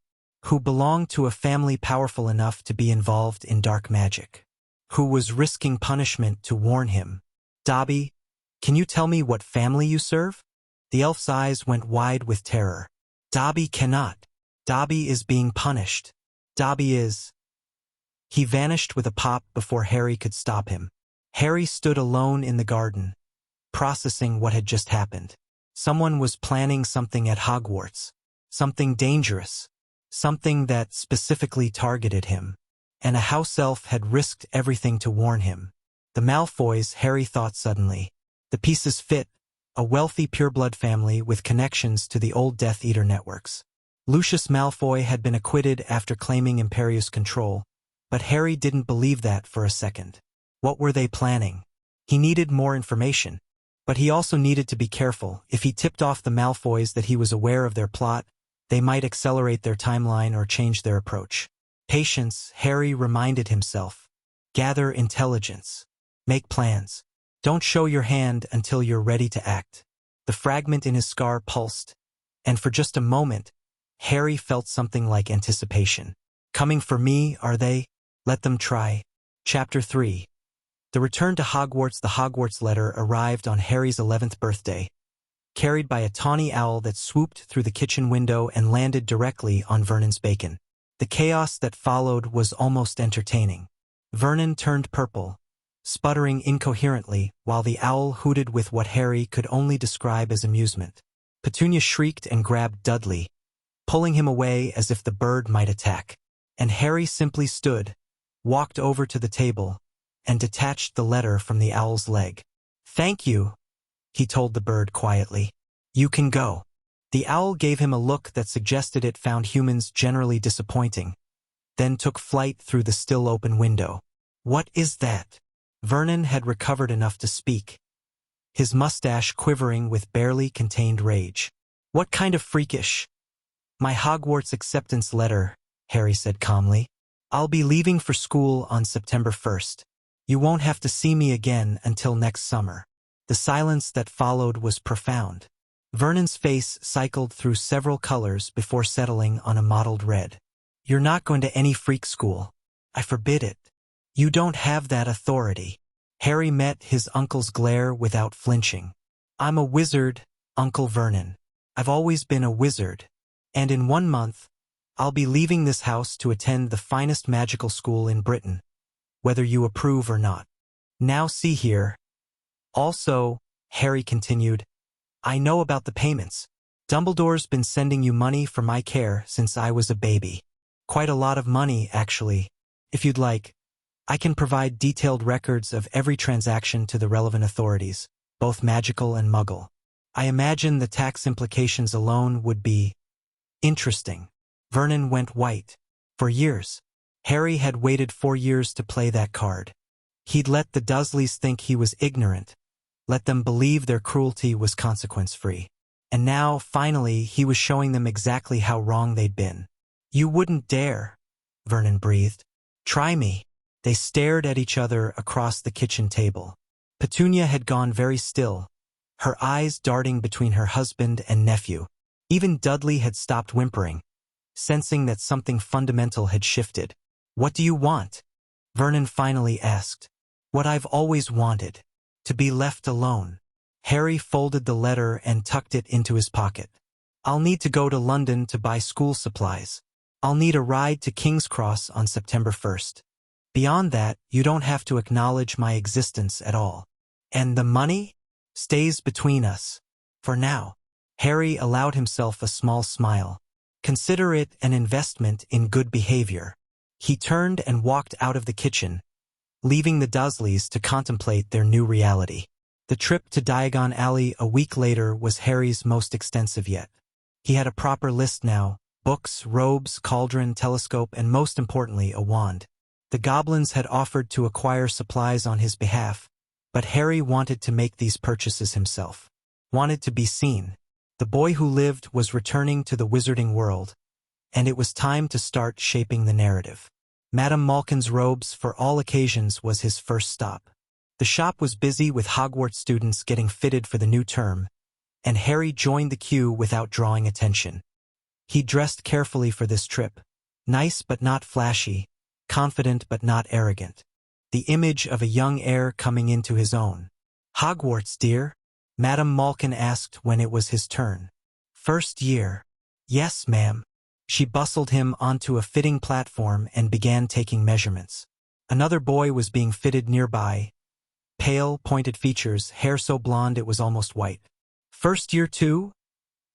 Who belonged to a family powerful enough to be involved in dark magic. Who was risking punishment to warn him. Dobby, can you tell me what family you serve? The elf's eyes went wide with terror. Dobby cannot. Dobby is being punished. Dobby is... He vanished with a pop before Harry could stop him. Harry stood alone in the garden, processing what had just happened. Someone was planning something at Hogwarts. Something dangerous. Something that specifically targeted him. And a house elf had risked everything to warn him. The Malfoys, Harry thought suddenly. The pieces fit. A wealthy pureblood family with connections to the old Death Eater networks. Lucius Malfoy had been acquitted after claiming Imperius control, but Harry didn't believe that for a second. What were they planning? He needed more information, but he also needed to be careful. If he tipped off the Malfoys that he was aware of their plot, they might accelerate their timeline or change their approach. Patience, Harry reminded himself. Gather intelligence. Make plans. Don't show your hand until you're ready to act. The fragment in his scar pulsed, and for just a moment, Harry felt something like anticipation. Coming for me, are they? Let them try. Chapter 3. The return to Hogwarts. The Hogwarts letter arrived on Harry's 11th birthday, carried by a tawny owl that swooped through the kitchen window and landed directly on Vernon's bacon. The chaos that followed was almost entertaining. Vernon turned purple, sputtering incoherently, while the owl hooted with what Harry could only describe as amusement. Petunia shrieked and grabbed Dudley, pulling him away as if the bird might attack. And Harry simply stood, walked over to the table, and detached the letter from the owl's leg. "Thank you," he told the bird quietly. "You can go." The owl gave him a look that suggested it found humans generally disappointing, then took flight through the still open window. "What is that?" Vernon had recovered enough to speak, his mustache quivering with barely contained rage. "What kind of freakish?" "My Hogwarts acceptance letter," Harry said calmly. "I'll be leaving for school on September 1st. You won't have to see me again until next summer." The silence that followed was profound. Vernon's face cycled through several colors before settling on a mottled red. "You're not going to any freak school. I forbid it. You don't have that authority." Harry met his uncle's glare without flinching. "I'm a wizard, Uncle Vernon. I've always been a wizard. And in 1 month, I'll be leaving this house to attend the finest magical school in Britain, whether you approve or not. Now see here. Also," Harry continued, "I know about the payments. Dumbledore's been sending you money for my care since I was a baby. Quite a lot of money, actually. If you'd like, I can provide detailed records of every transaction to the relevant authorities, both magical and muggle. I imagine the tax implications alone would be interesting." Vernon went white. For years, Harry had waited 4 years to play that card. He'd let the Dursleys think he was ignorant, let them believe their cruelty was consequence-free. And now, finally, he was showing them exactly how wrong they'd been. "You wouldn't dare," Vernon breathed. "Try me." They stared at each other across the kitchen table. Petunia had gone very still, her eyes darting between her husband and nephew. Even Dudley had stopped whimpering, sensing that something fundamental had shifted. "What do you want?" Vernon finally asked. "What I've always wanted. To be left alone." Harry folded the letter and tucked it into his pocket. "I'll need to go to London to buy school supplies. I'll need a ride to King's Cross on September 1st. Beyond that, you don't have to acknowledge my existence at all. And the money stays between us. For now." Harry allowed himself a small smile. "Consider it an investment in good behavior." He turned and walked out of the kitchen, leaving the Dursleys to contemplate their new reality. The trip to Diagon Alley a week later was Harry's most extensive yet. He had a proper list now, books, robes, cauldron, telescope, and most importantly, a wand. The goblins had offered to acquire supplies on his behalf, but Harry wanted to make these purchases himself. Wanted to be seen. The boy who lived was returning to the wizarding world, and it was time to start shaping the narrative. Madame Malkin's robes for all occasions was his first stop. The shop was busy with Hogwarts students getting fitted for the new term, and Harry joined the queue without drawing attention. He dressed carefully for this trip. Nice but not flashy, confident but not arrogant. The image of a young heir coming into his own. "Hogwarts, dear?" Madame Malkin asked when it was his turn. "First year." "Yes, ma'am." She bustled him onto a fitting platform and began taking measurements. Another boy was being fitted nearby. Pale, pointed features, hair so blonde it was almost white. "First year too?"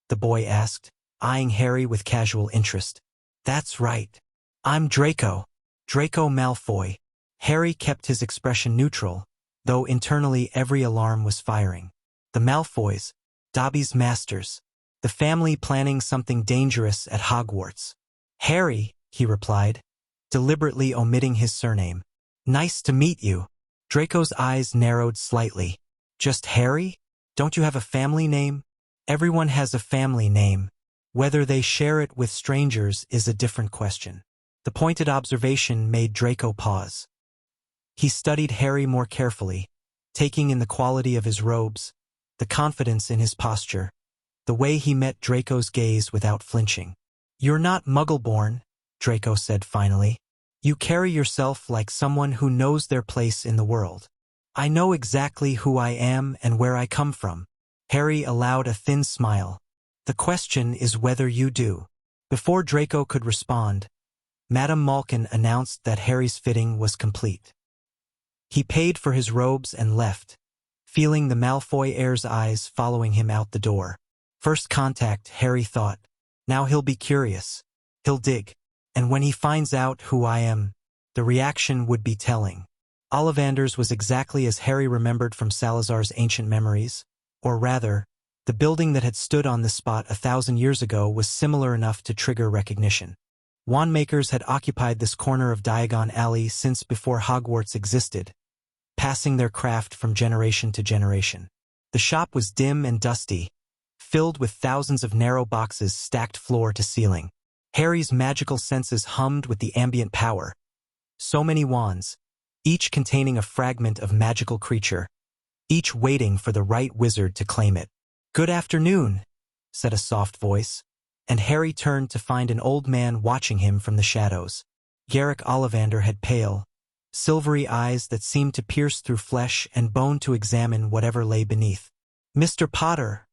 the boy asked, eyeing Harry with casual interest. "That's right. I'm Draco. Draco Malfoy." Harry kept his expression neutral, though internally every alarm was firing. The Malfoys, Dobby's masters. The family planning something dangerous at Hogwarts. "Harry," he replied, deliberately omitting his surname. "Nice to meet you." Draco's eyes narrowed slightly. "Just Harry? Don't you have a family name?" "Everyone has a family name. Whether they share it with strangers is a different question." The pointed observation made Draco pause. He studied Harry more carefully, taking in the quality of his robes, the confidence in his posture, the way he met Draco's gaze without flinching. "You're not Muggle-born," Draco said finally. "You carry yourself like someone who knows their place in the world." "I know exactly who I am and where I come from." Harry allowed a thin smile. "The question is whether you do." Before Draco could respond, Madame Malkin announced that Harry's fitting was complete. He paid for his robes and left, feeling the Malfoy heir's eyes following him out the door. First contact, Harry thought. Now he'll be curious. He'll dig. And when he finds out who I am, the reaction would be telling. Ollivander's was exactly as Harry remembered from Salazar's ancient memories, or rather, the building that had stood on this spot 1,000 years ago was similar enough to trigger recognition. Wandmakers had occupied this corner of Diagon Alley since before Hogwarts existed, passing their craft from generation to generation. The shop was dim and dusty, filled with thousands of narrow boxes stacked floor to ceiling. Harry's magical senses hummed with the ambient power. So many wands, each containing a fragment of magical creature, each waiting for the right wizard to claim it. "Good afternoon," said a soft voice, and Harry turned to find an old man watching him from the shadows. Garrick Ollivander had pale, silvery eyes that seemed to pierce through flesh and bone to examine whatever lay beneath. "Mr. Potter,"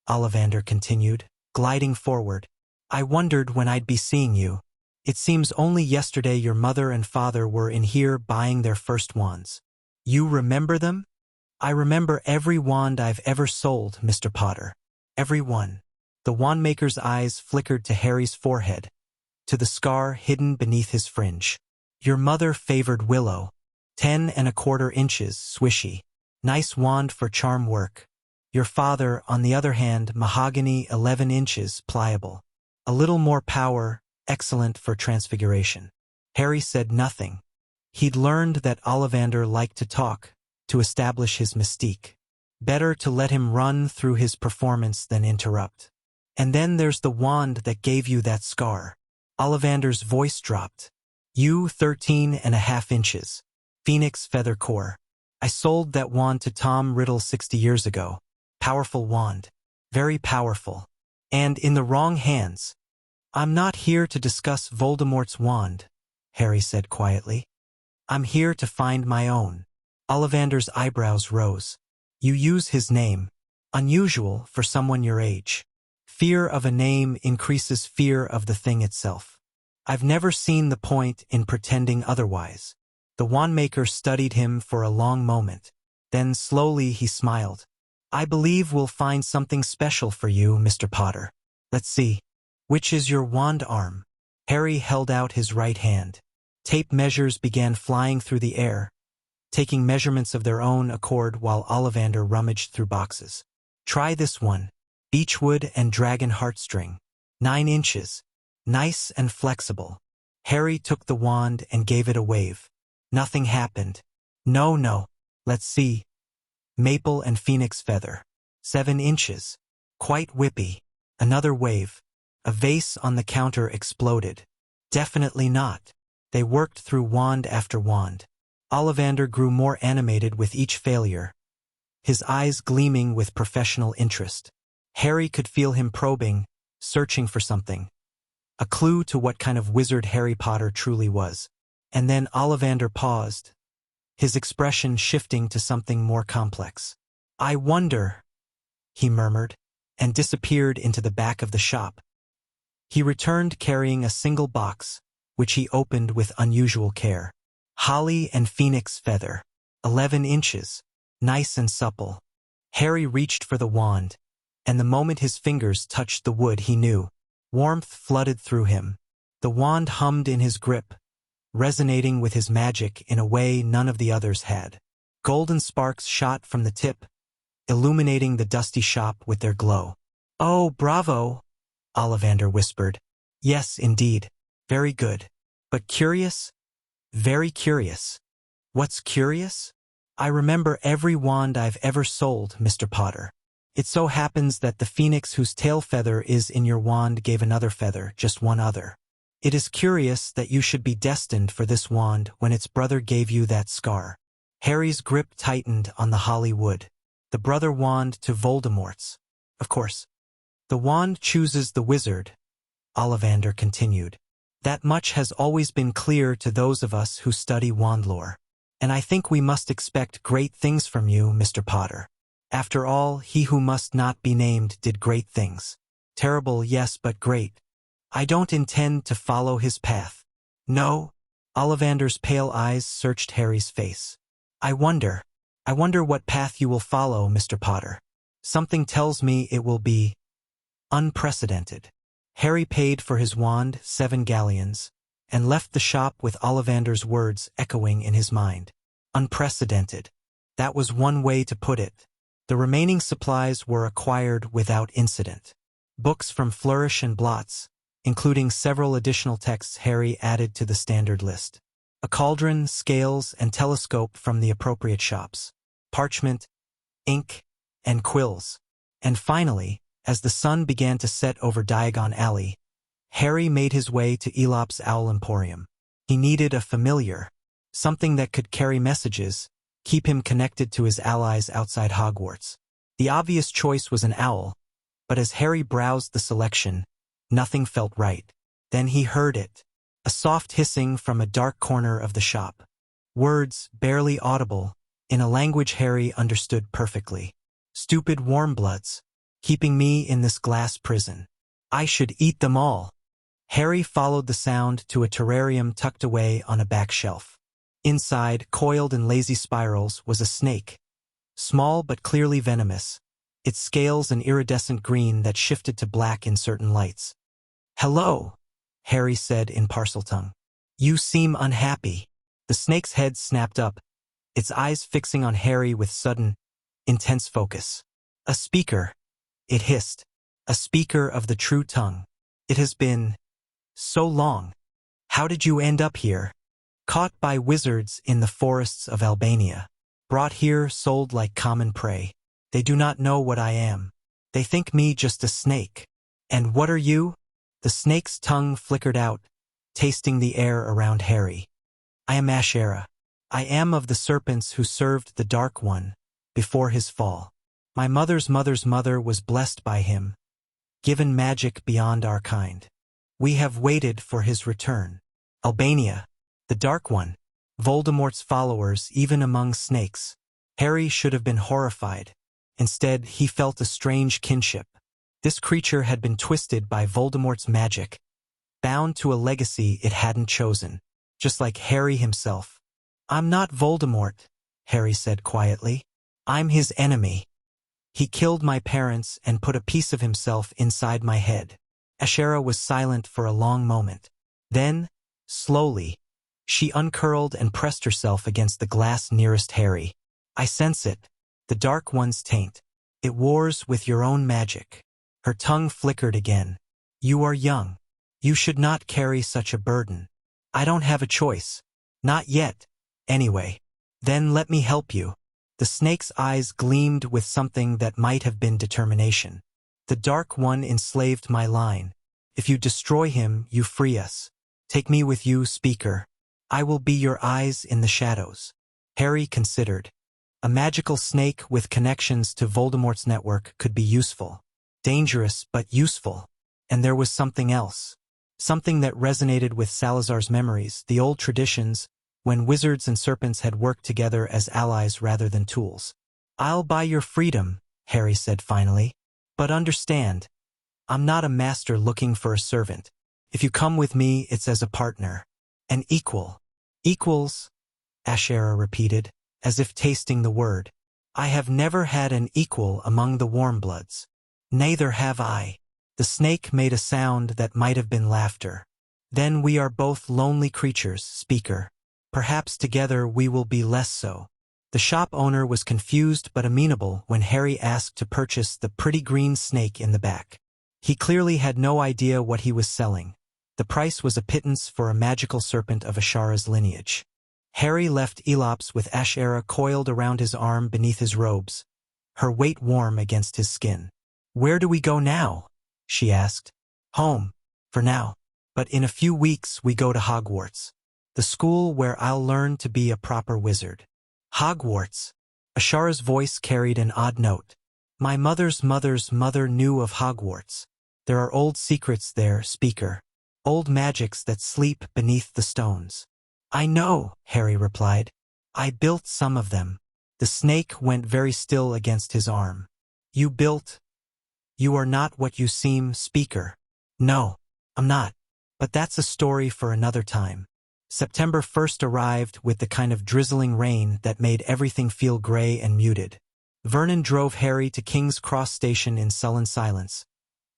Ollivander continued, gliding forward, "I wondered when I'd be seeing you. It seems only yesterday your mother and father were in here buying their first wands. You remember them?" "I remember every wand I've ever sold, Mr. Potter. Every one." The wandmaker's eyes flickered to Harry's forehead, to the scar hidden beneath his fringe. "Your mother favored willow. 10¼ inches, swishy. Nice wand for charm work. Your father, on the other hand, mahogany, 11 inches, pliable. A little more power, excellent for transfiguration." Harry said nothing. He'd learned that Ollivander liked to talk, to establish his mystique. Better to let him run through his performance than interrupt. "And then there's the wand that gave you that scar." Ollivander's voice dropped. "You, 13½ inches. Phoenix feather core. I sold that wand to Tom Riddle 60 years ago. Powerful wand. Very powerful. And in the wrong hands." "I'm not here to discuss Voldemort's wand," Harry said quietly. "I'm here to find my own." Ollivander's eyebrows rose. "You use his name. Unusual for someone your age. Fear of a name increases fear of the thing itself. I've never seen the point in pretending otherwise." The wandmaker studied him for a long moment. Then slowly he smiled. "I believe we'll find something special for you, Mr. Potter. Let's see. Which is your wand arm?" Harry held out his right hand. Tape measures began flying through the air, taking measurements of their own accord while Ollivander rummaged through boxes. "Try this one. Beechwood and dragon heartstring. 9 inches. Nice and flexible. Harry took the wand and gave it a wave. Nothing happened. No. Let's see. Maple and phoenix feather. 7 inches. Quite whippy. Another wave. A vase on the counter exploded. Definitely not. They worked through wand after wand. Ollivander grew more animated with each failure, his eyes gleaming with professional interest. Harry could feel him probing, searching for something. A clue to what kind of wizard Harry Potter truly was. And then Ollivander paused, his expression shifting to something more complex. "I wonder," he murmured, and disappeared into the back of the shop. He returned carrying a single box, which he opened with unusual care. Holly and phoenix feather. 11 inches. Nice and supple. Harry reached for the wand, and the moment his fingers touched the wood he knew. Warmth flooded through him. The wand hummed in his grip, resonating with his magic in a way none of the others had. Golden sparks shot from the tip, illuminating the dusty shop with their glow. "Oh, bravo," Ollivander whispered. "Yes, indeed. Very good. But curious? Very curious." "What's curious?" "I remember every wand I've ever sold, Mr. Potter. It so happens that the phoenix whose tail feather is in your wand gave another feather, just one other. It is curious that you should be destined for this wand when its brother gave you that scar." Harry's grip tightened on the holly wood. The brother wand to Voldemort's. Of course. "The wand chooses the wizard," Ollivander continued. "That much has always been clear to those of us who study wand lore. And I think we must expect great things from you, Mr. Potter. After all, he who must not be named did great things. Terrible, yes, but great. I don't intend to follow his path." "No?" Ollivander's pale eyes searched Harry's face. I wonder what path you will follow, Mr. Potter. Something tells me it will be unprecedented." Harry paid for his wand 7 galleons, and left the shop with Ollivander's words echoing in his mind. Unprecedented. That was one way to put it. The remaining supplies were acquired without incident. Books from Flourish and Blots, including several additional texts Harry added to the standard list. A cauldron, scales, and telescope from the appropriate shops. Parchment, ink, and quills. And finally, as the sun began to set over Diagon Alley, Harry made his way to Elop's Owl Emporium. He needed a familiar, something that could carry messages, keep him connected to his allies outside Hogwarts. The obvious choice was an owl, but as Harry browsed the selection, nothing felt right. Then he heard it, a soft hissing from a dark corner of the shop. Words, barely audible, in a language Harry understood perfectly. "Stupid warmbloods, keeping me in this glass prison. I should eat them all." Harry followed the sound to a terrarium tucked away on a back shelf. Inside, coiled in lazy spirals, was a snake. Small but clearly venomous, its scales an iridescent green that shifted to black in certain lights. "Hello," Harry said in Parseltongue. "You seem unhappy." The snake's head snapped up, its eyes fixing on Harry with sudden, intense focus. "A speaker," it hissed. "A speaker of the true tongue. It has been so long. How did you end up here?" "Caught by wizards in the forests of Albania. Brought here, sold like common prey. They do not know what I am. They think me just a snake." "And what are you?" The snake's tongue flickered out, tasting the air around Harry. "I am Ashera. I am of the serpents who served the Dark One before his fall. My mother's mother's mother was blessed by him, given magic beyond our kind. We have waited for his return. Albania, the Dark One, Voldemort's followers even among snakes." Harry should have been horrified. Instead, he felt a strange kinship. This creature had been twisted by Voldemort's magic, bound to a legacy it hadn't chosen, just like Harry himself. "I'm not Voldemort," Harry said quietly. "I'm his enemy. He killed my parents and put a piece of himself inside my head." Ashera was silent for a long moment. Then, slowly, she uncurled and pressed herself against the glass nearest Harry. "I sense it. The Dark One's taint. It wars with your own magic." Her tongue flickered again. "You are young. You should not carry such a burden. I don't have a choice. Not yet, anyway. Then let me help you. The snake's eyes gleamed with something that might have been determination. The Dark One enslaved my line. If you destroy him, you free us. Take me with you, speaker. I will be your eyes in the shadows. Harry considered. A magical snake with connections to Voldemort's network could be useful. Dangerous, but useful. And there was something else. Something that resonated with Salazar's memories, the old traditions, when wizards and serpents had worked together as allies rather than tools. I'll buy your freedom, Harry said finally. But understand, I'm not a master looking for a servant. If you come with me, it's as a partner. An equal. Equals, Ashera repeated, as if tasting the word. I have never had an equal among the Warmbloods. Neither have I. The snake made a sound that might have been laughter. Then we are both lonely creatures, speaker. Perhaps together we will be less so. The shop owner was confused but amenable when Harry asked to purchase the pretty green snake in the back. He clearly had no idea what he was selling. The price was a pittance for a magical serpent of Ashara's lineage. Harry left Elops with Ashera coiled around his arm beneath his robes, her weight warm against his skin. Where do we go now? She asked. Home, for now. But in a few weeks we go to Hogwarts. The school where I'll learn to be a proper wizard. Hogwarts. Ashara's voice carried an odd note. My mother's mother knew of Hogwarts. There are old secrets there, speaker. Old magics that sleep beneath the stones. I know, Harry replied. I built some of them. The snake went very still against his arm. You built? You are not what you seem, speaker. No, I'm not. But that's a story for another time. September 1st arrived with the kind of drizzling rain that made everything feel gray and muted. Vernon drove Harry to King's Cross Station in sullen silence,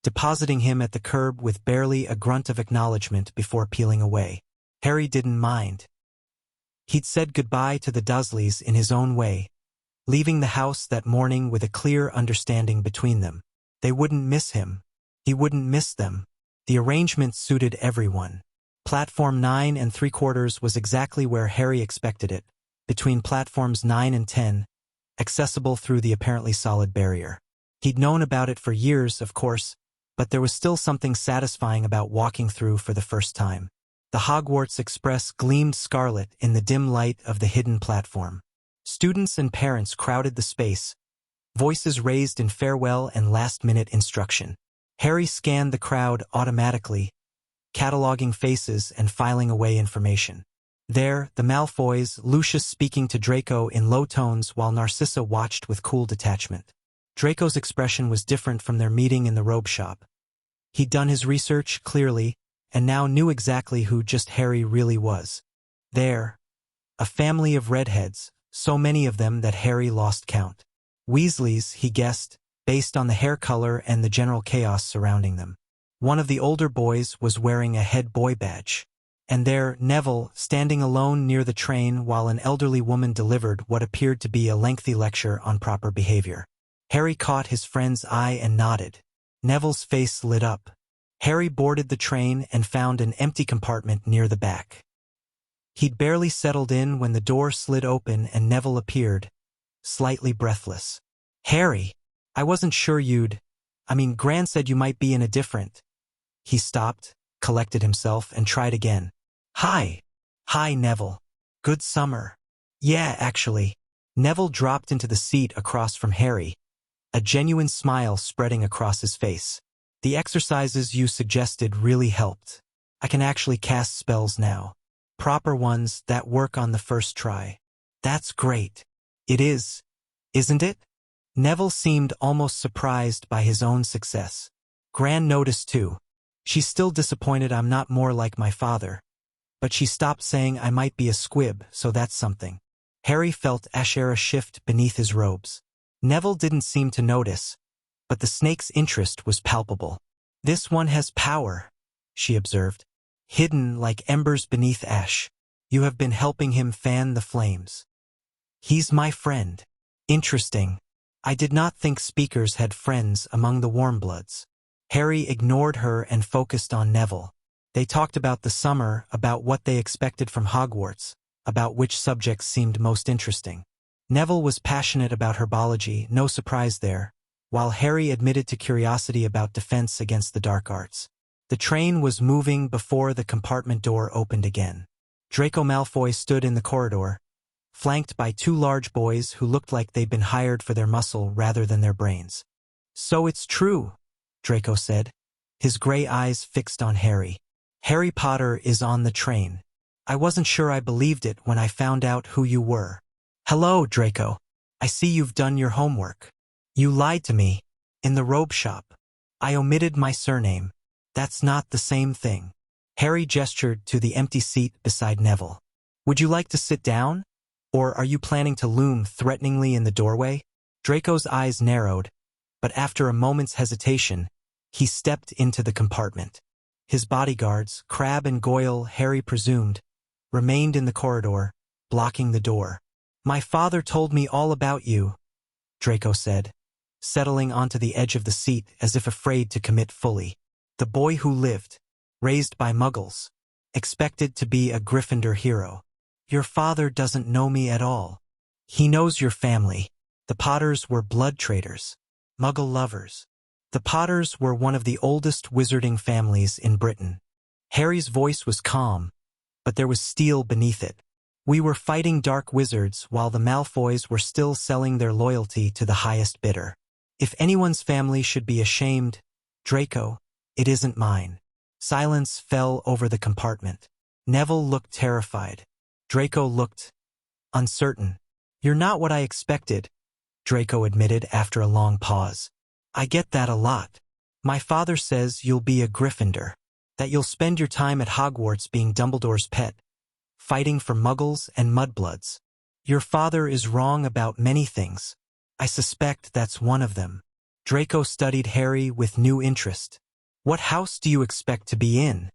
depositing him at the curb with barely a grunt of acknowledgement before peeling away. Harry didn't mind. He'd said goodbye to the Dursleys in his own way, leaving the house that morning with a clear understanding between them. They wouldn't miss him. He wouldn't miss them. The arrangement suited everyone. Platform 9 3/4 was exactly where Harry expected it, between platforms 9 and 10, accessible through the apparently solid barrier. He'd known about it for years, of course, but there was still something satisfying about walking through for the first time. The Hogwarts Express gleamed scarlet in the dim light of the hidden platform. Students and parents crowded the space, voices raised in farewell and last-minute instruction. Harry scanned the crowd automatically, cataloging faces and filing away information. There, the Malfoys, Lucius speaking to Draco in low tones while Narcissa watched with cool detachment. Draco's expression was different from their meeting in the robe shop. He'd done his research, clearly, and now knew exactly who just Harry really was. There, a family of redheads, so many of them that Harry lost count. Weasleys, he guessed, based on the hair color and the general chaos surrounding them. One of the older boys was wearing a head boy badge. And there, Neville, standing alone near the train while an elderly woman delivered what appeared to be a lengthy lecture on proper behavior. Harry caught his friend's eye and nodded. Neville's face lit up. Harry boarded the train and found an empty compartment near the back. He'd barely settled in when the door slid open and Neville appeared, slightly breathless. Harry, I wasn't sure Gran said you might be in a different. He stopped, collected himself, and tried again. Hi. Hi, Neville. Good summer. Yeah, actually. Neville dropped into the seat across from Harry, a genuine smile spreading across his face. The exercises you suggested really helped. I can actually cast spells now. Proper ones that work on the first try. That's great. It is, isn't it? Neville seemed almost surprised by his own success. Gran noticed too. She's still disappointed I'm not more like my father. But she stopped saying I might be a squib, so that's something. Harry felt Ashera shift beneath his robes. Neville didn't seem to notice, but the snake's interest was palpable. This one has power, she observed. Hidden like embers beneath ash. You have been helping him fan the flames. He's my friend. Interesting. I did not think speakers had friends among the Warmbloods. Harry ignored her and focused on Neville. They talked about the summer, about what they expected from Hogwarts, about which subjects seemed most interesting. Neville was passionate about herbology, no surprise there, while Harry admitted to curiosity about defense against the dark arts. The train was moving before the compartment door opened again. Draco Malfoy stood in the corridor, flanked by two large boys who looked like they'd been hired for their muscle rather than their brains. "So it's true," Draco said, his gray eyes fixed on Harry. "Harry Potter is on the train. I wasn't sure I believed it when I found out who you were." "Hello, Draco. I see you've done your homework. You lied to me. In the robe shop. I omitted my surname. That's not the same thing." Harry gestured to the empty seat beside Neville. "Would you like to sit down? Or are you planning to loom threateningly in the doorway?" Draco's eyes narrowed, but after a moment's hesitation, he stepped into the compartment. His bodyguards, Crabbe and Goyle, Harry presumed, remained in the corridor, blocking the door. "My father told me all about you," Draco said, settling onto the edge of the seat as if afraid to commit fully. "The boy who lived, raised by Muggles, expected to be a Gryffindor hero. Your father doesn't know me at all. He knows your family. The Potters were blood traders, Muggle lovers. The Potters were one of the oldest wizarding families in Britain." Harry's voice was calm, but there was steel beneath it. "We were fighting dark wizards while the Malfoys were still selling their loyalty to the highest bidder. If anyone's family should be ashamed, Draco, it isn't mine." Silence fell over the compartment. Neville looked terrified. Draco looked uncertain. "You're not what I expected," Draco admitted after a long pause. "I get that a lot. My father says you'll be a Gryffindor, that you'll spend your time at Hogwarts being Dumbledore's pet, fighting for Muggles and mudbloods. Your father is wrong about many things. I suspect that's one of them." Draco studied Harry with new interest. "What house do you expect to be in?"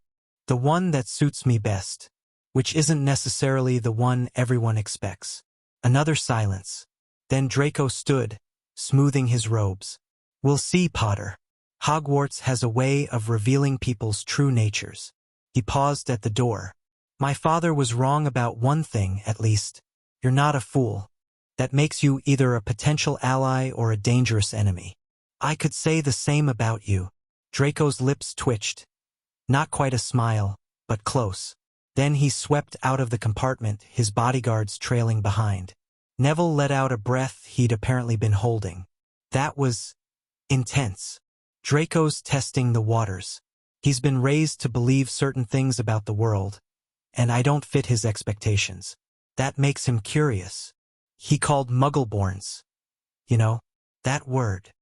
"The one that suits me best, which isn't necessarily the one everyone expects." Another silence. Then Draco stood, smoothing his robes. "We'll see, Potter. Hogwarts has a way of revealing people's true natures." He paused at the door. "My father was wrong about one thing, at least. You're not a fool. That makes you either a potential ally or a dangerous enemy. I could say the same about you." Draco's lips twitched. Not quite a smile, but close. Then he swept out of the compartment, his bodyguards trailing behind. Neville let out a breath he'd apparently been holding. That was intense. Draco's testing the waters. He's been raised to believe certain things about the world, and I don't fit his expectations. That makes him curious. He called Muggleborns. You know, that word.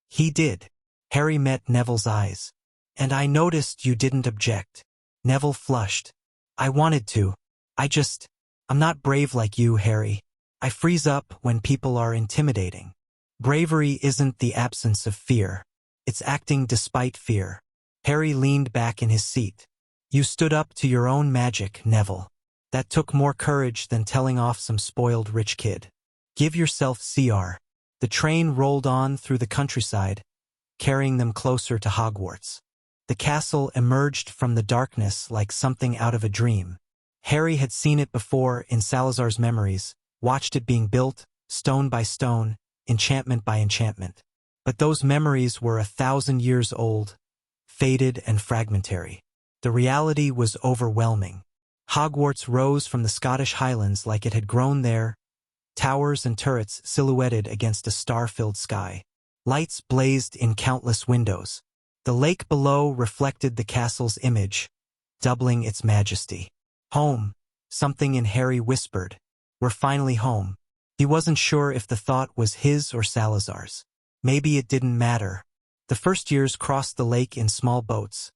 He did. Harry met Neville's eyes. "And I noticed you didn't object." Neville flushed. "I wanted to. I'm not brave like you, Harry. I freeze up when people are intimidating. Bravery isn't the absence of fear. It's acting despite fear." Harry leaned back in his seat. "You stood up to your own magic, Neville. That took more courage than telling off some spoiled rich kid. Give yourself CR." The train rolled on through the countryside, carrying them closer to Hogwarts. The castle emerged from the darkness like something out of a dream. Harry had seen it before in Salazar's memories, watched it being built, stone by stone, enchantment by enchantment. But those memories were 1,000 years old, faded and fragmentary. The reality was overwhelming. Hogwarts rose from the Scottish Highlands like it had grown there, towers and turrets silhouetted against a star-filled sky. Lights blazed in countless windows. The lake below reflected the castle's image, doubling its majesty. "Home," something in Harry whispered. "We're finally home." He wasn't sure if the thought was his or Salazar's. Maybe it didn't matter. The first years crossed the lake in small boats,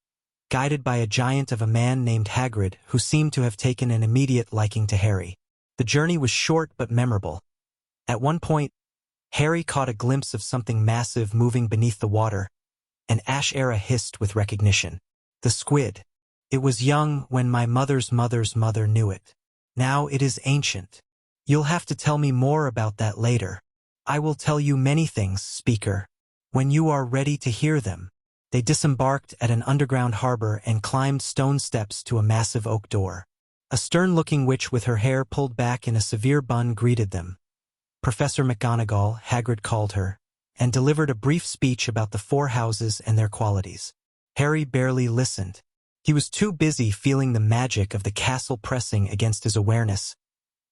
guided by a giant of a man named Hagrid who seemed to have taken an immediate liking to Harry. The journey was short but memorable. At one point, Harry caught a glimpse of something massive moving beneath the water, and Ash-Era hissed with recognition. The squid. It was young when my mother's mother's mother knew it. Now it is ancient. You'll have to tell me more about that later. I will tell you many things, speaker, when you are ready to hear them. They disembarked at an underground harbor and climbed stone steps to a massive oak door. A stern-looking witch with her hair pulled back in a severe bun greeted them. Professor McGonagall, Hagrid called her, and delivered a brief speech about the four houses and their qualities. Harry barely listened. He was too busy feeling the magic of the castle pressing against his awareness.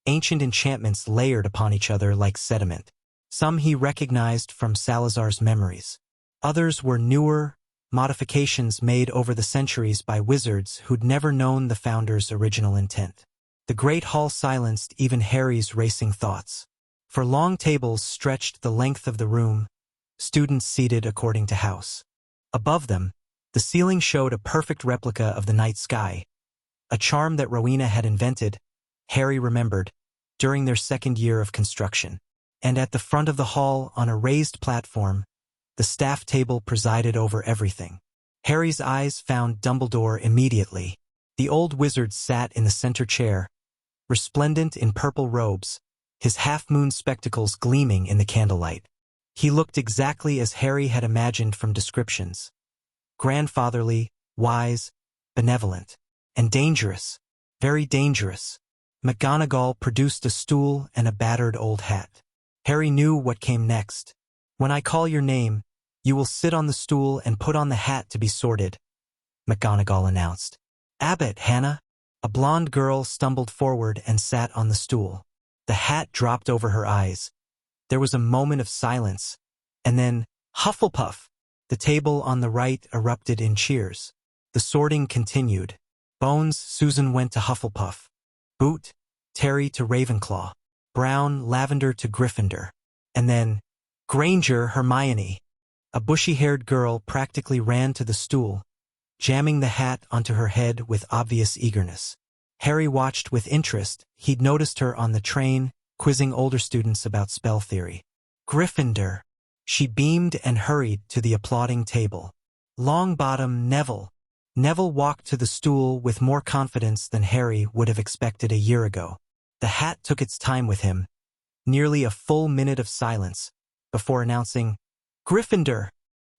Ancient enchantments layered upon each other like sediment. Some he recognized from Salazar's memories. Others were newer modifications made over the centuries by wizards who'd never known the founder's original intent. The great hall silenced even Harry's racing thoughts. For long tables stretched the length of the room, students seated according to house. Above them, the ceiling showed a perfect replica of the night sky, a charm that Rowena had invented, Harry remembered, during their second year of construction. And at the front of the hall, on a raised platform, the staff table presided over everything. Harry's eyes found Dumbledore immediately. The old wizard sat in the center chair, resplendent in purple robes, his half-moon spectacles gleaming in the candlelight. He looked exactly as Harry had imagined from descriptions. Grandfatherly, wise, benevolent, and dangerous, very dangerous. McGonagall produced a stool and a battered old hat. Harry knew what came next. When I call your name, you will sit on the stool and put on the hat to be sorted, McGonagall announced. Abbot, Hannah. A blonde girl stumbled forward and sat on the stool. The hat dropped over her eyes. There was a moment of silence, and then, Hufflepuff! The table on the right erupted in cheers. The sorting continued. Bones, Susan went to Hufflepuff. Boot, Terry to Ravenclaw. Brown, Lavender to Gryffindor. And then, Granger, Hermione. A bushy-haired girl practically ran to the stool, jamming the hat onto her head with obvious eagerness. Harry watched with interest. He'd noticed her on the train, quizzing older students about spell theory. Gryffindor. She beamed and hurried to the applauding table. Longbottom, Neville. Neville walked to the stool with more confidence than Harry would have expected a year ago. The hat took its time with him, nearly a full minute of silence, before announcing, Gryffindor.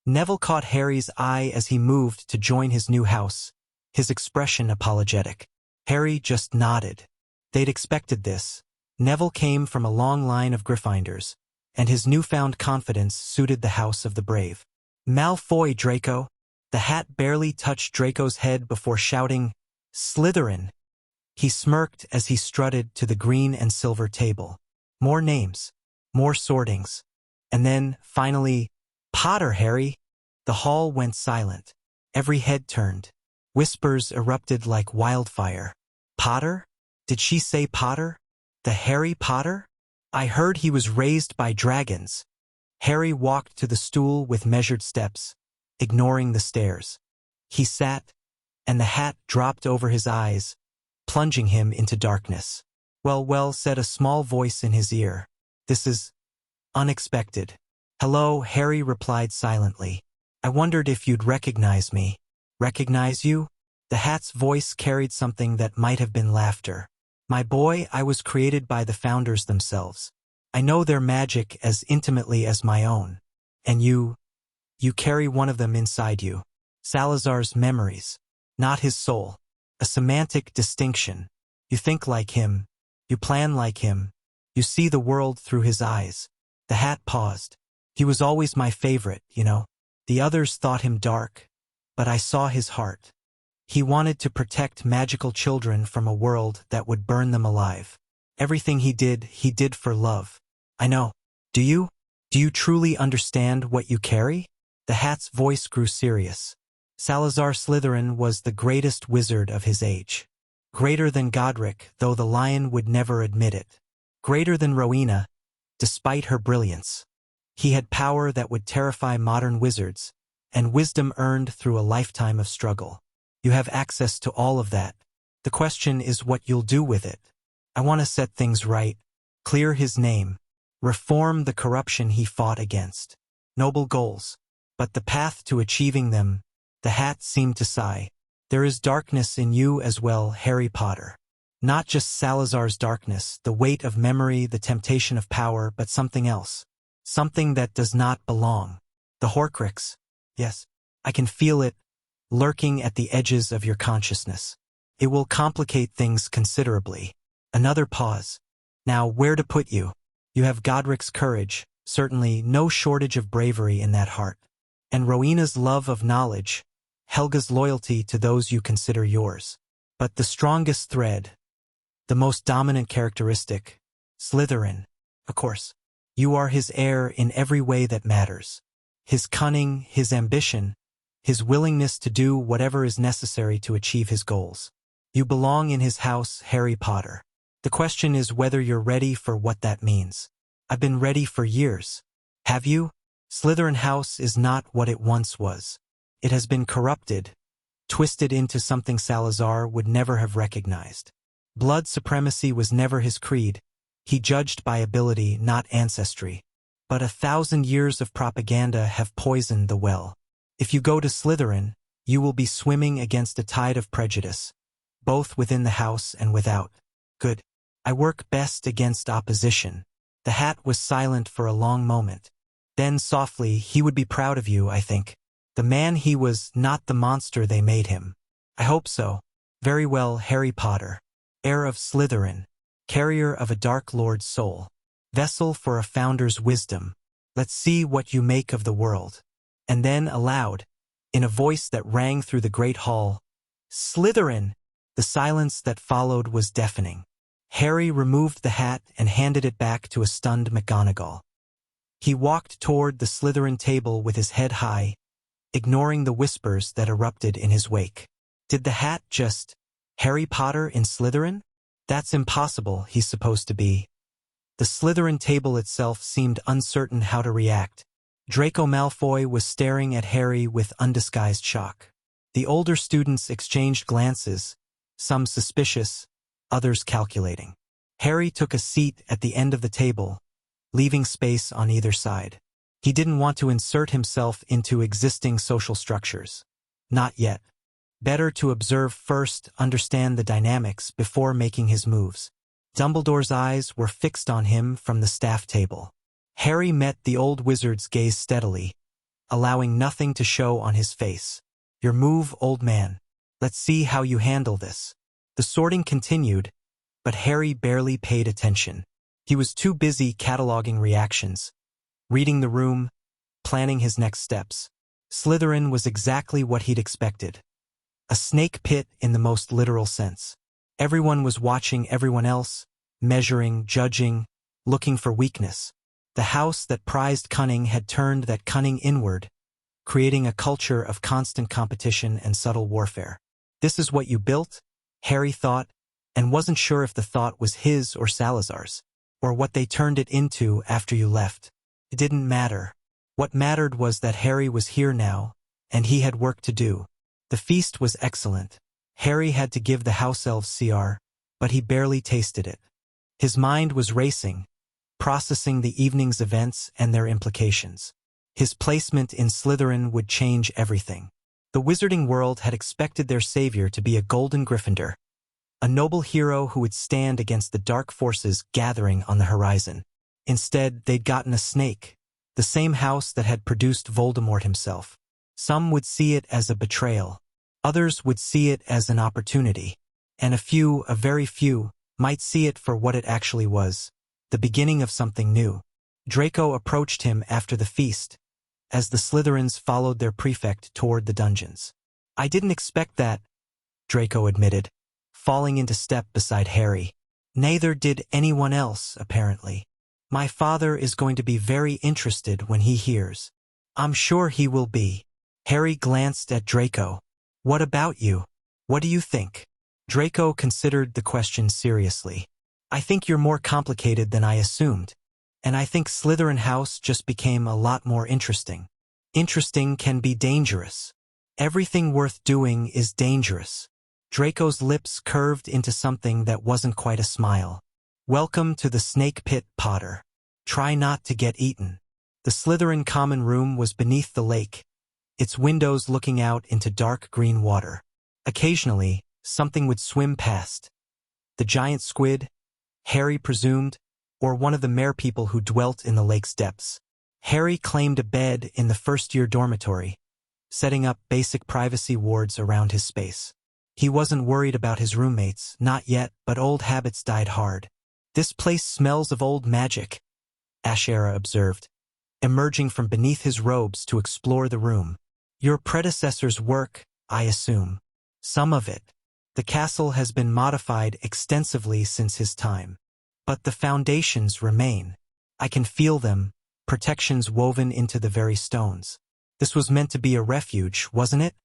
Neville caught Harry's eye as he moved to join his new house, his expression apologetic. Harry just nodded. They'd expected this. Neville came from a long line of Gryffindors, and his newfound confidence suited the House of the Brave. Malfoy, Draco. The hat barely touched Draco's head before shouting, Slytherin. He smirked as he strutted to the green and silver table. More names, more sortings. And then, finally, Potter, Harry. The hall went silent. Every head turned. Whispers erupted like wildfire. Potter? Did she say Potter? The Harry Potter? I heard he was raised by dragons. Harry walked to the stool with measured steps, ignoring the stares. He sat, and the hat dropped over his eyes, plunging him into darkness. Well, said a small voice in his ear. This is unexpected. Hello, Harry replied silently. I wondered if you'd recognize me. Recognize you? The hat's voice carried something that might have been laughter. My boy, I was created by the founders themselves. I know their magic as intimately as my own. And you carry one of them inside you. Salazar's memories, not his soul. A semantic distinction. You think like him. You plan like him. You see the world through his eyes. The hat paused. He was always my favorite, you know. The others thought him dark, but I saw his heart. He wanted to protect magical children from a world that would burn them alive. Everything he did for love. I know. Do you? Do you truly understand what you carry? The hat's voice grew serious. Salazar Slytherin was the greatest wizard of his age. Greater than Godric, though the lion would never admit it. Greater than Rowena, despite her brilliance. He had power that would terrify modern wizards, and wisdom earned through a lifetime of struggle. You have access to all of that. The question is what you'll do with it. I want to set things right, clear his name, reform the corruption he fought against. Noble goals. But the path to achieving them, the hat seemed to sigh. There is darkness in you as well, Harry Potter. Not just Salazar's darkness, the weight of memory, the temptation of power, but something else. Something that does not belong. The Horcrux. Yes. I can feel it, lurking at the edges of your consciousness. It will complicate things considerably. Another pause. Now, where to put you? You have Godric's courage, certainly no shortage of bravery in that heart. And Rowena's love of knowledge, Helga's loyalty to those you consider yours. But the strongest thread, the most dominant characteristic, Slytherin, of course. You are his heir in every way that matters. His cunning, his ambition, his willingness to do whatever is necessary to achieve his goals. You belong in his house, Harry Potter. The question is whether you're ready for what that means. I've been ready for years. Have you? Slytherin House is not what it once was. It has been corrupted, twisted into something Salazar would never have recognized. Blood supremacy was never his creed. He judged by ability, not ancestry. But 1,000 years of propaganda have poisoned the well. If you go to Slytherin, you will be swimming against a tide of prejudice, both within the house and without. Good. I work best against opposition. The hat was silent for a long moment. Then softly, he would be proud of you, I think. The man he was, not the monster they made him. I hope so. Very well, Harry Potter. Heir of Slytherin. Carrier of a Dark Lord's soul. Vessel for a founder's wisdom. Let's see what you make of the world. And then aloud, in a voice that rang through the great hall, Slytherin! The silence that followed was deafening. Harry removed the hat and handed it back to a stunned McGonagall. He walked toward the Slytherin table with his head high, ignoring the whispers that erupted in his wake. Did the hat just Harry Potter in Slytherin? That's impossible, he's supposed to be. The Slytherin table itself seemed uncertain how to react. Draco Malfoy was staring at Harry with undisguised shock. The older students exchanged glances, some suspicious, others calculating. Harry took a seat at the end of the table, leaving space on either side. He didn't want to insert himself into existing social structures. Not yet. Better to observe first, understand the dynamics before making his moves. Dumbledore's eyes were fixed on him from the staff table. Harry met the old wizard's gaze steadily, allowing nothing to show on his face. Your move, old man. Let's see how you handle this. The sorting continued, but Harry barely paid attention. He was too busy cataloging reactions, reading the room, planning his next steps. Slytherin was exactly what he'd expected. A snake pit in the most literal sense. Everyone was watching everyone else, measuring, judging, looking for weakness. The house that prized cunning had turned that cunning inward, creating a culture of constant competition and subtle warfare. This is what you built? Harry thought, and wasn't sure if the thought was his or Salazar's, or what they turned it into after you left. It didn't matter. What mattered was that Harry was here now, and he had work to do. The feast was excellent. Harry had to give the house elves CR, but he barely tasted it. His mind was racing, processing the evening's events and their implications. His placement in Slytherin would change everything. The wizarding world had expected their savior to be a golden Gryffindor, a noble hero who would stand against the dark forces gathering on the horizon. Instead, they'd gotten a snake, the same house that had produced Voldemort himself. Some would see it as a betrayal. Others would see it as an opportunity. And a very few, might see it for what it actually was, the beginning of something new. Draco approached him after the feast, as the Slytherins followed their prefect toward the dungeons. I didn't expect that, Draco admitted, falling into step beside Harry. Neither did anyone else, apparently. My father is going to be very interested when he hears. I'm sure he will be. Harry glanced at Draco. What about you? What do you think? Draco considered the question seriously. I think you're more complicated than I assumed. And I think Slytherin House just became a lot more interesting. Interesting can be dangerous. Everything worth doing is dangerous. Draco's lips curved into something that wasn't quite a smile. Welcome to the snake pit, Potter. Try not to get eaten. The Slytherin common room was beneath the lake, its windows looking out into dark green water. Occasionally, something would swim past. The giant squid, Harry presumed, or one of the merpeople who dwelt in the lake's depths. Harry claimed a bed in the first-year dormitory, setting up basic privacy wards around his space. He wasn't worried about his roommates, not yet, but old habits died hard. "This place smells of old magic," Ashera observed, emerging from beneath his robes to explore the room. "Your predecessor's work, I assume." "Some of it. The castle has been modified extensively since his time. But the foundations remain. I can feel them, protections woven into the very stones. This was meant to be a refuge, wasn't it?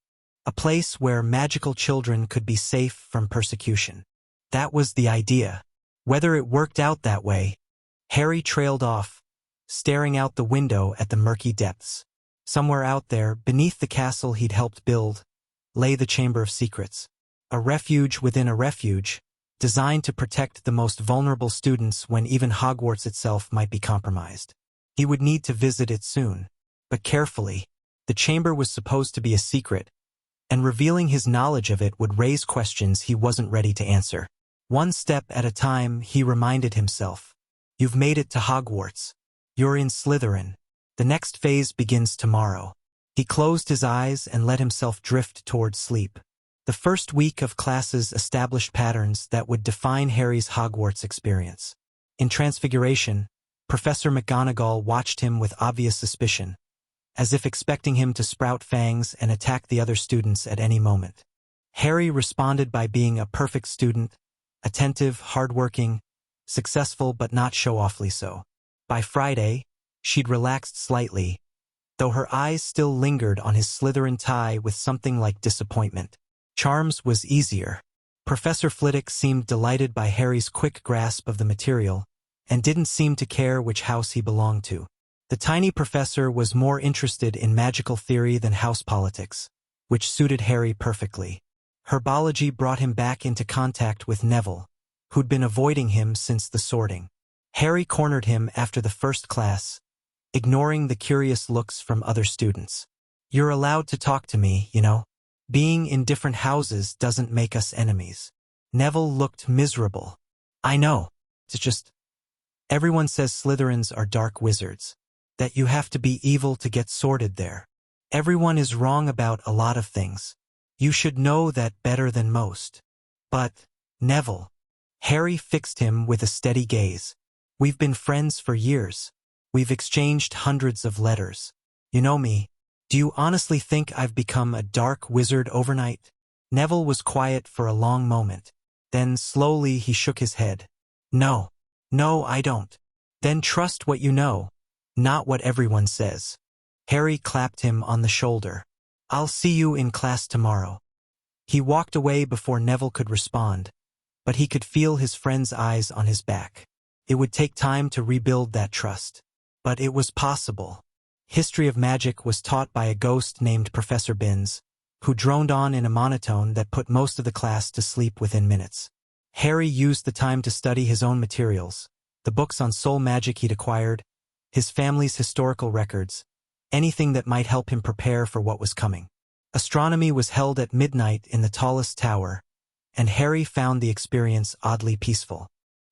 A place where magical children could be safe from persecution. That was the idea. Whether it worked out that way." Harry trailed off, staring out the window at the murky depths. Somewhere out there, beneath the castle he'd helped build, lay the Chamber of Secrets. A refuge within a refuge, designed to protect the most vulnerable students when even Hogwarts itself might be compromised. He would need to visit it soon, but carefully. The chamber was supposed to be a secret, and revealing his knowledge of it would raise questions he wasn't ready to answer. One step at a time, he reminded himself. "You've made it to Hogwarts. You're in Slytherin. The next phase begins tomorrow." He closed his eyes and let himself drift toward sleep. The first week of classes established patterns that would define Harry's Hogwarts experience. In Transfiguration, Professor McGonagall watched him with obvious suspicion, as if expecting him to sprout fangs and attack the other students at any moment. Harry responded by being a perfect student, attentive, hardworking, successful but not show-offly so. By Friday, she'd relaxed slightly, though her eyes still lingered on his Slytherin tie with something like disappointment. Charms was easier. Professor Flitwick seemed delighted by Harry's quick grasp of the material, and didn't seem to care which house he belonged to. The tiny professor was more interested in magical theory than house politics, which suited Harry perfectly. Herbology brought him back into contact with Neville, who'd been avoiding him since the sorting. Harry cornered him after the first class, ignoring the curious looks from other students. "You're allowed to talk to me, you know. Being in different houses doesn't make us enemies." Neville looked miserable. "I know. It's just, everyone says Slytherins are dark wizards. That you have to be evil to get sorted there. Everyone is wrong about a lot of things. You should know that better than most." "But, Neville." Harry fixed him with a steady gaze. "We've been friends for years. We've exchanged hundreds of letters. You know me. Do you honestly think I've become a dark wizard overnight?" Neville was quiet for a long moment. Then slowly he shook his head. No, I don't." "Then trust what you know, not what everyone says." Harry clapped him on the shoulder. "I'll see you in class tomorrow." He walked away before Neville could respond, but he could feel his friend's eyes on his back. It would take time to rebuild that trust. But it was possible. History of magic was taught by a ghost named Professor Binns, who droned on in a monotone that put most of the class to sleep within minutes. Harry used the time to study his own materials, the books on soul magic he'd acquired, his family's historical records, anything that might help him prepare for what was coming. Astronomy was held at midnight in the tallest tower, and Harry found the experience oddly peaceful.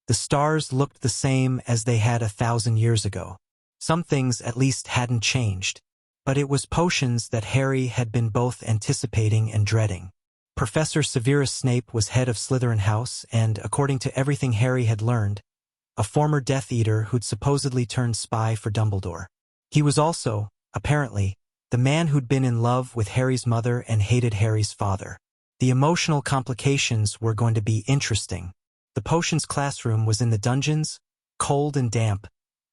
The stars looked the same as they had 1,000 years ago. Some things at least hadn't changed, but it was potions that Harry had been both anticipating and dreading. Professor Severus Snape was head of Slytherin House and, according to everything Harry had learned, a former Death Eater who'd supposedly turned spy for Dumbledore. He was also, apparently, the man who'd been in love with Harry's mother and hated Harry's father. The emotional complications were going to be interesting. The potions classroom was in the dungeons, cold and damp,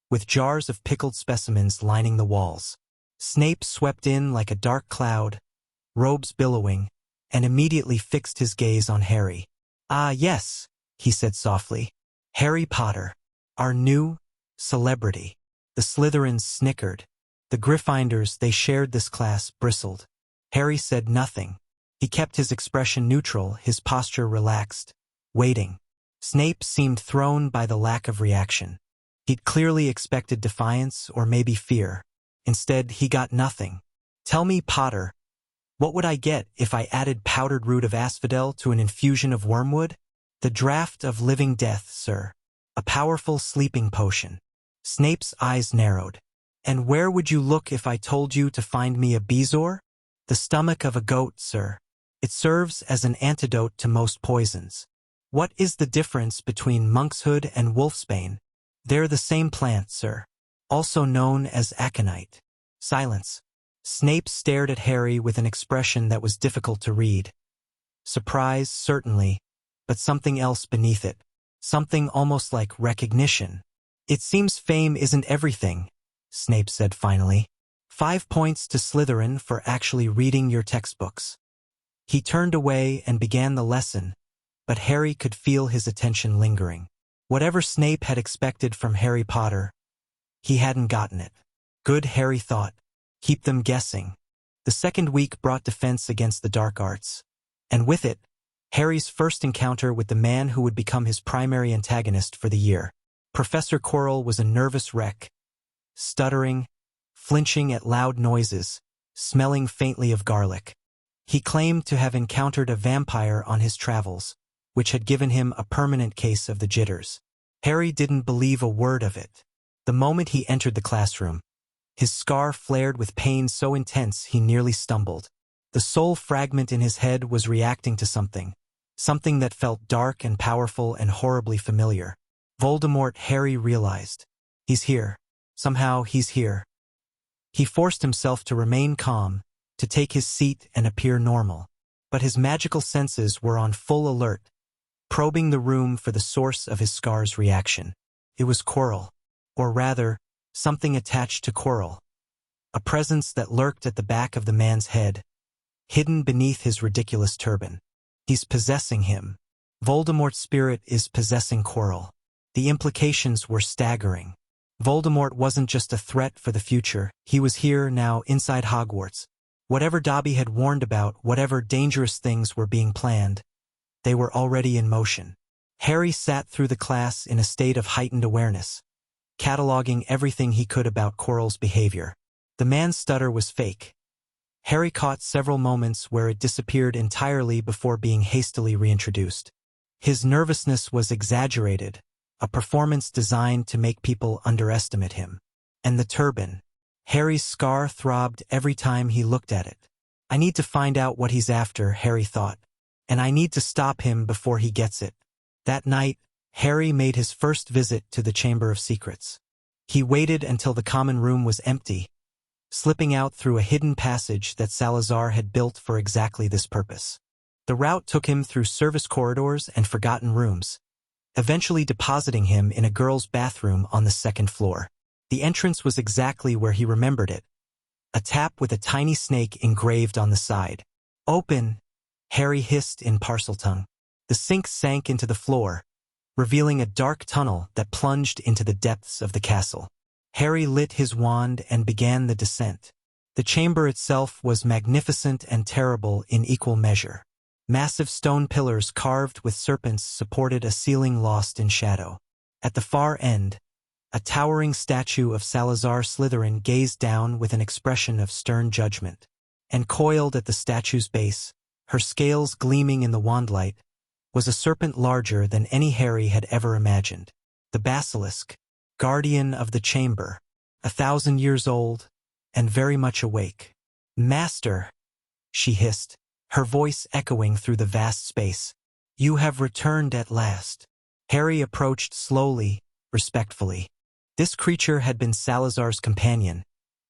with jars of pickled specimens lining the walls. Snape swept in like a dark cloud, robes billowing, and immediately fixed his gaze on Harry. "Ah, yes," he said softly. "Harry Potter, our new celebrity." The Slytherins snickered. The Gryffindors they shared this class bristled. Harry said nothing. He kept his expression neutral, his posture relaxed, waiting. Snape seemed thrown by the lack of reaction. He'd clearly expected defiance or maybe fear. Instead, he got nothing. "Tell me, Potter, what would I get if I added powdered root of asphodel to an infusion of wormwood?" "The draught of living death, sir. A powerful sleeping potion." Snape's eyes narrowed. "And where would you look if I told you to find me a bezoar?" The stomach of a goat, sir. It serves as an antidote to most poisons. What is the difference between monkshood and wolfsbane? They're the same plant, sir. Also known as aconite. Silence. Snape stared at Harry with an expression that was difficult to read. Surprise, certainly, but something else beneath it. Something almost like recognition. It seems fame isn't everything, Snape said finally. 5 points to Slytherin for actually reading your textbooks. He turned away and began the lesson, but Harry could feel his attention lingering. Whatever Snape had expected from Harry Potter, he hadn't gotten it. Good, Harry thought. Keep them guessing. The second week brought defense against the dark arts, and with it, Harry's first encounter with the man who would become his primary antagonist for the year. Professor Quirrell was a nervous wreck, stuttering, flinching at loud noises, smelling faintly of garlic. He claimed to have encountered a vampire on his travels, which had given him a permanent case of the jitters. Harry didn't believe a word of it. The moment he entered the classroom, his scar flared with pain so intense he nearly stumbled. The soul fragment in his head was reacting to something that felt dark and powerful and horribly familiar. Voldemort, Harry realized. He's here. Somehow he's here. He forced himself to remain calm, to take his seat and appear normal. But his magical senses were on full alert, probing the room for the source of his scar's reaction. It was Quirrell, or rather, something attached to Quirrell. A presence that lurked at the back of the man's head, hidden beneath his ridiculous turban. He's possessing him. Voldemort's spirit is possessing Quirrell. The implications were staggering. Voldemort wasn't just a threat for the future, he was here now inside Hogwarts. Whatever Dobby had warned about, whatever dangerous things were being planned, they were already in motion. Harry sat through the class in a state of heightened awareness, cataloging everything he could about Quirrell's behavior. The man's stutter was fake. Harry caught several moments where it disappeared entirely before being hastily reintroduced. His nervousness was exaggerated, a performance designed to make people underestimate him. And the turban. Harry's scar throbbed every time he looked at it. I need to find out what he's after, Harry thought. And I need to stop him before he gets it. That night, Harry made his first visit to the Chamber of Secrets. He waited until the common room was empty, slipping out through a hidden passage that Salazar had built for exactly this purpose. The route took him through service corridors and forgotten rooms, eventually depositing him in a girl's bathroom on the second floor. The entrance was exactly where he remembered it, a tap with a tiny snake engraved on the side. Open, Harry hissed in Parseltongue. The sink sank into the floor, revealing a dark tunnel that plunged into the depths of the castle. Harry lit his wand and began the descent. The chamber itself was magnificent and terrible in equal measure. Massive stone pillars carved with serpents supported a ceiling lost in shadow. At the far end, a towering statue of Salazar Slytherin gazed down with an expression of stern judgment. And coiled at the statue's base, her scales gleaming in the wandlight, was a serpent larger than any Harry had ever imagined. The basilisk, guardian of the chamber, 1,000 years old, and very much awake. Master, she hissed, her voice echoing through the vast space. You have returned at last. Harry approached slowly, respectfully. This creature had been Salazar's companion,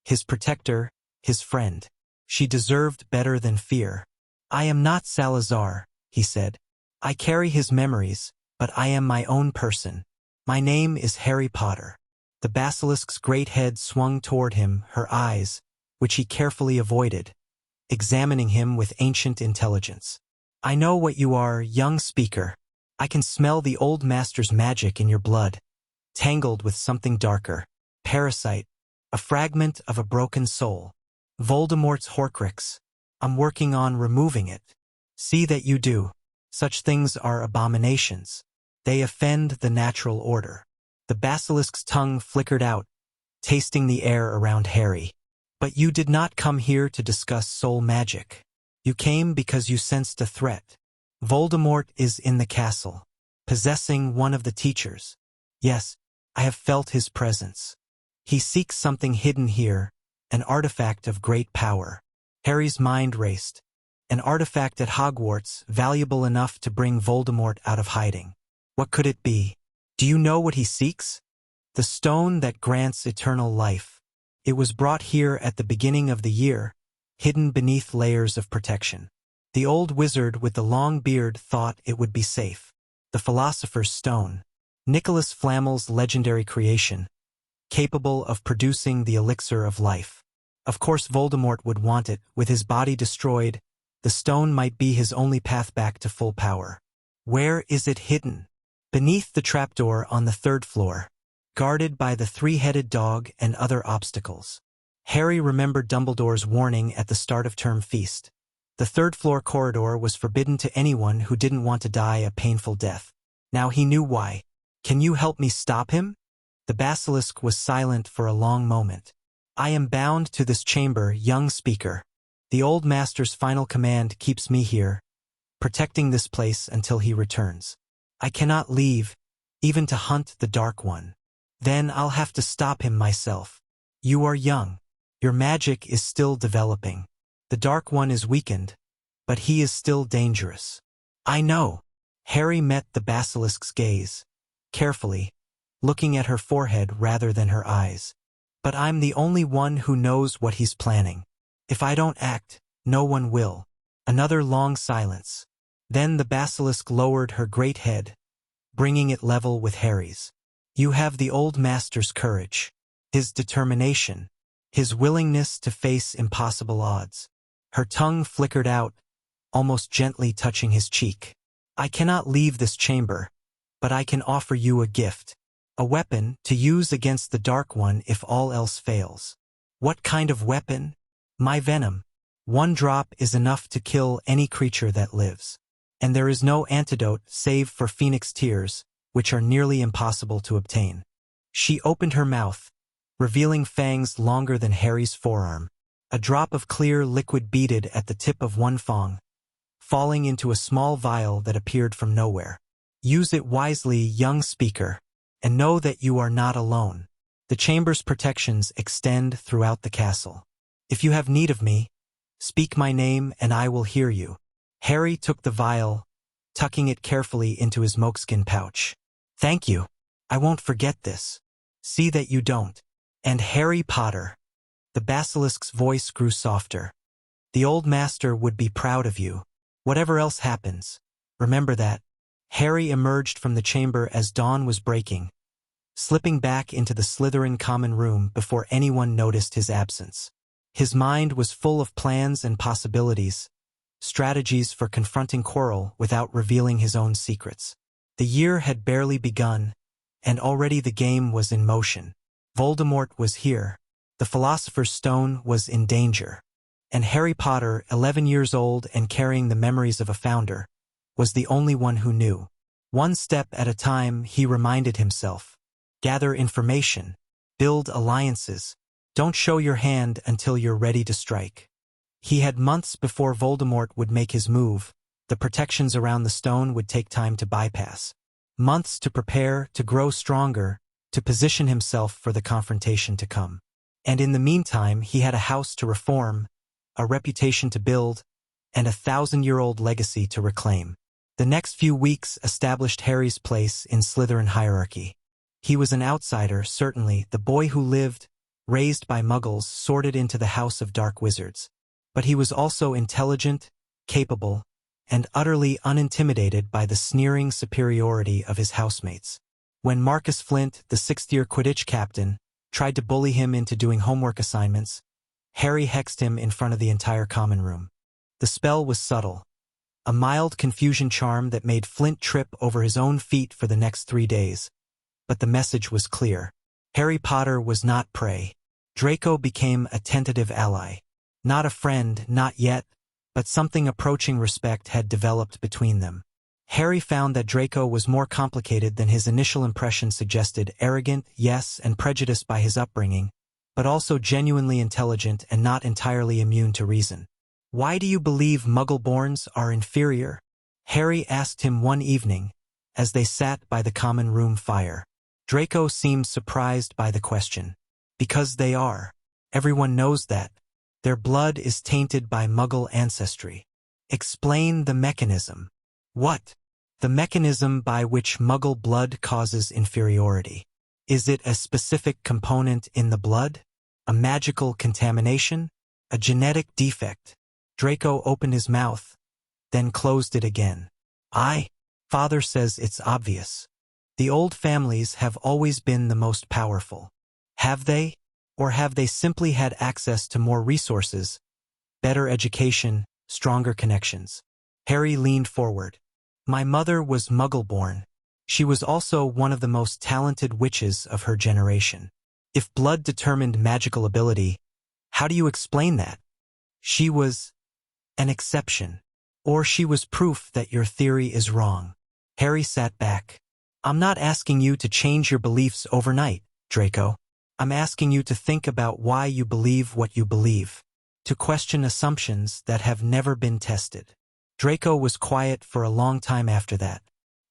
his protector, his friend. She deserved better than fear. I am not Salazar, he said. I carry his memories, but I am my own person. My name is Harry Potter. The basilisk's great head swung toward him, her eyes, which he carefully avoided, examining him with ancient intelligence. I know what you are, young speaker. I can smell the old master's magic in your blood, tangled with something darker. Parasite, a fragment of a broken soul. Voldemort's Horcrux. I'm working on removing it. See that you do. Such things are abominations. They offend the natural order. The basilisk's tongue flickered out, tasting the air around Harry. But you did not come here to discuss soul magic. You came because you sensed a threat. Voldemort is in the castle, possessing one of the teachers. Yes, I have felt his presence. He seeks something hidden here, an artifact of great power. Harry's mind raced. An artifact at Hogwarts, valuable enough to bring Voldemort out of hiding. What could it be? Do you know what he seeks? The stone that grants eternal life. It was brought here at the beginning of the year, hidden beneath layers of protection. The old wizard with the long beard thought it would be safe. The Philosopher's Stone. Nicholas Flamel's legendary creation, capable of producing the elixir of life. Of course Voldemort would want it. With his body destroyed, the stone might be his only path back to full power. Where is it hidden? Beneath the trapdoor on the 3rd floor, guarded by the 3-headed dog and other obstacles. Harry remembered Dumbledore's warning at the start of term feast. The 3rd floor corridor was forbidden to anyone who didn't want to die a painful death. Now he knew why. Can you help me stop him? The basilisk was silent for a long moment. I am bound to this chamber, young speaker. The old master's final command keeps me here, protecting this place until he returns. I cannot leave, even to hunt the Dark One. Then I'll have to stop him myself. You are young. Your magic is still developing. The Dark One is weakened, but he is still dangerous. I know. Harry met the basilisk's gaze, carefully, looking at her forehead rather than her eyes. But I'm the only one who knows what he's planning. If I don't act, no one will. Another long silence. Then the basilisk lowered her great head, bringing it level with Harry's. You have the old master's courage, his determination, his willingness to face impossible odds. Her tongue flickered out, almost gently touching his cheek. I cannot leave this chamber, but I can offer you a gift. A weapon to use against the Dark One if all else fails. What kind of weapon? My venom. 1 drop is enough to kill any creature that lives. And there is no antidote save for Phoenix tears, which are nearly impossible to obtain. She opened her mouth, revealing fangs longer than Harry's forearm. A drop of clear liquid beaded at the tip of one fang, falling into a small vial that appeared from nowhere. Use it wisely, young speaker, and know that you are not alone. The chamber's protections extend throughout the castle. If you have need of me, speak my name and I will hear you. Harry took the vial, tucking it carefully into his moleskin pouch. Thank you. I won't forget this. See that you don't. And Harry Potter. The basilisk's voice grew softer. The old master would be proud of you. Whatever else happens, remember that. Harry emerged from the chamber as dawn was breaking, slipping back into the Slytherin common room before anyone noticed his absence. His mind was full of plans and possibilities, strategies for confronting Quirrell without revealing his own secrets. The year had barely begun, and already the game was in motion. Voldemort was here. The Philosopher's Stone was in danger. And Harry Potter, 11 years old and carrying the memories of a founder, was the only one who knew. One step at a time, he reminded himself. Gather information. Build alliances. Don't show your hand until you're ready to strike. He had months before Voldemort would make his move. The protections around the stone would take time to bypass. Months to prepare, to grow stronger, to position himself for the confrontation to come. And in the meantime, he had a house to reform, a reputation to build, and a 1,000-year-old legacy to reclaim. The next few weeks established Harry's place in Slytherin hierarchy. He was an outsider, certainly, the boy who lived, raised by muggles, sorted into the House of Dark Wizards. But he was also intelligent, capable, and utterly unintimidated by the sneering superiority of his housemates. When Marcus Flint, the 6th-year Quidditch captain, tried to bully him into doing homework assignments, Harry hexed him in front of the entire common room. The spell was subtle, a mild confusion charm that made Flint trip over his own feet for the next 3 days. But the message was clear. Harry Potter was not prey. Draco became a tentative ally. Not a friend, not yet, but something approaching respect had developed between them. Harry found that Draco was more complicated than his initial impression suggested, arrogant, yes, and prejudiced by his upbringing, but also genuinely intelligent and not entirely immune to reason. Why do you believe Muggle-borns are inferior? Harry asked him one evening, as they sat by the common room fire. Draco seemed surprised by the question. Because they are. Everyone knows that. Their blood is tainted by Muggle ancestry. Explain the mechanism. What? The mechanism by which Muggle blood causes inferiority. Is it a specific component in the blood? A magical contamination? A genetic defect? Draco opened his mouth, then closed it again. Father says it's obvious. The old families have always been the most powerful. Have they? Or have they simply had access to more resources, better education, stronger connections? Harry leaned forward. My mother was Muggle-born. She was also one of the most talented witches of her generation. If blood determined magical ability, how do you explain that? She was an exception. Or she was proof that your theory is wrong. Harry sat back. I'm not asking you to change your beliefs overnight, Draco. I'm asking you to think about why you believe what you believe. To question assumptions that have never been tested. Draco was quiet for a long time after that.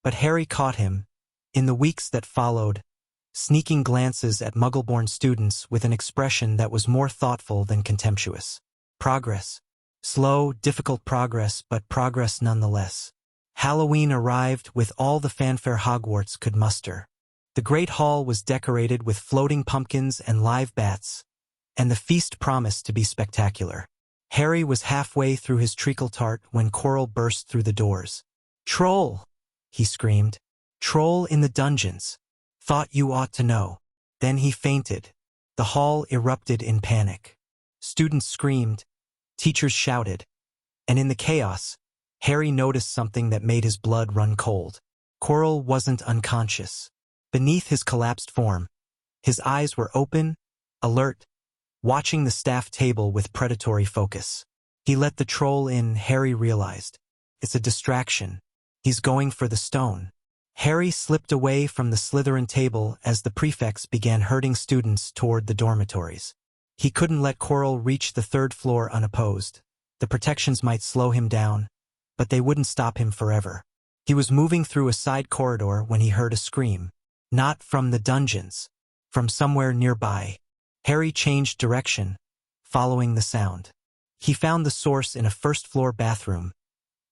But Harry caught him, in the weeks that followed, sneaking glances at Muggle-born students with an expression that was more thoughtful than contemptuous. Progress. Slow, difficult progress, but progress nonetheless. Halloween arrived with all the fanfare Hogwarts could muster. The Great Hall was decorated with floating pumpkins and live bats, and the feast promised to be spectacular. Harry was halfway through his treacle tart when Quirrell burst through the doors. Troll! He screamed. Troll in the dungeons. Thought you ought to know. Then he fainted. The hall erupted in panic. Students screamed. Teachers shouted. And in the chaos, Harry noticed something that made his blood run cold. Quirrell wasn't unconscious. Beneath his collapsed form, his eyes were open, alert, watching the staff table with predatory focus. He let the troll in, Harry realized. It's a distraction. He's going for the stone. Harry slipped away from the Slytherin table as the prefects began herding students toward the dormitories. He couldn't let Quirrell reach the third floor unopposed. The protections might slow him down, but they wouldn't stop him forever. He was moving through a side corridor when he heard a scream. Not from the dungeons. From somewhere nearby. Harry changed direction, following the sound. He found the source in a first-floor bathroom.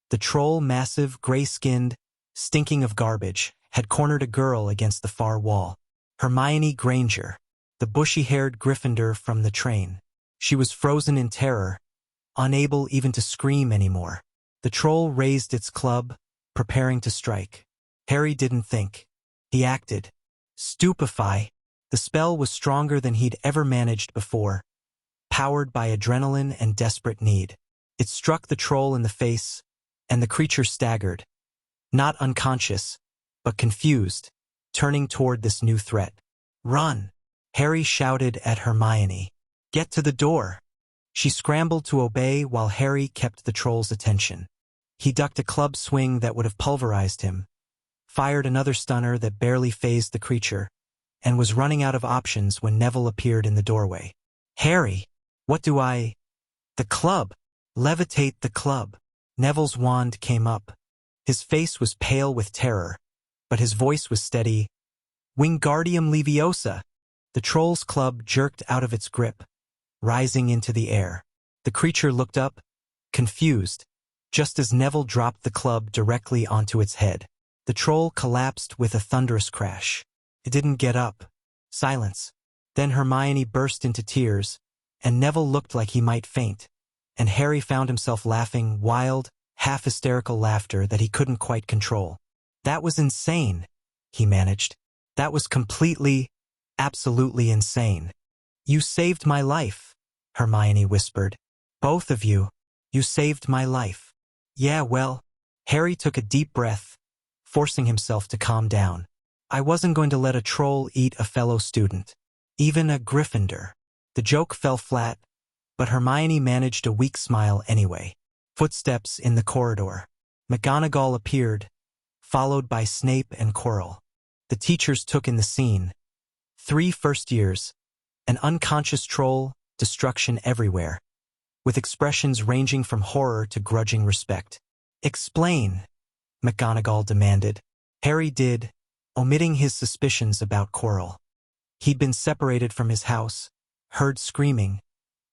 The troll, massive, gray-skinned, stinking of garbage, had cornered a girl against the far wall. Hermione Granger, the bushy-haired Gryffindor from the train. She was frozen in terror, unable even to scream anymore. The troll raised its club, preparing to strike. Harry didn't think. He acted. Stupefy. The spell was stronger than he'd ever managed before, powered by adrenaline and desperate need. It struck the troll in the face, and the creature staggered. Not unconscious, but confused, turning toward this new threat. Run! Harry shouted at Hermione. Get to the door! She scrambled to obey while Harry kept the troll's attention. He ducked a club swing that would have pulverized him, fired another stunner that barely phased the creature, and was running out of options when Neville appeared in the doorway. Harry! What do I... The club! Levitate the club! Neville's wand came up. His face was pale with terror, but his voice was steady. Wingardium Leviosa! The troll's club jerked out of its grip, rising into the air. The creature looked up, confused, just as Neville dropped the club directly onto its head. The troll collapsed with a thunderous crash. It didn't get up. Silence. Then Hermione burst into tears, and Neville looked like he might faint, and Harry found himself laughing wild, half-hysterical laughter that he couldn't quite control. That was insane, he managed. That was completely, absolutely insane. You saved my life, Hermione whispered. Both of you. You saved my life. Yeah, well, Harry took a deep breath, forcing himself to calm down. I wasn't going to let a troll eat a fellow student. Even a Gryffindor. The joke fell flat, but Hermione managed a weak smile anyway. Footsteps in the corridor. McGonagall appeared, followed by Snape and Quirrell. The teachers took in the scene. 3 first years, an unconscious troll, destruction everywhere, with expressions ranging from horror to grudging respect. Explain, McGonagall demanded. Harry did, omitting his suspicions about Quirrell. He'd been separated from his house, heard screaming,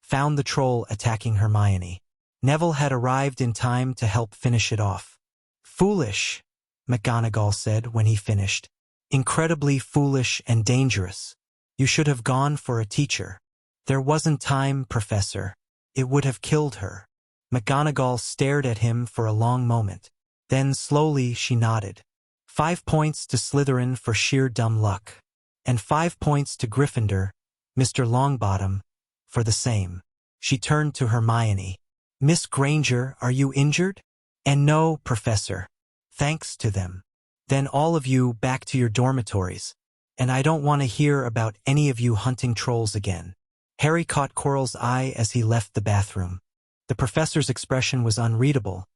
found the troll attacking Hermione. Neville had arrived in time to help finish it off. "Foolish," McGonagall said when he finished. "Incredibly foolish and dangerous. You should have gone for a teacher." "There wasn't time, Professor. It would have killed her." McGonagall stared at him for a long moment. Then slowly she nodded. 5 points to Slytherin for sheer dumb luck. And 5 points to Gryffindor, Mr. Longbottom, for the same. She turned to Hermione. "Miss Granger, are you injured?" "And no, Professor. Thanks to them." "Then all of you back to your dormitories. And I don't want to hear about any of you hunting trolls again." Harry caught Quirrell's eye as he left the bathroom. The professor's expression was unreadable,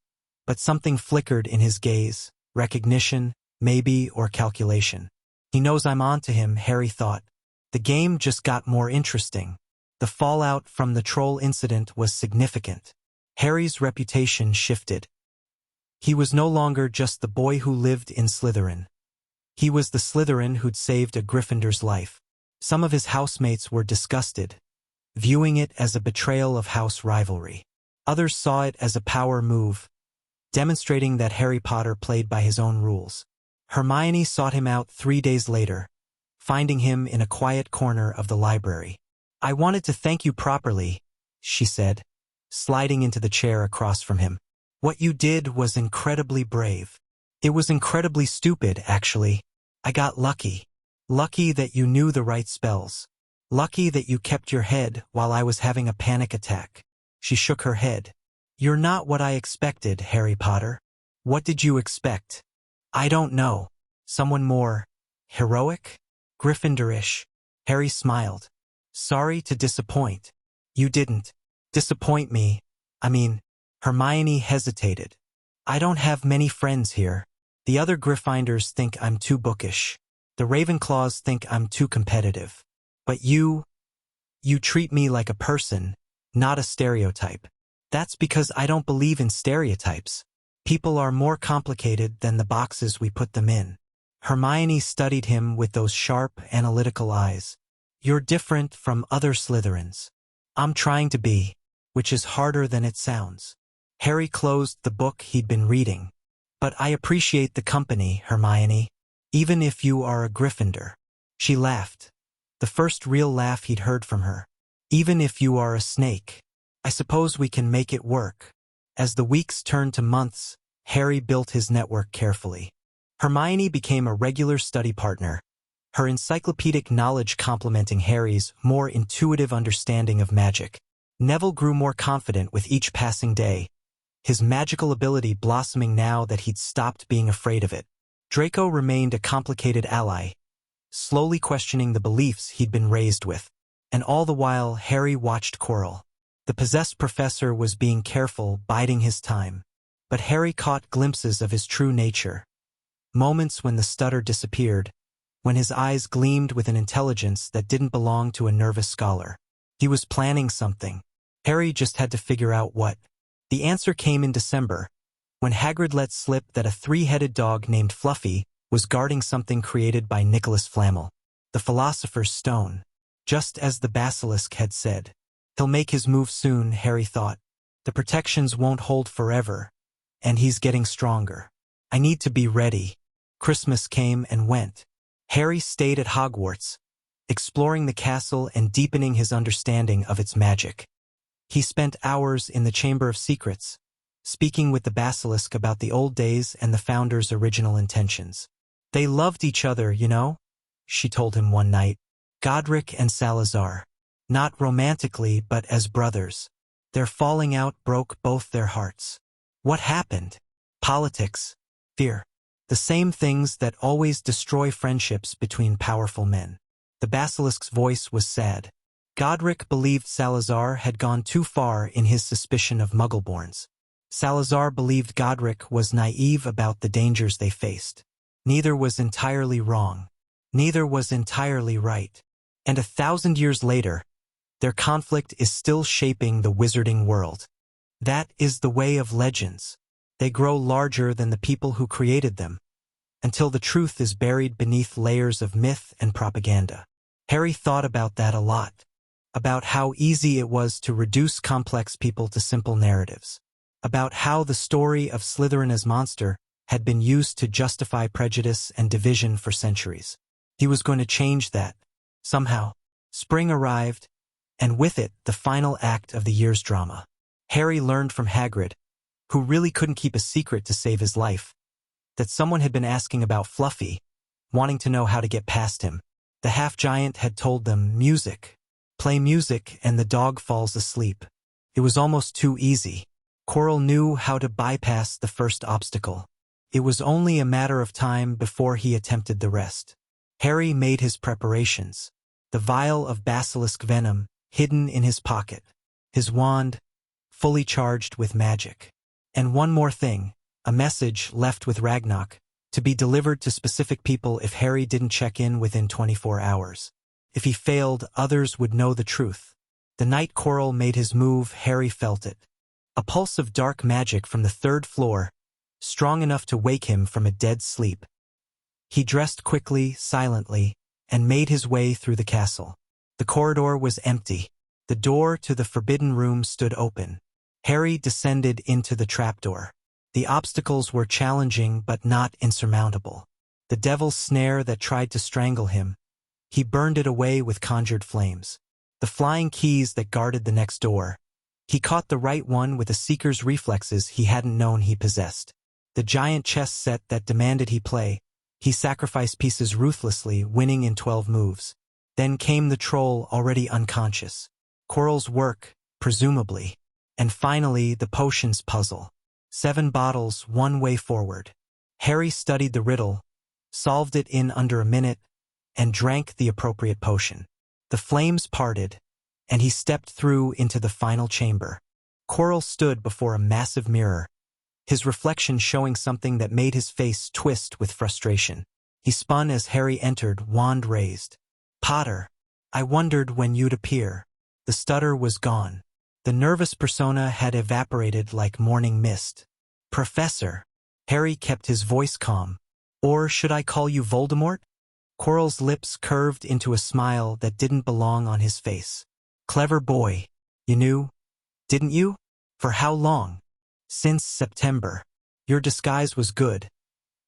but something flickered in his gaze, recognition, maybe, or calculation. "He knows I'm on to him," Harry thought. The game just got more interesting. The fallout from the troll incident was significant. Harry's reputation shifted. He was no longer just the boy who lived in Slytherin. He was the Slytherin who'd saved a Gryffindor's life. Some of his housemates were disgusted, viewing it as a betrayal of house rivalry. Others saw it as a power move, demonstrating that Harry Potter played by his own rules. Hermione sought him out 3 days later, finding him in a quiet corner of the library. "I wanted to thank you properly," she said, sliding into the chair across from him. "What you did was incredibly brave. It was incredibly stupid, actually. I got lucky. Lucky that you knew the right spells. Lucky that you kept your head while I was having a panic attack." She shook her head. "You're not what I expected, Harry Potter." "What did you expect?" "I don't know. Someone more heroic? Gryffindorish." Harry smiled. "Sorry to disappoint." "You didn't disappoint me. I mean," Hermione hesitated. "I don't have many friends here. The other Gryffindors think I'm too bookish. The Ravenclaws think I'm too competitive. But you treat me like a person, not a stereotype." "That's because I don't believe in stereotypes. People are more complicated than the boxes we put them in." Hermione studied him with those sharp, analytical eyes. "You're different from other Slytherins." "I'm trying to be, which is harder than it sounds." Harry closed the book he'd been reading. "But I appreciate the company, Hermione, even if you are a Gryffindor." She laughed, the first real laugh he'd heard from her. "Even if you are a snake, I suppose we can make it work." As the weeks turned to months, Harry built his network carefully. Hermione became a regular study partner, her encyclopedic knowledge complementing Harry's more intuitive understanding of magic. Neville grew more confident with each passing day, his magical ability blossoming now that he'd stopped being afraid of it. Draco remained a complicated ally, slowly questioning the beliefs he'd been raised with. And all the while, Harry watched Quirrell. The possessed professor was being careful, biding his time. But Harry caught glimpses of his true nature. Moments when the stutter disappeared, when his eyes gleamed with an intelligence that didn't belong to a nervous scholar. He was planning something. Harry just had to figure out what. The answer came in December, when Hagrid let slip that a 3-headed dog named Fluffy was guarding something created by Nicholas Flamel, the Philosopher's Stone. Just as the basilisk had said. He'll make his move soon, Harry thought. The protections won't hold forever, and he's getting stronger. I need to be ready. Christmas came and went. Harry stayed at Hogwarts, exploring the castle and deepening his understanding of its magic. He spent hours in the Chamber of Secrets, speaking with the basilisk about the old days and the founder's original intentions. "They loved each other, you know," she told him one night. "Godric and Salazar. Not romantically, but as brothers. Their falling out broke both their hearts." What happened? Politics, fear. The same things that always destroy friendships between powerful men. The basilisk's voice was sad. Godric believed Salazar had gone too far in his suspicion of Muggleborns. Salazar believed Godric was naive about the dangers they faced. Neither was entirely wrong. Neither was entirely right. And 1,000 years later, their conflict is still shaping the wizarding world. That is the way of legends. They grow larger than the people who created them, until the truth is buried beneath layers of myth and propaganda. Harry thought about that a lot. about how easy it was to reduce complex people to simple narratives, about how the story of Slytherin as monster had been used to justify prejudice and division for centuries. He was going to change that, somehow. Spring arrived, and with it, the final act of the year's drama. Harry learned from Hagrid, who really couldn't keep a secret to save his life, that someone had been asking about Fluffy, wanting to know how to get past him. The half-giant had told them, music. Play music and the dog falls asleep. It was almost too easy. Quirrell knew how to bypass the first obstacle. It was only a matter of time before he attempted the rest. Harry made his preparations. The vial of basilisk venom hidden in his pocket. His wand fully charged with magic. And one more thing, a message left with Ragnarok, to be delivered to specific people if Harry didn't check in within 24 hours. If he failed, others would know the truth. The night Quirrell made his move, Harry felt it. A pulse of dark magic from the 3rd floor, strong enough to wake him from a dead sleep. He dressed quickly, silently, and made his way through the castle. The corridor was empty. The door to the forbidden room stood open. Harry descended into the trapdoor. The obstacles were challenging but not insurmountable. The devil's snare that tried to strangle him, he burned it away with conjured flames. The flying keys that guarded the next door, he caught the right one with a seeker's reflexes he hadn't known he possessed. The giant chess set that demanded he play, he sacrificed pieces ruthlessly, winning in 12 moves. Then came the troll already unconscious. Quirrell's work, presumably. And finally, the potions puzzle. 7 bottles, 1 way forward. Harry studied the riddle, solved it in under a minute, and drank the appropriate potion. The flames parted, and he stepped through into the final chamber. Quirrell stood before a massive mirror, his reflection showing something that made his face twist with frustration. He spun as Harry entered, wand raised. "Potter, I wondered when you'd appear." The stutter was gone. The nervous persona had evaporated like morning mist. "Professor." Harry kept his voice calm. "Or should I call you Voldemort?" Quirrell's lips curved into a smile that didn't belong on his face. "Clever boy. You knew, didn't you? For how long?" "Since September. Your disguise was good,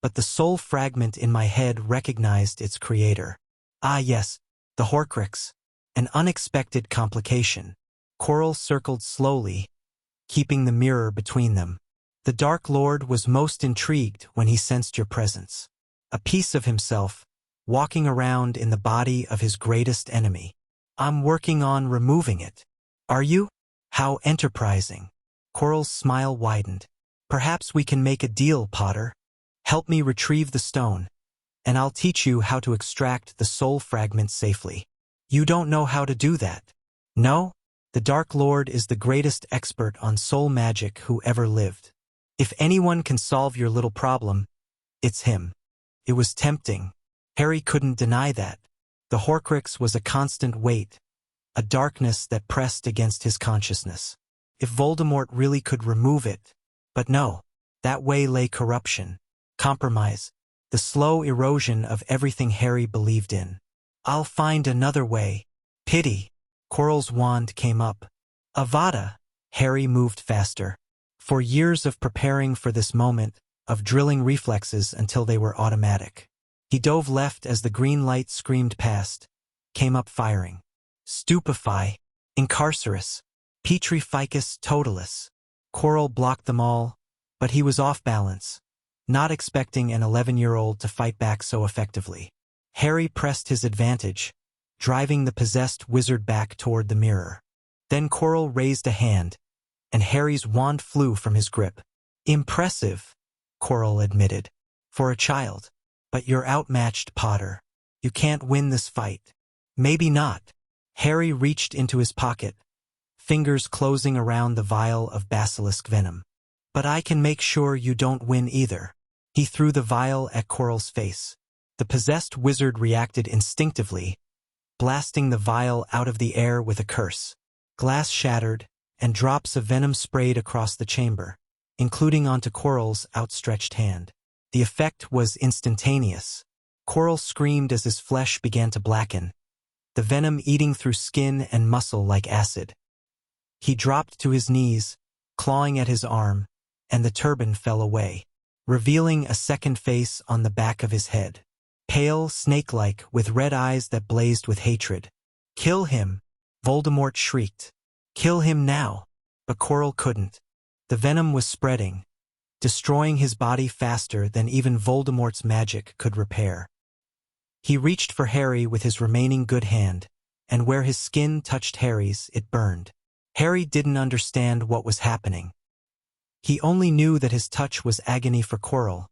but the soul fragment in my head recognized its creator." "Ah yes, the Horcrux. An unexpected complication." Quirrell circled slowly, keeping the mirror between them. "The Dark Lord was most intrigued when he sensed your presence. A piece of himself, walking around in the body of his greatest enemy. I'm working on removing it." "Are you? How enterprising." Quirrell's smile widened. "Perhaps we can make a deal, Potter. Help me retrieve the stone, and I'll teach you how to extract the soul fragment safely." "You don't know how to do that." "No? The Dark Lord is the greatest expert on soul magic who ever lived. If anyone can solve your little problem, it's him." It was tempting. Harry couldn't deny that. The Horcrux was a constant weight, a darkness that pressed against his consciousness. If Voldemort really could remove it. But no, that way lay corruption, compromise, the slow erosion of everything Harry believed in. "I'll find another way." "Pity." Quirrell's wand came up. "Avada." Harry moved faster. For years of preparing for this moment, of drilling reflexes until they were automatic. He dove left as the green light screamed past, came up firing. Stupefy, Incarcerus, Petrificus Totalis. Quirrell blocked them all, but he was off balance, not expecting an 11-year-old to fight back so effectively. Harry pressed his advantage, driving the possessed wizard back toward the mirror. Then Quirrell raised a hand, and Harry's wand flew from his grip. "Impressive," Quirrell admitted, "for a child. But you're outmatched, Potter. You can't win this fight." "Maybe not." Harry reached into his pocket, fingers closing around the vial of basilisk venom. "But I can make sure you don't win either." He threw the vial at Quirrell's face. The possessed wizard reacted instinctively, blasting the vial out of the air with a curse. Glass shattered, and drops of venom sprayed across the chamber, including onto Quirrell's outstretched hand. The effect was instantaneous. Quirrell screamed as his flesh began to blacken, the venom eating through skin and muscle like acid. He dropped to his knees, clawing at his arm, and the turban fell away, revealing a second face on the back of his head. Pale, snake-like, with red eyes that blazed with hatred. "Kill him!" Voldemort shrieked. "Kill him now!" But Quirrell couldn't. The venom was spreading, destroying his body faster than even Voldemort's magic could repair. He reached for Harry with his remaining good hand, and where his skin touched Harry's, it burned. Harry didn't understand what was happening. He only knew that his touch was agony for Quirrell,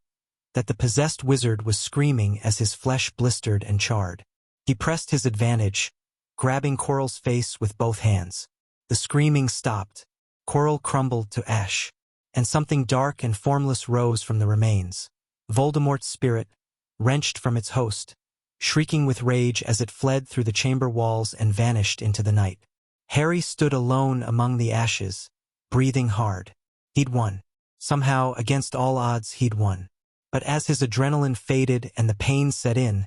that the possessed wizard was screaming as his flesh blistered and charred. He pressed his advantage, grabbing Quirrell's face with both hands. The screaming stopped. Quirrell crumbled to ash, and something dark and formless rose from the remains. Voldemort's spirit, wrenched from its host, shrieking with rage as it fled through the chamber walls and vanished into the night. Harry stood alone among the ashes, breathing hard. He'd won. Somehow, against all odds, he'd won. But as his adrenaline faded and the pain set in,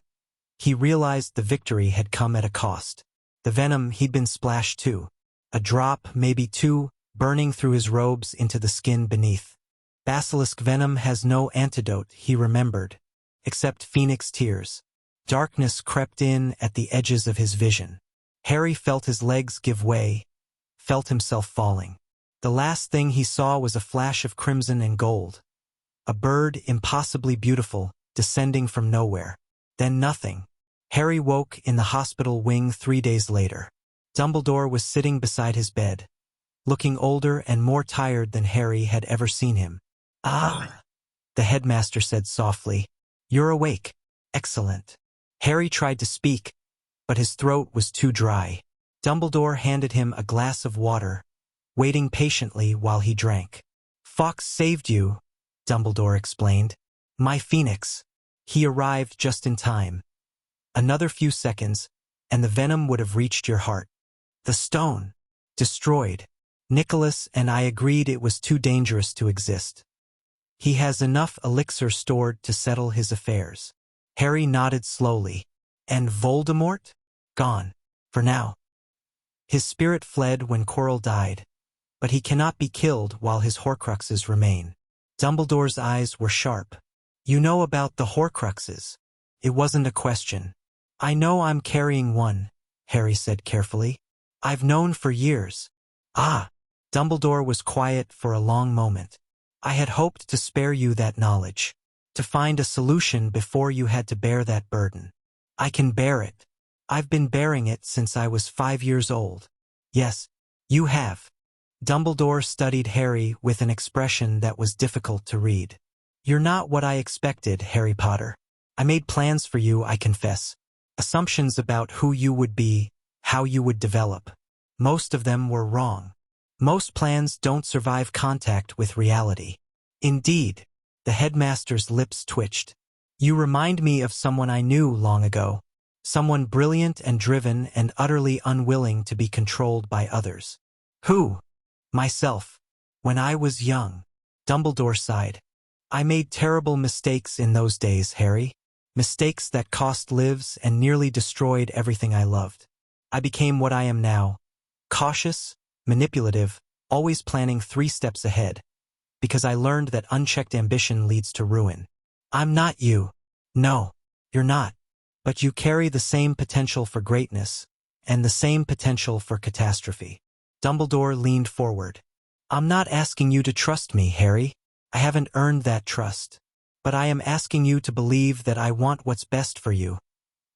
he realized the victory had come at a cost. The venom he'd been splashed too. A drop, maybe two, burning through his robes into the skin beneath. Basilisk venom has no antidote, he remembered, except phoenix tears. Darkness crept in at the edges of his vision. Harry felt his legs give way, felt himself falling. The last thing he saw was a flash of crimson and gold. A bird, impossibly beautiful, descending from nowhere. Then nothing. Harry woke in the hospital wing 3 days later. Dumbledore was sitting beside his bed, looking older and more tired than Harry had ever seen him. "Ah," the headmaster said softly. "You're awake. Excellent." Harry tried to speak, but his throat was too dry. Dumbledore handed him a glass of water, waiting patiently while he drank. "Fawkes saved you," Dumbledore explained. "My phoenix." He arrived just in time. Another few seconds, and the venom would have reached your heart. The stone. Destroyed. Nicholas and I agreed it was too dangerous to exist. He has enough elixir stored to settle his affairs. Harry nodded slowly. "And Voldemort?" "Gone. For now." His spirit fled when Quirrell died, but he cannot be killed while his Horcruxes remain. Dumbledore's eyes were sharp. "You know about the Horcruxes." It wasn't a question. "I know I'm carrying one," Harry said carefully. "I've known for years." "Ah." Dumbledore was quiet for a long moment. "I had hoped to spare you that knowledge, to find a solution before you had to bear that burden. I can bear it. I've been bearing it since I was 5 years old." "Yes, you have." Dumbledore studied Harry with an expression that was difficult to read. "You're not what I expected, Harry Potter. I made plans for you, I confess. Assumptions about who you would be, how you would develop. Most of them were wrong. Most plans don't survive contact with reality." "Indeed." The headmaster's lips twitched. "You remind me of someone I knew long ago. Someone brilliant and driven and utterly unwilling to be controlled by others." "Who?" "Myself. When I was young." Dumbledore sighed. "I made terrible mistakes in those days, Harry. Mistakes that cost lives and nearly destroyed everything I loved. I became what I am now. Cautious, manipulative, always planning 3 steps ahead. Because I learned that unchecked ambition leads to ruin. I'm not you. No, you're not. But you carry the same potential for greatness, and the same potential for catastrophe." Dumbledore leaned forward. "I'm not asking you to trust me, Harry. I haven't earned that trust. But I am asking you to believe that I want what's best for you,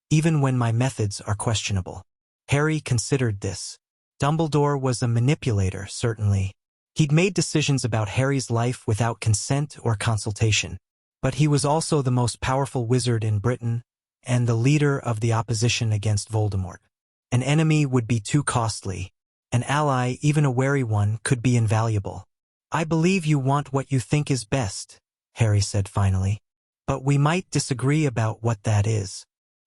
even when my methods are questionable." Harry considered this. Dumbledore was a manipulator, certainly. He'd made decisions about Harry's life without consent or consultation. But he was also the most powerful wizard in Britain, and the leader of the opposition against Voldemort. An enemy would be too costly. An ally, even a wary one, could be invaluable. "I believe you want what you think is best," Harry said finally. "But we might disagree about what that is."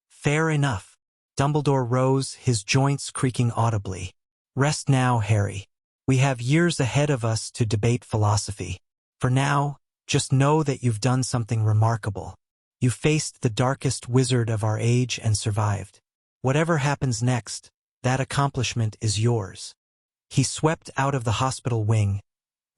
"Fair enough." Dumbledore rose, his joints creaking audibly. "Rest now, Harry. We have years ahead of us to debate philosophy. For now, just know that you've done something remarkable. You faced the darkest wizard of our age and survived. Whatever happens next, that accomplishment is yours. He swept out of the hospital wing,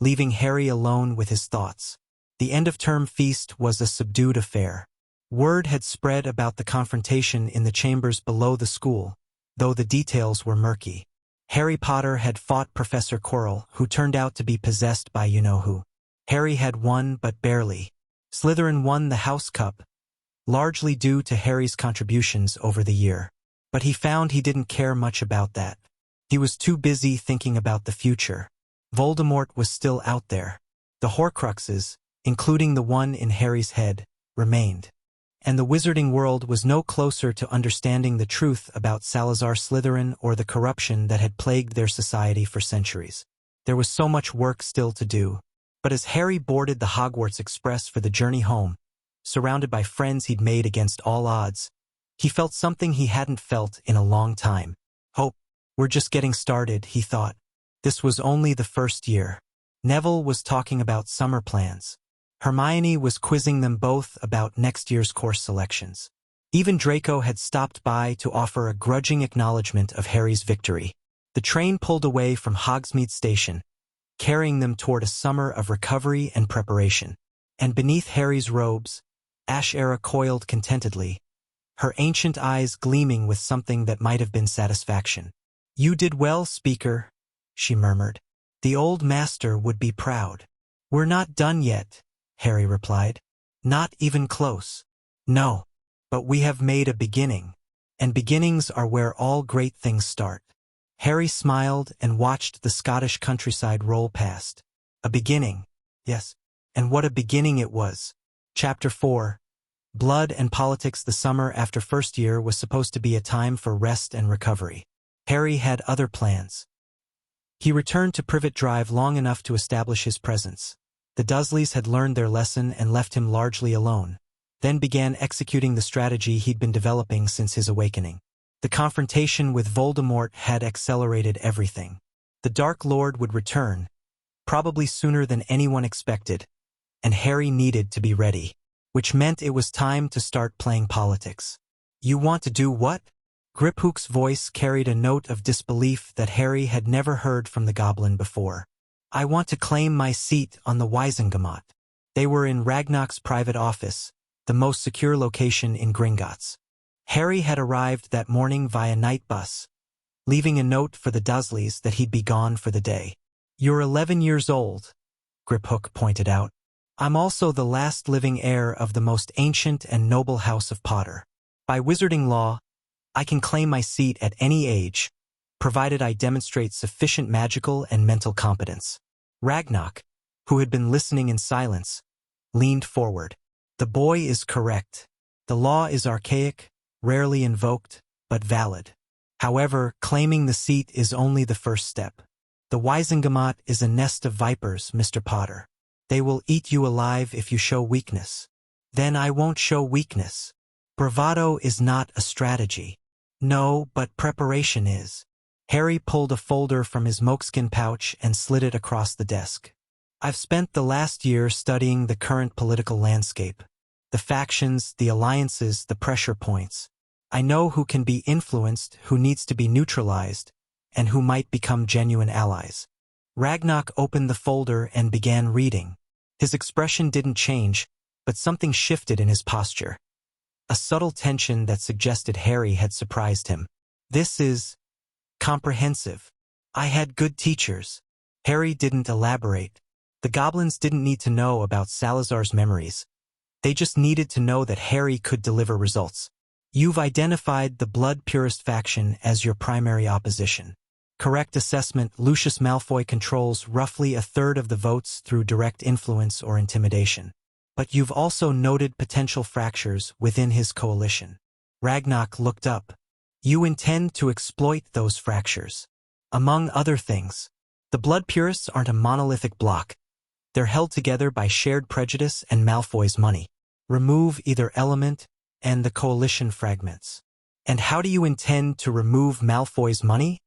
leaving Harry alone with his thoughts. The end-of-term feast was a subdued affair. Word had spread about the confrontation in the chambers below the school, though the details were murky. Harry Potter had fought Professor Quirrell, who turned out to be possessed by you-know-who. Harry had won, but barely. Slytherin won the House Cup, largely due to Harry's contributions over the year. But he found he didn't care much about that. He was too busy thinking about the future. Voldemort was still out there. The Horcruxes, including the one in Harry's head, remained. And the wizarding world was no closer to understanding the truth about Salazar Slytherin or the corruption that had plagued their society for centuries. There was so much work still to do. But as Harry boarded the Hogwarts Express for the journey home, surrounded by friends he'd made against all odds, he felt something he hadn't felt in a long time. Hope. We're just getting started, he thought. This was only the first year. Neville was talking about summer plans. Hermione was quizzing them both about next year's course selections. Even Draco had stopped by to offer a grudging acknowledgement of Harry's victory. The train pulled away from Hogsmeade Station, carrying them toward a summer of recovery and preparation. And beneath Harry's robes, Ashera coiled contentedly, her ancient eyes gleaming with something that might have been satisfaction. "You did well, Speaker," she murmured. "The old master would be proud." "We're not done yet," Harry replied. "Not even close." "No. But we have made a beginning. And beginnings are where all great things start." Harry smiled and watched the Scottish countryside roll past. A beginning. Yes. And what a beginning it was. Chapter 4. Blood and Politics. The summer after first year was supposed to be a time for rest and recovery. Harry had other plans. He returned to Privet Drive long enough to establish his presence. The Dursleys had learned their lesson and left him largely alone, then began executing the strategy he'd been developing since his awakening. The confrontation with Voldemort had accelerated everything. The Dark Lord would return, probably sooner than anyone expected, and Harry needed to be ready, which meant it was time to start playing politics. "You want to do what?" Griphook's voice carried a note of disbelief that Harry had never heard from the goblin before. "I want to claim my seat on the Wizengamot." They were in Ragnarok's private office, the most secure location in Gringotts. Harry had arrived that morning via night bus, leaving a note for the Dursleys that he'd be gone for the day. "You're 11 years old," Griphook pointed out. "I'm also the last living heir of the most ancient and noble house of Potter. By wizarding law, I can claim my seat at any age, provided I demonstrate sufficient magical and mental competence." Ragnarok, who had been listening in silence, leaned forward. "The boy is correct. The law is archaic, rarely invoked, but valid. However, claiming the seat is only the first step. The Wizengamot is a nest of vipers, Mr. Potter. They will eat you alive if you show weakness." "Then I won't show weakness. Bravado is not a strategy." "No, but preparation is." Harry pulled a folder from his moleskin pouch and slid it across the desk. "I've spent the last year studying the current political landscape. The factions, the alliances, the pressure points. I know who can be influenced, who needs to be neutralized, and who might become genuine allies." Ragnarok opened the folder and began reading. His expression didn't change, but something shifted in his posture. A subtle tension that suggested Harry had surprised him. "This is comprehensive. I had good teachers." Harry didn't elaborate. The goblins didn't need to know about Salazar's memories. They just needed to know that Harry could deliver results. "You've identified the Blood Purist faction as your primary opposition. Correct assessment: Lucius Malfoy controls roughly a third of the votes through direct influence or intimidation. But you've also noted potential fractures within his coalition." Ragnarok looked up. "You intend to exploit those fractures." "Among other things. The Blood Purists aren't a monolithic block. They're held together by shared prejudice and Malfoy's money. Remove either element, and the coalition fragments." "And how do you intend to remove Malfoy's money?"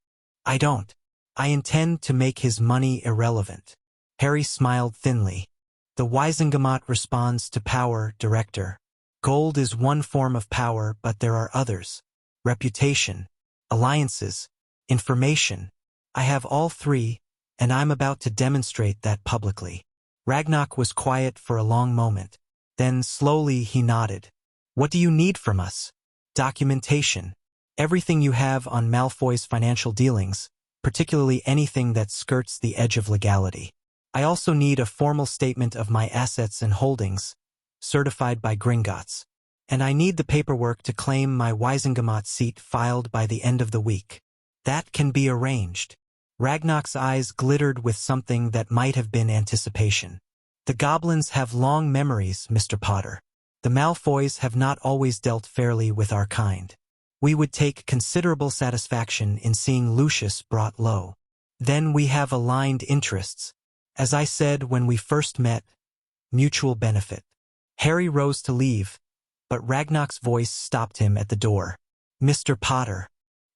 "I don't. I intend to make his money irrelevant." Harry smiled thinly. "The Wizengamot responds to power, Director. Gold is one form of power, but there are others. reputation, alliances, information. I have all three, and I'm about to demonstrate that publicly. Ragnak was quiet for a long moment. Then slowly he nodded. What do you need from us? Documentation. Everything you have on Malfoy's financial dealings, particularly anything that skirts the edge of legality. I also need a formal statement of my assets and holdings, certified by Gringotts. And I need the paperwork to claim my Wisengamot seat filed by the end of the week. That can be arranged. Ragnak's eyes glittered with something that might have been anticipation. The goblins have long memories, Mr. Potter. The Malfoys have not always dealt fairly with our kind. We would take considerable satisfaction in seeing Lucius brought low. Then we have aligned interests. As I said when we first met, mutual benefit. Harry rose to leave, but Ragnak's voice stopped him at the door. Mr. Potter,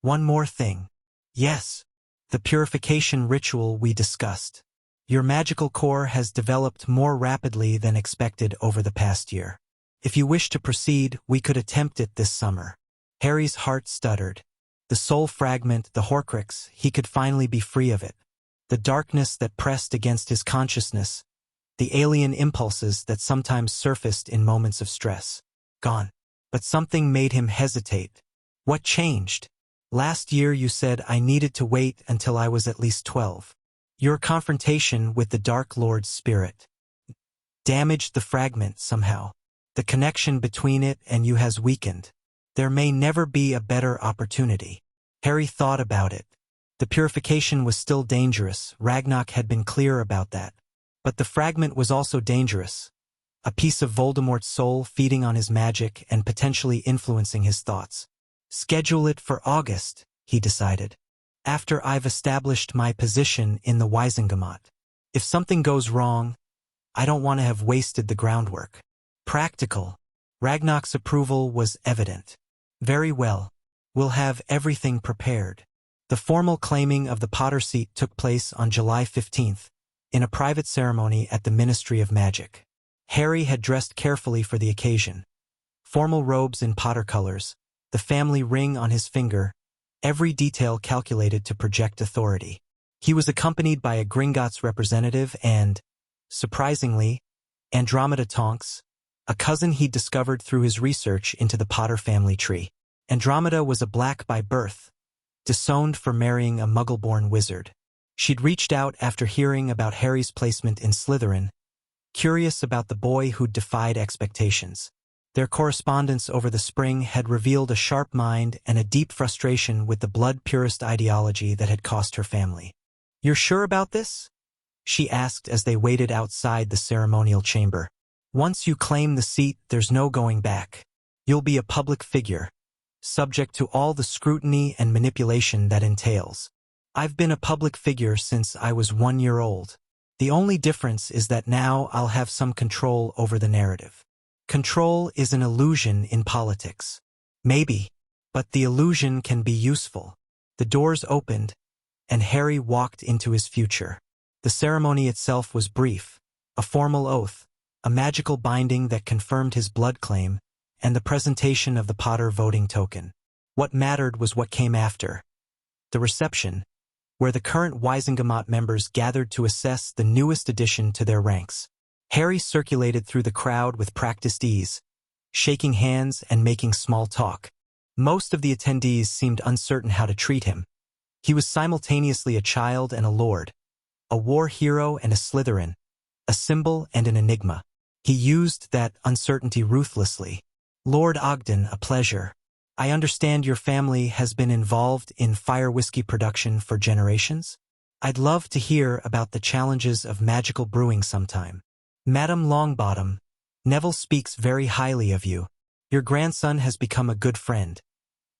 one more thing. Yes, the purification ritual we discussed. Your magical core has developed more rapidly than expected over the past year. If you wish to proceed, we could attempt it this summer. Harry's heart stuttered. The soul fragment, the Horcrux, he could finally be free of it. The darkness that pressed against his consciousness, the alien impulses that sometimes surfaced in moments of stress. Gone. But something made him hesitate. What changed? Last year you said I needed to wait until I was at least 12. Your confrontation with the Dark Lord's spirit damaged the fragment somehow. The connection between it and you has weakened. There may never be a better opportunity. Harry thought about it. The purification was still dangerous, Ragnak had been clear about that. But the fragment was also dangerous. A piece of Voldemort's soul feeding on his magic and potentially influencing his thoughts. Schedule it for August, he decided. After I've established my position in the Wisengamot. If something goes wrong, I don't want to have wasted the groundwork. Practical. Ragnak's approval was evident. Very well. We'll have everything prepared. The formal claiming of the Potter seat took place on July 15th, in a private ceremony at the Ministry of Magic. Harry had dressed carefully for the occasion. Formal robes in Potter colors, the family ring on his finger, every detail calculated to project authority. He was accompanied by a Gringotts representative and, surprisingly, Andromeda Tonks, a cousin he'd discovered through his research into the Potter family tree. Andromeda was a black by birth, disowned for marrying a Muggle-born wizard. She'd reached out after hearing about Harry's placement in Slytherin, curious about the boy who'd defied expectations. Their correspondence over the spring had revealed a sharp mind and a deep frustration with the blood-purist ideology that had cost her family. "You're sure about this?" she asked as they waited outside the ceremonial chamber. "Once you claim the seat, there's no going back. You'll be a public figure, subject to all the scrutiny and manipulation that entails. I've been a public figure since I was 1 year old. The only difference is that now I'll have some control over the narrative. Control is an illusion in politics. Maybe, but the illusion can be useful." The doors opened, and Harry walked into his future. The ceremony itself was brief, a formal oath, a magical binding that confirmed his blood claim, and the presentation of the Potter voting token. What mattered was what came after. The reception, where the current Wisengamot members gathered to assess the newest addition to their ranks. Harry circulated through the crowd with practiced ease, shaking hands and making small talk. Most of the attendees seemed uncertain how to treat him. He was simultaneously a child and a lord, a war hero and a Slytherin, a symbol and an enigma. He used that uncertainty ruthlessly. "Lord Ogden, a pleasure. I understand your family has been involved in fire whiskey production for generations? I'd love to hear about the challenges of magical brewing sometime. Madam Longbottom, Neville speaks very highly of you. Your grandson has become a good friend.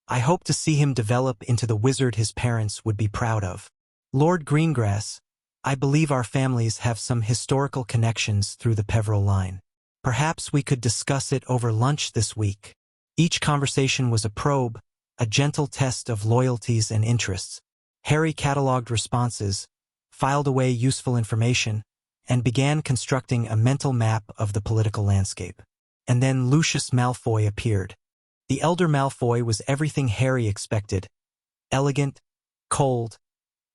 I hope to see him develop into the wizard his parents would be proud of. Lord Greengrass, I believe our families have some historical connections through the Peveril line. Perhaps we could discuss it over lunch this week." Each conversation was a probe, a gentle test of loyalties and interests. Harry catalogued responses, filed away useful information, and began constructing a mental map of the political landscape. And then Lucius Malfoy appeared. The elder Malfoy was everything Harry expected. Elegant, cold,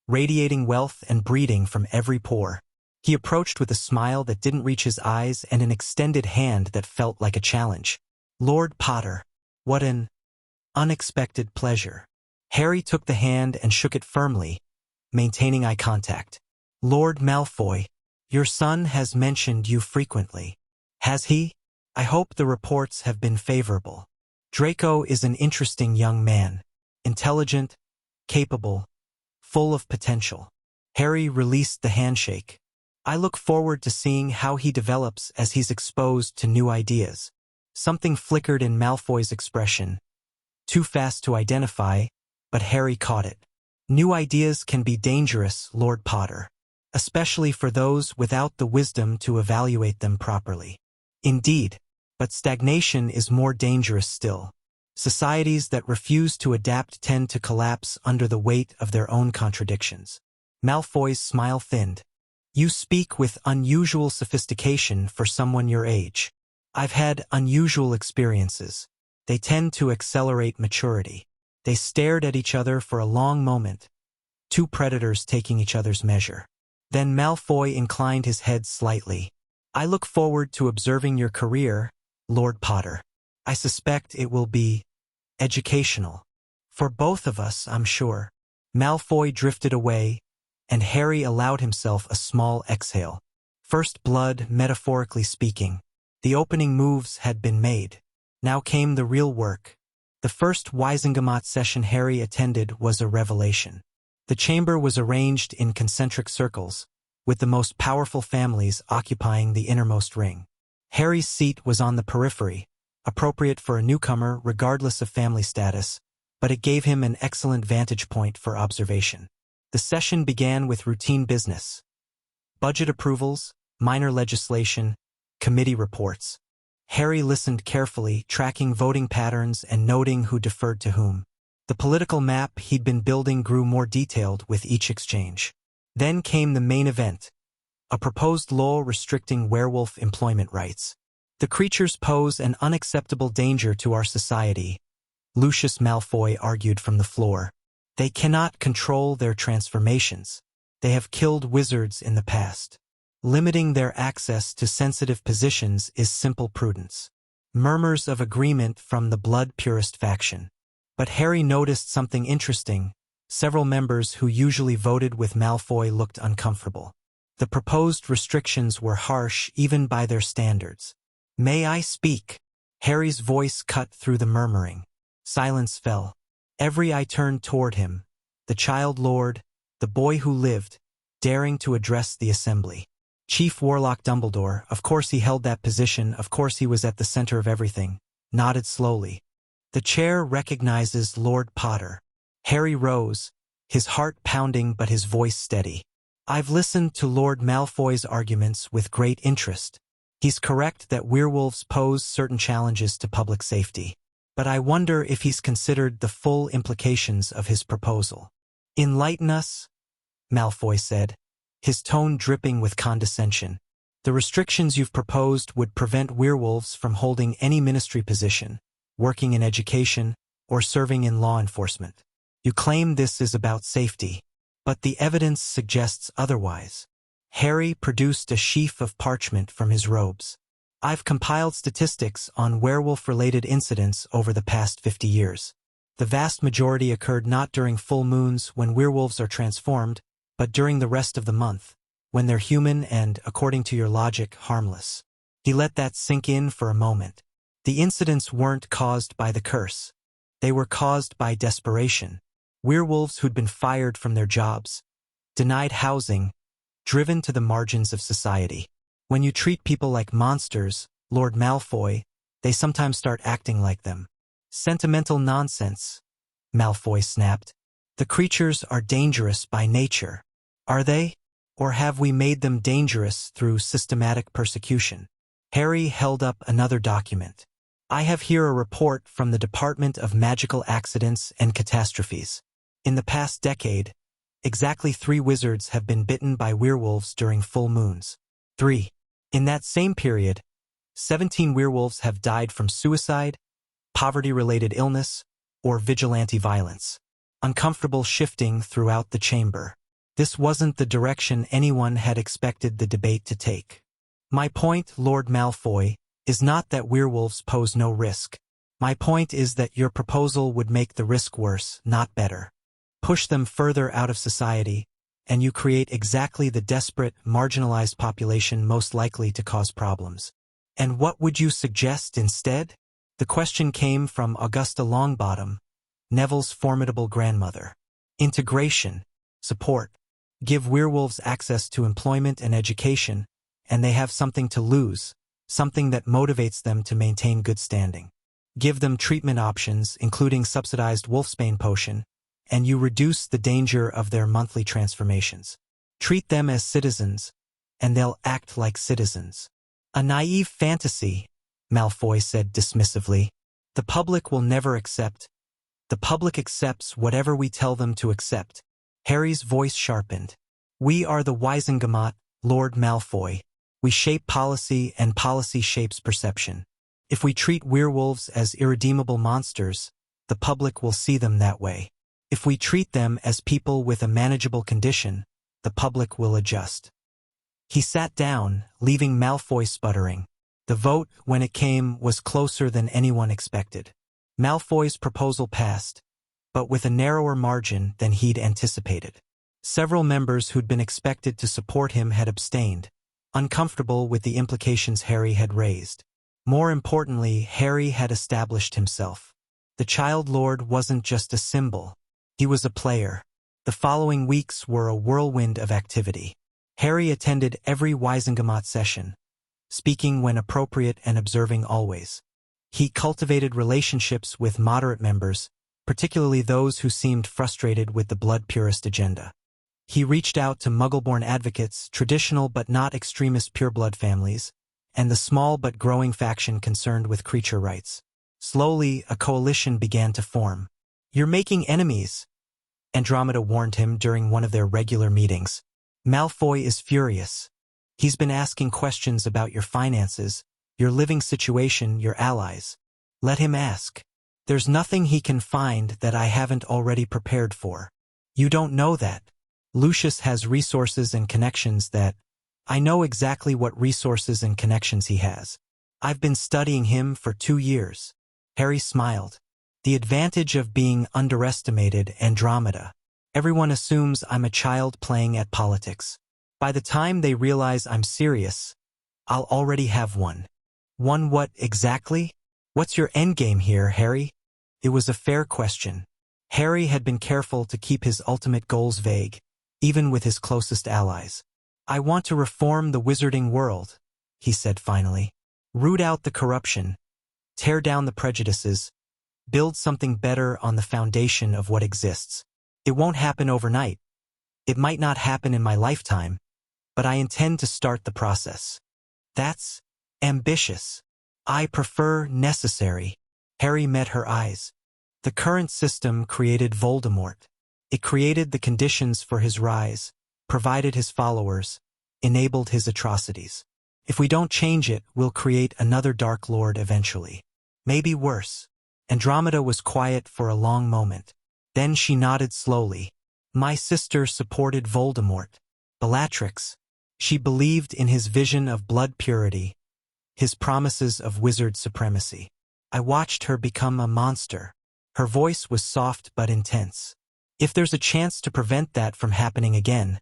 radiating wealth and breeding from every pore. He approached with a smile that didn't reach his eyes and an extended hand that felt like a challenge. Lord Potter. What an unexpected pleasure. Harry took the hand and shook it firmly, maintaining eye contact. Lord Malfoy, your son has mentioned you frequently. Has he? I hope the reports have been favorable. Draco is an interesting young man. Intelligent, capable, full of potential. Harry released the handshake. I look forward to seeing how he develops as he's exposed to new ideas. Something flickered in Malfoy's expression. Too fast to identify, but Harry caught it. New ideas can be dangerous, Lord Potter, especially for those without the wisdom to evaluate them properly. Indeed, but stagnation is more dangerous still. Societies that refuse to adapt tend to collapse under the weight of their own contradictions. Malfoy's smile thinned. You speak with unusual sophistication for someone your age. I've had unusual experiences. They tend to accelerate maturity. They stared at each other for a long moment, two predators taking each other's measure. Then Malfoy inclined his head slightly. I look forward to observing your career, Lord Potter. I suspect it will be educational. For both of us, I'm sure. Malfoy drifted away, and Harry allowed himself a small exhale. First blood, metaphorically speaking. The opening moves had been made. Now came the real work. The first Wisengamot session Harry attended was a revelation. The chamber was arranged in concentric circles, with the most powerful families occupying the innermost ring. Harry's seat was on the periphery, appropriate for a newcomer regardless of family status, but it gave him an excellent vantage point for observation. The session began with routine business. Budget approvals, minor legislation, committee reports. Harry listened carefully, tracking voting patterns and noting who deferred to whom. The political map he'd been building grew more detailed with each exchange. Then came the main event, a proposed law restricting werewolf employment rights. The creatures pose an unacceptable danger to our society, Lucius Malfoy argued from the floor. They cannot control their transformations. They have killed wizards in the past. Limiting their access to sensitive positions is simple prudence. Murmurs of agreement from the blood purist faction. But Harry noticed something interesting. Several members who usually voted with Malfoy looked uncomfortable. The proposed restrictions were harsh even by their standards. May I speak? Harry's voice cut through the murmuring. Silence fell. Every eye turned toward him, the child lord, the boy who lived, daring to address the assembly. Chief Warlock Dumbledore, of course he held that position, of course he was at the center of everything, nodded slowly. The chair recognizes Lord Potter. Harry rose, his heart pounding but his voice steady. I've listened to Lord Malfoy's arguments with great interest. He's correct that werewolves pose certain challenges to public safety. But I wonder if he's considered the full implications of his proposal. Enlighten us, Malfoy said, his tone dripping with condescension. The restrictions you've proposed would prevent werewolves from holding any ministry position, working in education, or serving in law enforcement. You claim this is about safety, but the evidence suggests otherwise. Harry produced a sheaf of parchment from his robes. I've compiled statistics on werewolf-related incidents over the past 50 years. The vast majority occurred not during full moons when werewolves are transformed, but during the rest of the month, when they're human and, according to your logic, harmless. He let that sink in for a moment. The incidents weren't caused by the curse. They were caused by desperation. Werewolves who'd been fired from their jobs, denied housing, driven to the margins of society. When you treat people like monsters, Lord Malfoy, they sometimes start acting like them. Sentimental nonsense, Malfoy snapped. The creatures are dangerous by nature. Are they? Or have we made them dangerous through systematic persecution? Harry held up another document. I have here a report from the Department of Magical Accidents and Catastrophes. In the past decade, exactly 3 wizards have been bitten by werewolves during full moons. 3. In that same period, 17 werewolves have died from suicide, poverty-related illness, or vigilante violence. Uncomfortable shifting throughout the chamber. This wasn't the direction anyone had expected the debate to take. My point, Lord Malfoy, is not that werewolves pose no risk. My point is that your proposal would make the risk worse, not better. Push them further out of society, and you create exactly the desperate, marginalized population most likely to cause problems. And what would you suggest instead? The question came from Augusta Longbottom, Neville's formidable grandmother. Integration, support. Give werewolves access to employment and education, and they have something to lose, something that motivates them to maintain good standing. Give them treatment options, including subsidized wolfsbane potion, and you reduce the danger of their monthly transformations. Treat them as citizens, and they'll act like citizens. A naive fantasy, Malfoy said dismissively. The public will never accept. The public accepts whatever we tell them to accept. Harry's voice sharpened. We are the Wisengamot, Lord Malfoy. We shape policy, and policy shapes perception. If we treat werewolves as irredeemable monsters, the public will see them that way. If we treat them as people with a manageable condition, the public will adjust. He sat down, leaving Malfoy sputtering. The vote, when it came, was closer than anyone expected. Malfoy's proposal passed, but with a narrower margin than he'd anticipated. Several members who'd been expected to support him had abstained, uncomfortable with the implications Harry had raised. More importantly, Harry had established himself. The Child Lord wasn't just a symbol. He was a player. The following weeks were a whirlwind of activity. Harry attended every Wisengamot session, speaking when appropriate and observing always. He cultivated relationships with moderate members, particularly those who seemed frustrated with the blood purist agenda. He reached out to Muggle-born advocates, traditional but not extremist pureblood families, and the small but growing faction concerned with creature rights. Slowly, a coalition began to form. You're making enemies, Andromeda warned him during one of their regular meetings. Malfoy is furious. He's been asking questions about your finances, your living situation, your allies. Let him ask. There's nothing he can find that I haven't already prepared for. You don't know that. Lucius has resources and connections that... I know exactly what resources and connections he has. I've been studying him for 2 years. Harry smiled. The advantage of being underestimated, Andromeda. Everyone assumes I'm a child playing at politics. By the time they realize I'm serious, I'll already have won. Won what exactly? What's your endgame here, Harry? It was a fair question. Harry had been careful to keep his ultimate goals vague, even with his closest allies. I want to reform the wizarding world, he said finally. Root out the corruption, tear down the prejudices, build something better on the foundation of what exists. It won't happen overnight. It might not happen in my lifetime, but I intend to start the process. That's ambitious. I prefer necessary. Harry met her eyes. The current system created Voldemort. It created the conditions for his rise, provided his followers, enabled his atrocities. If we don't change it, we'll create another Dark Lord eventually. Maybe worse. Andromeda was quiet for a long moment. Then she nodded slowly. My sister supported Voldemort. Bellatrix. She believed in his vision of blood purity, his promises of wizard supremacy. I watched her become a monster. Her voice was soft but intense. If there's a chance to prevent that from happening again,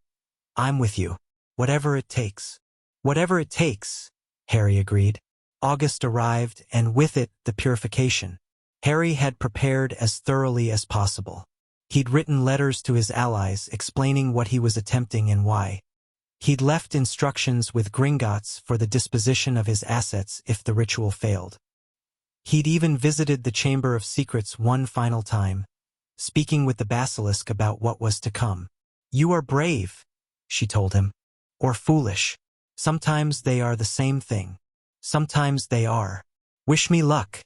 I'm with you. Whatever it takes. Whatever it takes, Harry agreed. August arrived, and with it, the purification. Harry had prepared as thoroughly as possible. He'd written letters to his allies explaining what he was attempting and why. He'd left instructions with Gringotts for the disposition of his assets if the ritual failed. He'd even visited the Chamber of Secrets one final time, speaking with the basilisk about what was to come. You are brave, she told him. Or foolish. Sometimes they are the same thing. Sometimes they are. Wish me luck.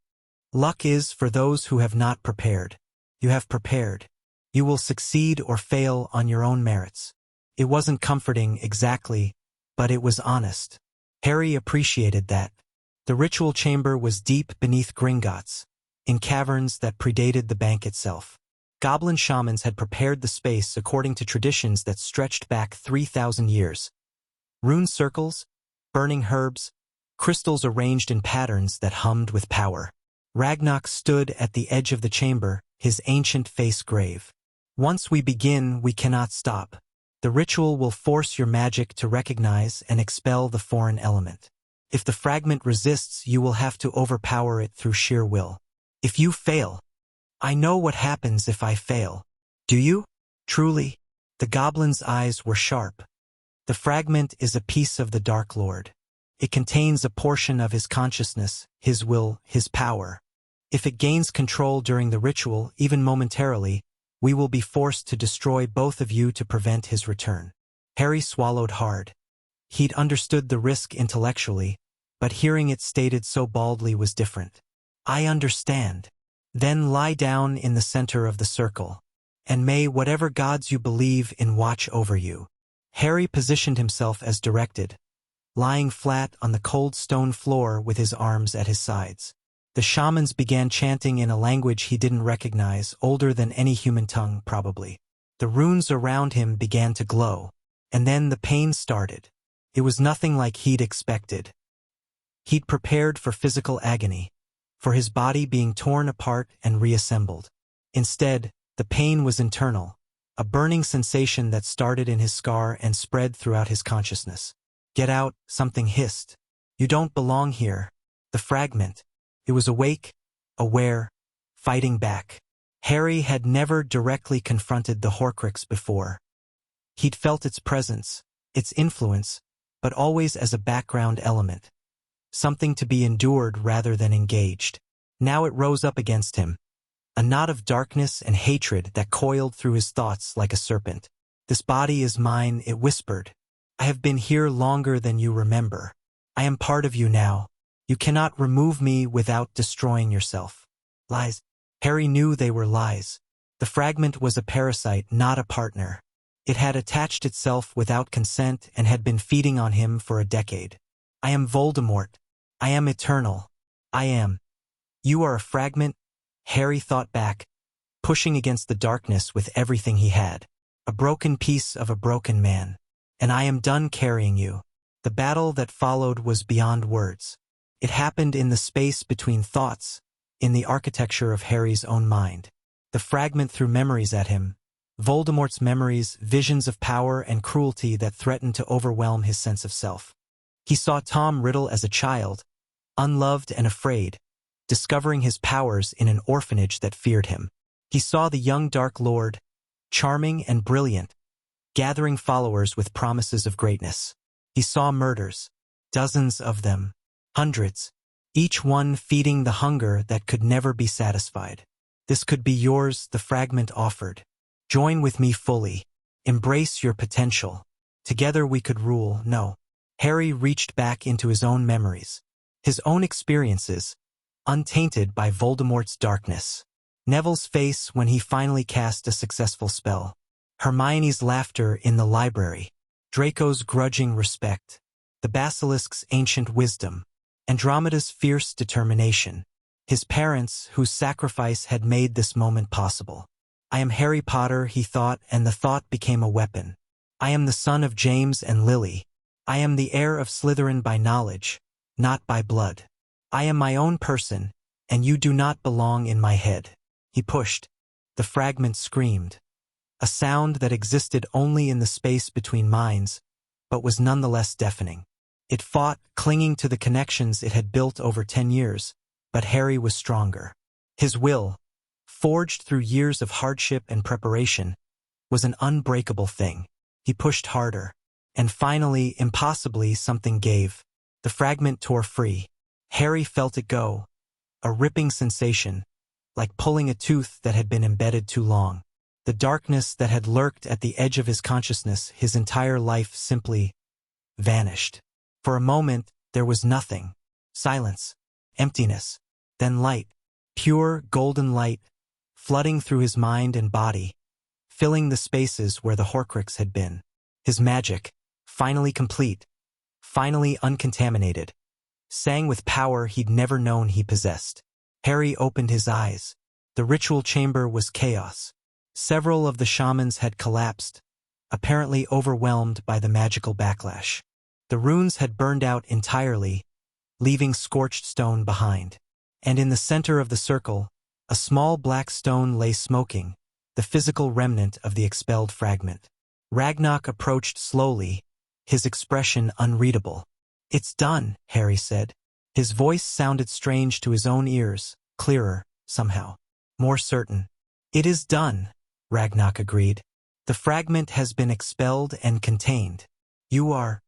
Luck is for those who have not prepared. You have prepared. You will succeed or fail on your own merits. It wasn't comforting exactly, but it was honest. Harry appreciated that. The ritual chamber was deep beneath Gringotts, in caverns that predated the bank itself. Goblin shamans had prepared the space according to traditions that stretched back 3,000 years. Rune circles, burning herbs, crystals arranged in patterns that hummed with power. Ragnarok stood at the edge of the chamber, his ancient face grave. Once we begin, we cannot stop. The ritual will force your magic to recognize and expel the foreign element. If the fragment resists, you will have to overpower it through sheer will. If you fail, I know what happens if I fail. Do you? Truly? The goblin's eyes were sharp. The fragment is a piece of the Dark Lord. It contains a portion of his consciousness, his will, his power. If it gains control during the ritual, even momentarily, we will be forced to destroy both of you to prevent his return. Harry swallowed hard. He'd understood the risk intellectually, but hearing it stated so baldly was different. I understand. Then lie down in the center of the circle, and may whatever gods you believe in watch over you. Harry positioned himself as directed, lying flat on the cold stone floor with his arms at his sides. The shamans began chanting in a language he didn't recognize, older than any human tongue, probably. The runes around him began to glow, and then the pain started. It was nothing like he'd expected. He'd prepared for physical agony, for his body being torn apart and reassembled. Instead, the pain was internal, a burning sensation that started in his scar and spread throughout his consciousness. Get out, something hissed. You don't belong here. The fragment. It was awake, aware, fighting back. Harry had never directly confronted the Horcrux before. He'd felt its presence, its influence, but always as a background element. Something to be endured rather than engaged. Now it rose up against him, a knot of darkness and hatred that coiled through his thoughts like a serpent. This body is mine, it whispered. I have been here longer than you remember. I am part of you now. You cannot remove me without destroying yourself. Lies. Harry knew they were lies. The fragment was a parasite, not a partner. It had attached itself without consent and had been feeding on him for a decade. I am Voldemort. I am eternal. I am. You are a fragment, Harry thought back, pushing against the darkness with everything he had. A broken piece of a broken man. And I am done carrying you. The battle that followed was beyond words. It happened in the space between thoughts, in the architecture of Harry's own mind. The fragment threw memories at him. Voldemort's memories, visions of power and cruelty that threatened to overwhelm his sense of self. He saw Tom Riddle as a child, unloved and afraid, discovering his powers in an orphanage that feared him. He saw the young Dark Lord, charming and brilliant, gathering followers with promises of greatness. He saw murders, dozens of them, hundreds, each one feeding the hunger that could never be satisfied. This could be yours, the fragment offered. Join with me fully. Embrace your potential. Together we could rule. No. Harry reached back into his own memories, his own experiences, untainted by Voldemort's darkness. Neville's face when he finally cast a successful spell. Hermione's laughter in the library. Draco's grudging respect. The basilisk's ancient wisdom. Andromeda's fierce determination. His parents, whose sacrifice had made this moment possible. I am Harry Potter, he thought, and the thought became a weapon. I am the son of James and Lily. I am the heir of Slytherin by knowledge, not by blood. I am my own person, and you do not belong in my head. He pushed. The fragment screamed. A sound that existed only in the space between minds, but was nonetheless deafening. It fought, clinging to the connections it had built over 10 years, but Harry was stronger. His will, forged through years of hardship and preparation, was an unbreakable thing. He pushed harder, and finally, impossibly, something gave. The fragment tore free. Harry felt it go, a ripping sensation, like pulling a tooth that had been embedded too long. The darkness that had lurked at the edge of his consciousness his entire life simply vanished. For a moment, there was nothing. Silence. Emptiness. Then light. Pure, golden light, flooding through his mind and body, filling the spaces where the Horcrux had been. His magic, finally complete, finally uncontaminated, sang with power he'd never known he possessed. Harry opened his eyes. The ritual chamber was chaos. Several of the shamans had collapsed, apparently overwhelmed by the magical backlash. The runes had burned out entirely, leaving scorched stone behind. And in the center of the circle, a small black stone lay smoking, the physical remnant of the expelled fragment. Ragnarok approached slowly, his expression unreadable. "It's done," Harry said. His voice sounded strange to his own ears, clearer, somehow. More certain. "It is done," Ragnarok agreed. "The fragment has been expelled and contained. You are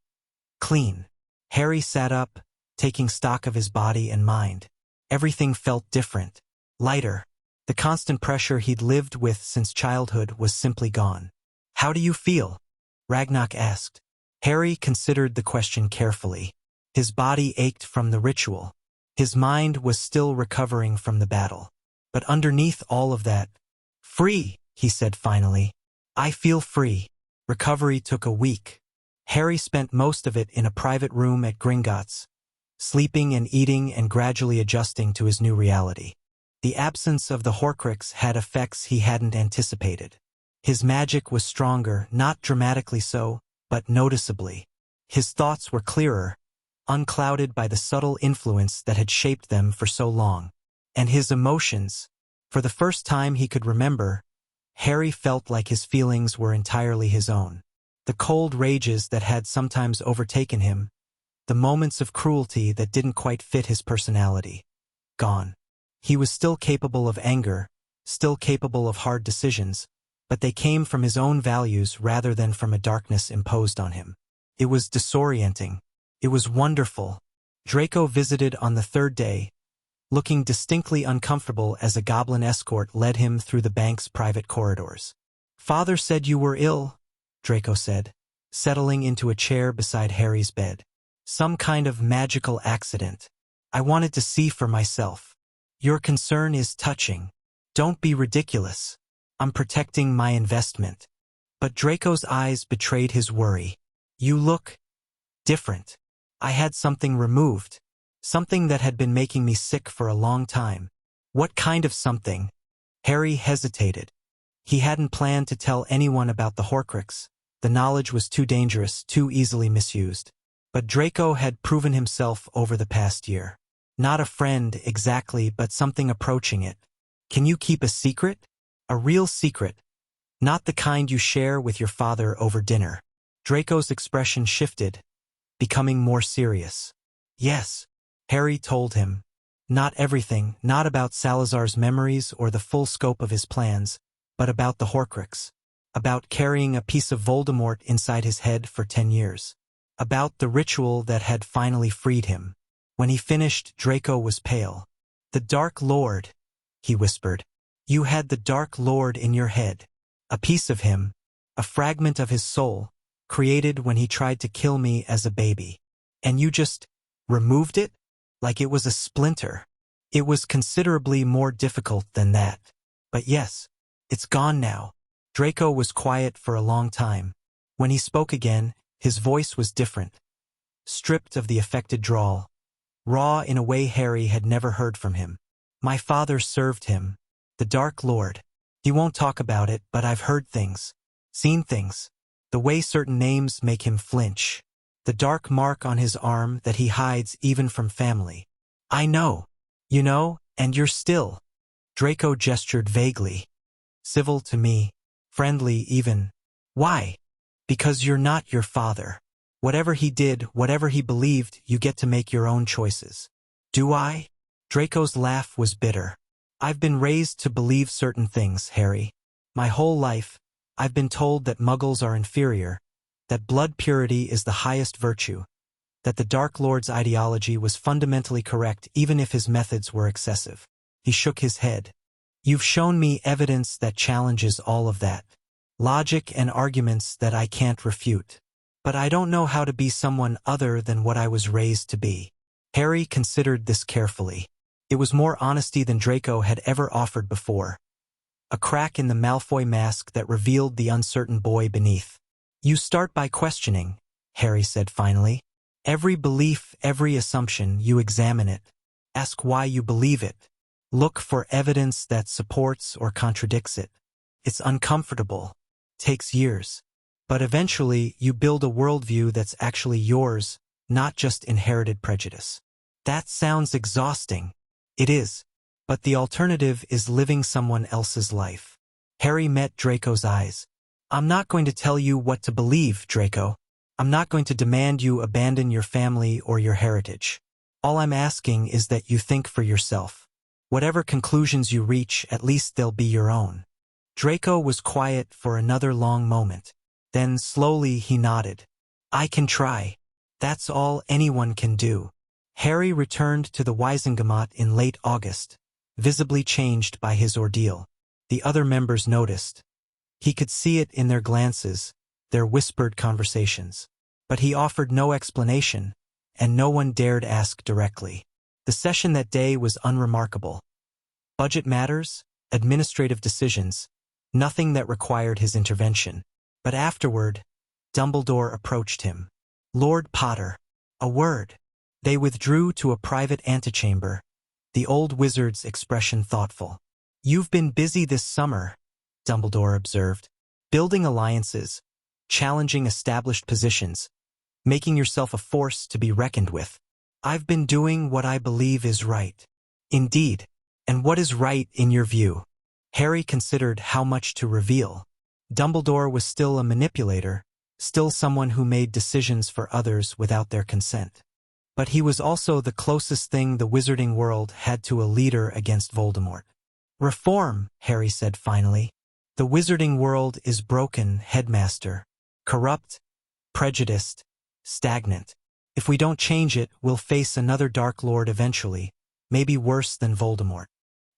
clean." Harry sat up, taking stock of his body and mind. Everything felt different. Lighter. The constant pressure he'd lived with since childhood was simply gone. "How do you feel?" Ragnarok asked. Harry considered the question carefully. His body ached from the ritual. His mind was still recovering from the battle. But underneath all of that, "Free," he said finally. "I feel free." Recovery took a week. Harry spent most of it in a private room at Gringotts, sleeping and eating and gradually adjusting to his new reality. The absence of the Horcrux had effects he hadn't anticipated. His magic was stronger, not dramatically so, but noticeably. His thoughts were clearer, unclouded by the subtle influence that had shaped them for so long. And his emotions, for the first time he could remember, Harry felt like his feelings were entirely his own. The cold rages that had sometimes overtaken him, the moments of cruelty that didn't quite fit his personality. Gone. He was still capable of anger, still capable of hard decisions, but they came from his own values rather than from a darkness imposed on him. It was disorienting. It was wonderful. Draco visited on the third day, looking distinctly uncomfortable as a goblin escort led him through the bank's private corridors. "Father said you were ill," Draco said, settling into a chair beside Harry's bed. "Some kind of magical accident. I wanted to see for myself. Your concern is touching. Don't be ridiculous. I'm protecting my investment." But Draco's eyes betrayed his worry. "You look different. I had something removed. Something that had been making me sick for a long time." "What kind of something?" Harry hesitated. He hadn't planned to tell anyone about the Horcrux. The knowledge was too dangerous, too easily misused. But Draco had proven himself over the past year. Not a friend, exactly, but something approaching it. "Can you keep a secret? A real secret. Not the kind you share with your father over dinner." Draco's expression shifted, becoming more serious. "Yes," Harry told him. "Not everything, not about Salazar's memories or the full scope of his plans, but about the Horcrux. About carrying a piece of Voldemort inside his head for 10 years. About the ritual that had finally freed him." When he finished, Draco was pale. "The Dark Lord," he whispered. "You had the Dark Lord in your head. A piece of him, a fragment of his soul, created when he tried to kill me as a baby. And you just removed it? Like it was a splinter." "It was considerably more difficult than that. But yes, it's gone now." Draco was quiet for a long time. When he spoke again, his voice was different. Stripped of the affected drawl. Raw in a way Harry had never heard from him. "My father served him. The Dark Lord. He won't talk about it, but I've heard things. Seen things. The way certain names make him flinch. The dark mark on his arm that he hides even from family. I know. You know, and you're still." Draco gestured vaguely. "Civil to me. Friendly even. Why? Because you're not your father. Whatever he did, whatever he believed, you get to make your own choices." "Do I?" Draco's laugh was bitter. "I've been raised to believe certain things, Harry. My whole life, I've been told that Muggles are inferior, that blood purity is the highest virtue, that the Dark Lord's ideology was fundamentally correct even if his methods were excessive." He shook his head. "You've shown me evidence that challenges all of that. Logic and arguments that I can't refute. But I don't know how to be someone other than what I was raised to be." Harry considered this carefully. It was more honesty than Draco had ever offered before. A crack in the Malfoy mask that revealed the uncertain boy beneath. "You start by questioning," Harry said finally. "Every belief, every assumption, you examine it. Ask why you believe it. Look for evidence that supports or contradicts it. It's uncomfortable, takes years. But eventually, you build a worldview that's actually yours, not just inherited prejudice. That sounds exhausting. It is. But the alternative is living someone else's life. Harry met Draco's eyes. I'm not going to tell you what to believe, Draco. I'm not going to demand you abandon your family or your heritage. All I'm asking is that you think for yourself. Whatever conclusions you reach, at least they'll be your own. Draco was quiet for another long moment. Then slowly he nodded. I can try. That's all anyone can do. Harry returned to the Wizengamot in late August, visibly changed by his ordeal. The other members noticed. He could see it in their glances, their whispered conversations. But he offered no explanation, and no one dared ask directly. The session that day was unremarkable. Budget matters, administrative decisions, nothing that required his intervention. But afterward, Dumbledore approached him. Lord Potter. A word. They withdrew to a private antechamber, the old wizard's expression thoughtful. You've been busy this summer, Dumbledore observed. Building alliances, challenging established positions, making yourself a force to be reckoned with. I've been doing what I believe is right. Indeed. And what is right in your view? Harry considered how much to reveal. Dumbledore was still a manipulator, still someone who made decisions for others without their consent. But he was also the closest thing the wizarding world had to a leader against Voldemort. Reform, Harry said finally. The wizarding world is broken, Headmaster. Corrupt, prejudiced, stagnant. If we don't change it, we'll face another Dark Lord eventually, maybe worse than Voldemort.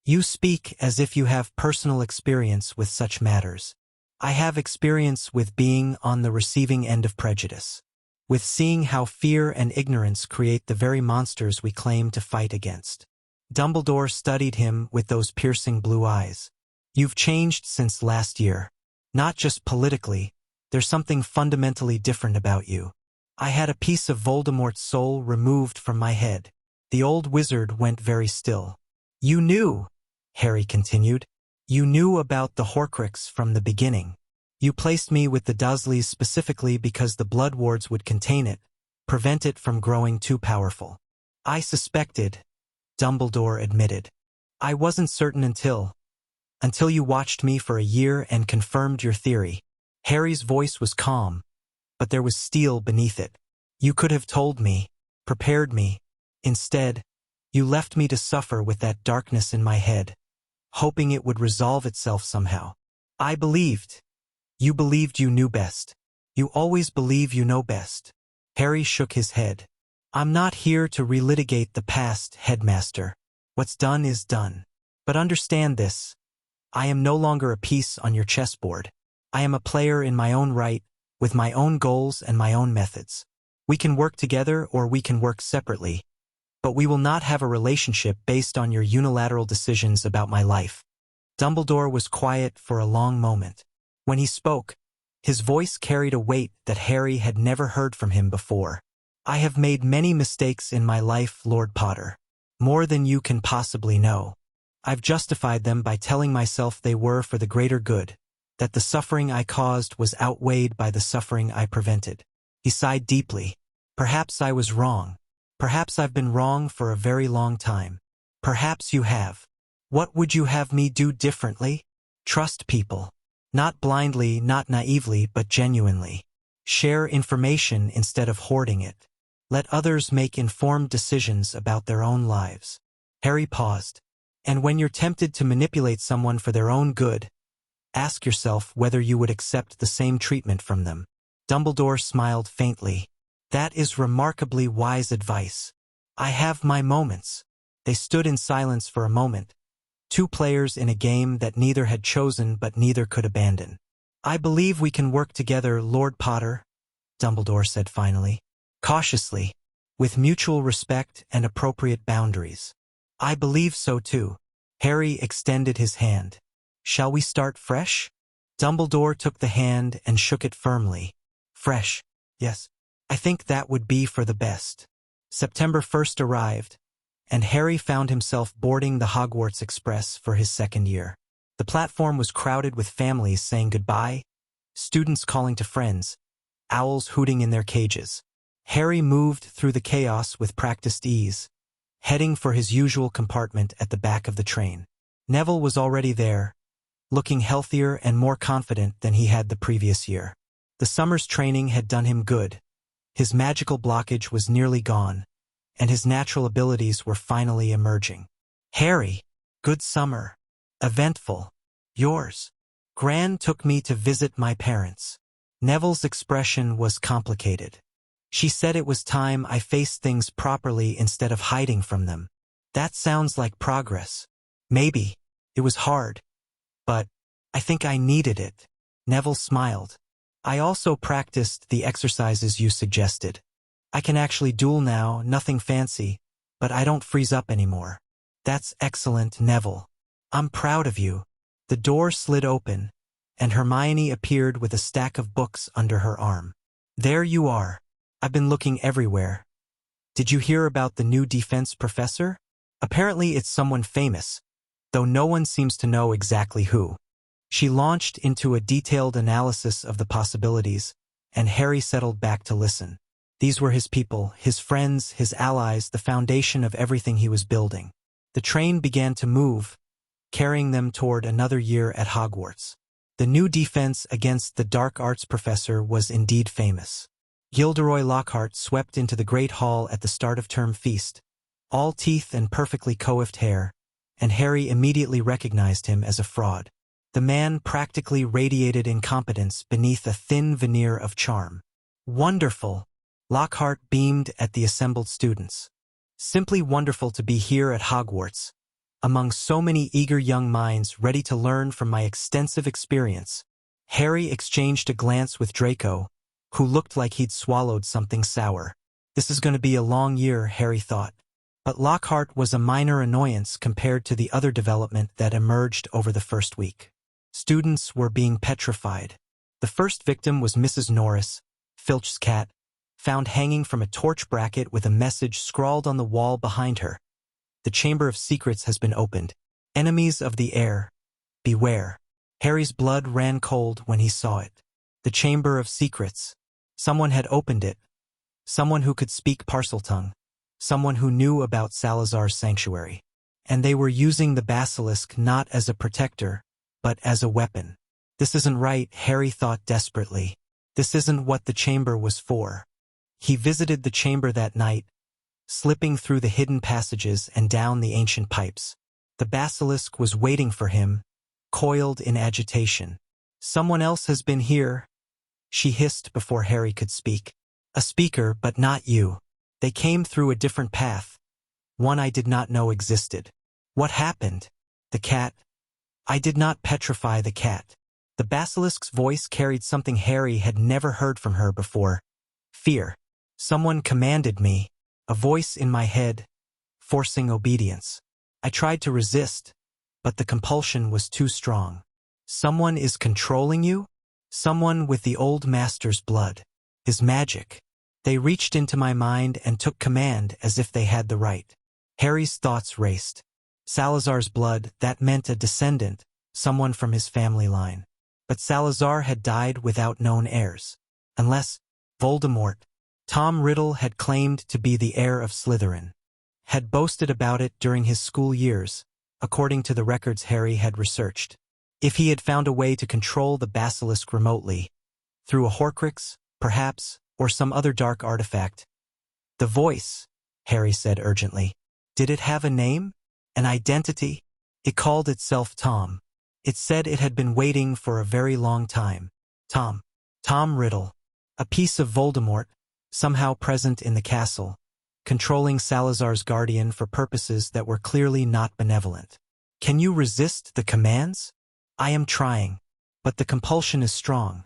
You speak as if you have personal experience with such matters. I have experience with being on the receiving end of prejudice, with seeing how fear and ignorance create the very monsters we claim to fight against. Dumbledore studied him with those piercing blue eyes. You've changed since last year. Not just politically, there's something fundamentally different about you. I had a piece of Voldemort's soul removed from my head. The old wizard went very still. You knew, Harry continued. You knew about the Horcrux from the beginning. You placed me with the Dursleys specifically because the Blood Wards would contain it, prevent it from growing too powerful. I suspected, Dumbledore admitted. I wasn't certain until you watched me for a year and confirmed your theory. Harry's voice was calm, but there was steel beneath it. You could have told me, prepared me. Instead, you left me to suffer with that darkness in my head, hoping it would resolve itself somehow. I believed. You believed you knew best. You always believe you know best. Harry shook his head. I'm not here to relitigate the past, Headmaster. What's done is done. But understand this. I am no longer a piece on your chessboard. I am a player in my own right, with my own goals and my own methods. We can work together or we can work separately. But we will not have a relationship based on your unilateral decisions about my life. Dumbledore was quiet for a long moment. When he spoke, his voice carried a weight that Harry had never heard from him before. I have made many mistakes in my life, Lord Potter. More than you can possibly know. I've justified them by telling myself they were for the greater good, that the suffering I caused was outweighed by the suffering I prevented. He sighed deeply. Perhaps I was wrong. Perhaps I've been wrong for a very long time. Perhaps you have. What would you have me do differently? Trust people. Not blindly, not naively, but genuinely. Share information instead of hoarding it. Let others make informed decisions about their own lives. Harry paused. And when you're tempted to manipulate someone for their own good, ask yourself whether you would accept the same treatment from them. Dumbledore smiled faintly. That is remarkably wise advice. I have my moments. They stood in silence for a moment. Two players in a game that neither had chosen but neither could abandon. I believe we can work together, Lord Potter, Dumbledore said finally. Cautiously, with mutual respect and appropriate boundaries. I believe so too. Harry extended his hand. Shall we start fresh? Dumbledore took the hand and shook it firmly. Fresh, yes. I think that would be for the best. September 1st arrived, and Harry found himself boarding the Hogwarts Express for his second year. The platform was crowded with families saying goodbye, students calling to friends, owls hooting in their cages. Harry moved through the chaos with practiced ease, heading for his usual compartment at the back of the train. Neville was already there, looking healthier and more confident than he had the previous year. The summer's training had done him good. His magical blockage was nearly gone, and his natural abilities were finally emerging. Harry, good summer. Eventful. Yours. Gran took me to visit my parents. Neville's expression was complicated. She said it was time I faced things properly instead of hiding from them. That sounds like progress. Maybe. It was hard. But I think I needed it. Neville smiled. I also practiced the exercises you suggested. I can actually duel now, nothing fancy, but I don't freeze up anymore. That's excellent, Neville. I'm proud of you. The door slid open, and Hermione appeared with a stack of books under her arm. There you are. I've been looking everywhere. Did you hear about the new defense professor? Apparently it's someone famous, though no one seems to know exactly who. She launched into a detailed analysis of the possibilities, and Harry settled back to listen. These were his people, his friends, his allies, the foundation of everything he was building. The train began to move, carrying them toward another year at Hogwarts. The new defense against the dark arts professor was indeed famous. Gilderoy Lockhart swept into the great hall at the start of term feast, all teeth and perfectly coiffed hair, and Harry immediately recognized him as a fraud. The man practically radiated incompetence beneath a thin veneer of charm. Wonderful! Lockhart beamed at the assembled students. Simply wonderful to be here at Hogwarts, among so many eager young minds ready to learn from my extensive experience. Harry exchanged a glance with Draco, who looked like he'd swallowed something sour. This is going to be a long year, Harry thought. But Lockhart was a minor annoyance compared to the other development that emerged over the first week. Students were being petrified. The first victim was Mrs. Norris, Filch's cat, found hanging from a torch bracket with a message scrawled on the wall behind her. The Chamber of Secrets has been opened. Enemies of the air, beware. Harry's blood ran cold when he saw it. The Chamber of Secrets. Someone had opened it. Someone who could speak Parseltongue. Someone who knew about Salazar's sanctuary. And they were using the basilisk not as a protector, but as a weapon. This isn't right, Harry thought desperately. This isn't what the chamber was for. He visited the chamber that night, slipping through the hidden passages and down the ancient pipes. The basilisk was waiting for him, coiled in agitation. Someone else has been here, she hissed before Harry could speak. A speaker, but not you. They came through a different path, one I did not know existed. What happened? The cat? I did not petrify the cat. The basilisk's voice carried something Harry had never heard from her before. Fear. Someone commanded me, a voice in my head, forcing obedience. I tried to resist, but the compulsion was too strong. Someone is controlling you? Someone with the old master's blood. His magic. They reached into my mind and took command as if they had the right. Harry's thoughts raced. Salazar's blood, that meant a descendant, someone from his family line. But Salazar had died without known heirs. Unless Voldemort, Tom Riddle had claimed to be the heir of Slytherin. Had boasted about it during his school years, according to the records Harry had researched. If he had found a way to control the basilisk remotely, through a Horcrux, perhaps, or some other dark artifact. The voice, Harry said urgently. Did it have a name? An identity? It called itself Tom. It said it had been waiting for a very long time. Tom. Tom Riddle. A piece of Voldemort, somehow present in the castle, controlling Salazar's guardian for purposes that were clearly not benevolent. Can you resist the commands? I am trying, but the compulsion is strong.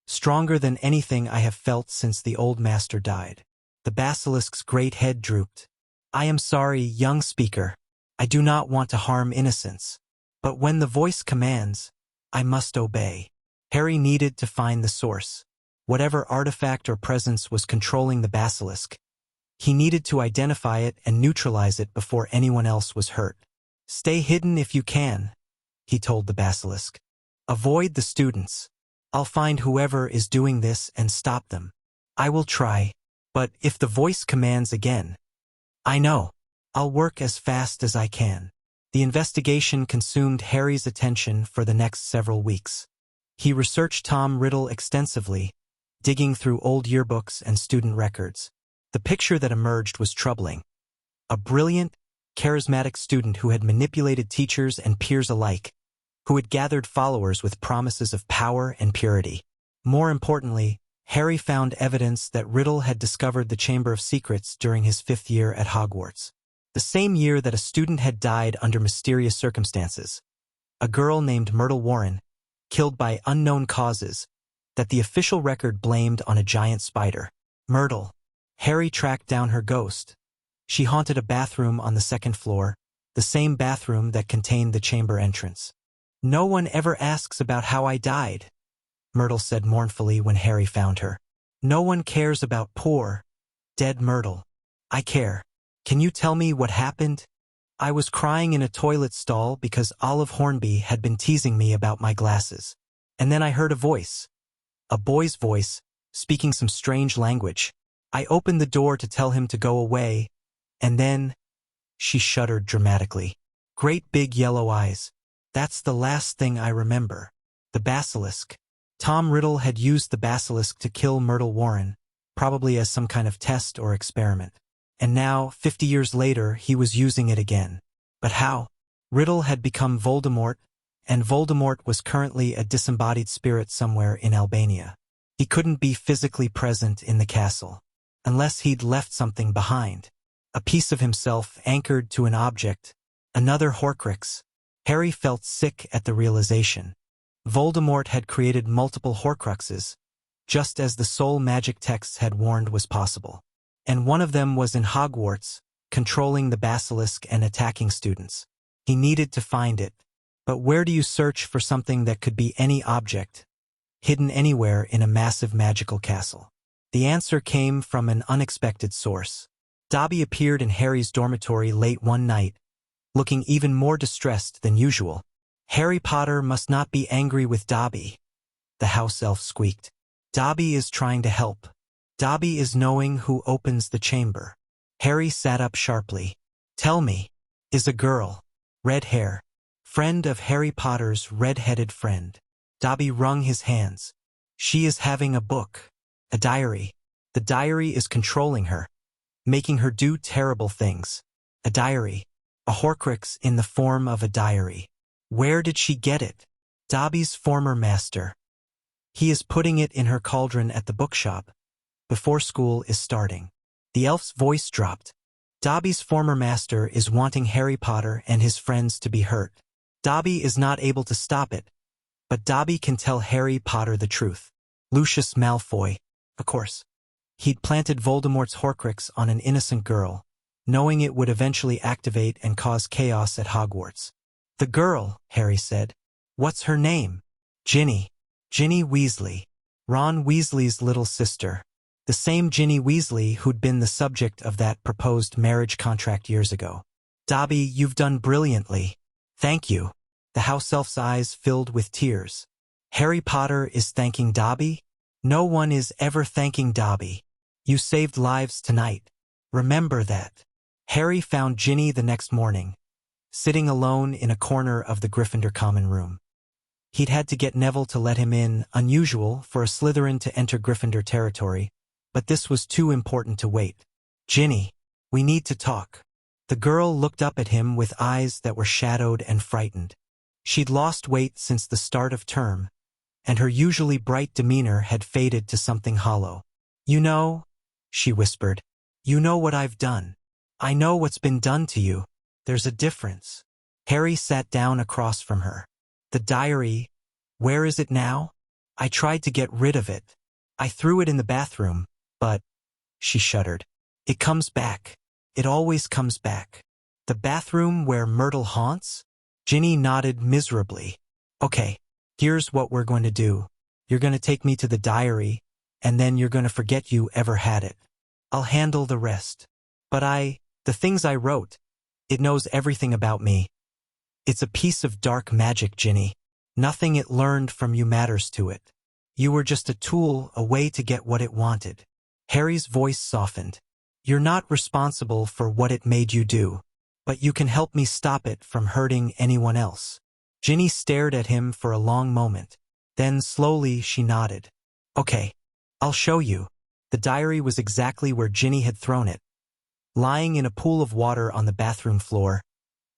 Stronger than anything I have felt since the old master died. The basilisk's great head drooped. I am sorry, young speaker. I do not want to harm innocents. But when the voice commands, I must obey. Harry needed to find the source. Whatever artifact or presence was controlling the basilisk, He needed to identify it and neutralize it before anyone else was hurt. "Stay hidden if you can," he told the basilisk. "Avoid the students. I'll find whoever is doing this and stop them. I will try. But if the voice commands again, I know. I'll work as fast as I can." The investigation consumed Harry's attention for the next several weeks. He researched Tom Riddle extensively, digging through old yearbooks and student records. The picture that emerged was troubling. A brilliant, charismatic student who had manipulated teachers and peers alike, who had gathered followers with promises of power and purity. More importantly, Harry found evidence that Riddle had discovered the Chamber of Secrets during his 5th year at Hogwarts. The same year that a student had died under mysterious circumstances. A girl named Myrtle Warren, killed by unknown causes, that the official record blamed on a giant spider. Myrtle. Harry tracked down her ghost. She haunted a bathroom on the 2nd floor, the same bathroom that contained the chamber entrance. "No one ever asks about how I died," Myrtle said mournfully when Harry found her. "No one cares about poor, dead Myrtle. I care. Can you tell me what happened?" "I was crying in a toilet stall because Olive Hornby had been teasing me about my glasses. And then I heard a voice. A boy's voice, speaking some strange language. I opened the door to tell him to go away, and then—" She shuddered dramatically. "Great big yellow eyes. That's the last thing I remember." The basilisk. Tom Riddle had used the basilisk to kill Myrtle Warren, probably as some kind of test or experiment. And now, 50 years later, he was using it again. But how? Riddle had become Voldemort, and Voldemort was currently a disembodied spirit somewhere in Albania. He couldn't be physically present in the castle, unless he'd left something behind. A piece of himself anchored to an object, another Horcrux. Harry felt sick at the realization. Voldemort had created multiple Horcruxes, just as the soul magic texts had warned was possible. And one of them was in Hogwarts, controlling the basilisk and attacking students. He needed to find it. But where do you search for something that could be any object, hidden anywhere in a massive magical castle? The answer came from an unexpected source. Dobby appeared in Harry's dormitory late one night, looking even more distressed than usual. "Harry Potter must not be angry with Dobby," the house elf squeaked. "Dobby is trying to help. Dobby is knowing who opens the chamber." Harry sat up sharply. "Tell me, is a girl, red hair, friend of Harry Potter's red-headed friend?" Dobby wrung his hands. "She is having a book, a diary. The diary is controlling her, making her do terrible things. A diary, a Horcrux in the form of a diary. Where did she get it?" "Dobby's former master. He is putting it in her cauldron at the bookshop, before school is starting." The elf's voice dropped. "Dobby's former master is wanting Harry Potter and his friends to be hurt. Dobby is not able to stop it, but Dobby can tell Harry Potter the truth." Lucius Malfoy, of course. He'd planted Voldemort's Horcrux on an innocent girl, knowing it would eventually activate and cause chaos at Hogwarts. "The girl," Harry said. "What's her name?" "Ginny. Ginny Weasley. Ron Weasley's little sister. The same Ginny Weasley who'd been the subject of that proposed marriage contract years ago." "Dobby, you've done brilliantly. Thank you." The house elf's eyes filled with tears. "Harry Potter is thanking Dobby? No one is ever thanking Dobby. You saved lives tonight. Remember that." Harry found Ginny the next morning, sitting alone in a corner of the Gryffindor common room. He'd had to get Neville to let him in, unusual for a Slytherin to enter Gryffindor territory, but this was too important to wait. "Ginny, we need to talk." The girl looked up at him with eyes that were shadowed and frightened. She'd lost weight since the start of term, and her usually bright demeanor had faded to something hollow. "You know," she whispered, "you know what I've done. I know what's been done to you. There's a difference." Harry sat down across from her. "The diary, where is it now?" "I tried to get rid of it. I threw it in the bathroom, but—" She shuddered. "It comes back. It always comes back." "The bathroom where Myrtle haunts?" Ginny nodded miserably. "Okay, here's what we're going to do. You're going to take me to the diary, and then you're going to forget you ever had it. I'll handle the rest. But the things I wrote, it knows everything about me. It's a piece of dark magic, Ginny. Nothing it learned from you matters to it. You were just a tool, a way to get what it wanted. Harry's voice softened. You're not responsible for what it made you do, but you can help me stop it from hurting anyone else. Ginny stared at him for a long moment. Then slowly she nodded. Okay, I'll show you. The diary was exactly where Ginny had thrown it. Lying in a pool of water on the bathroom floor,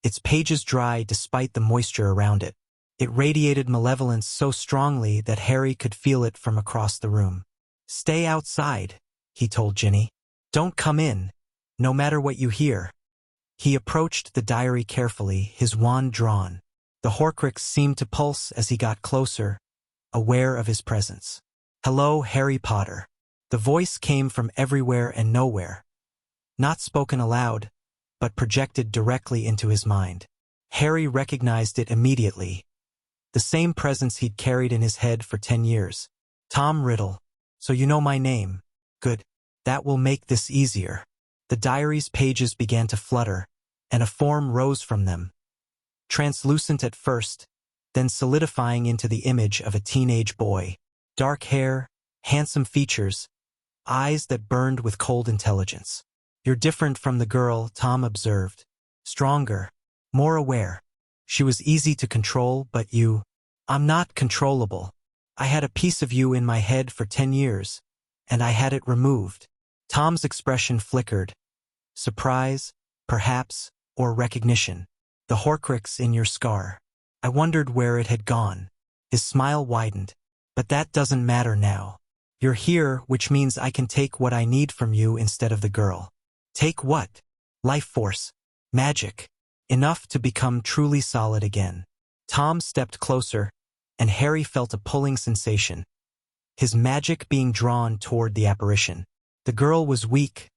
its pages dry despite the moisture around it. It radiated malevolence so strongly that Harry could feel it from across the room. Stay outside, he told Ginny. Don't come in, no matter what you hear. He approached the diary carefully, his wand drawn. The Horcrux seemed to pulse as he got closer, aware of his presence. Hello, Harry Potter. The voice came from everywhere and nowhere. Not spoken aloud, but projected directly into his mind. Harry recognized it immediately. The same presence he'd carried in his head for 10 years. Tom Riddle. So you know my name. Good. That will make this easier. The diary's pages began to flutter, and a form rose from them. Translucent at first, then solidifying into the image of a teenage boy. Dark hair, handsome features, eyes that burned with cold intelligence. You're different from the girl, Tom observed. Stronger, more aware. She was easy to control, but you... I'm not controllable. I had a piece of you in my head for 10 years, and I had it removed. Tom's expression flickered. Surprise, perhaps, or recognition. The Horcrux in your scar. I wondered where it had gone. His smile widened. But that doesn't matter now. You're here, which means I can take what I need from you instead of the girl. Take what? Life force. Magic. Enough to become truly solid again. Tom stepped closer, and Harry felt a pulling sensation. His magic being drawn toward the apparition. The girl was weak,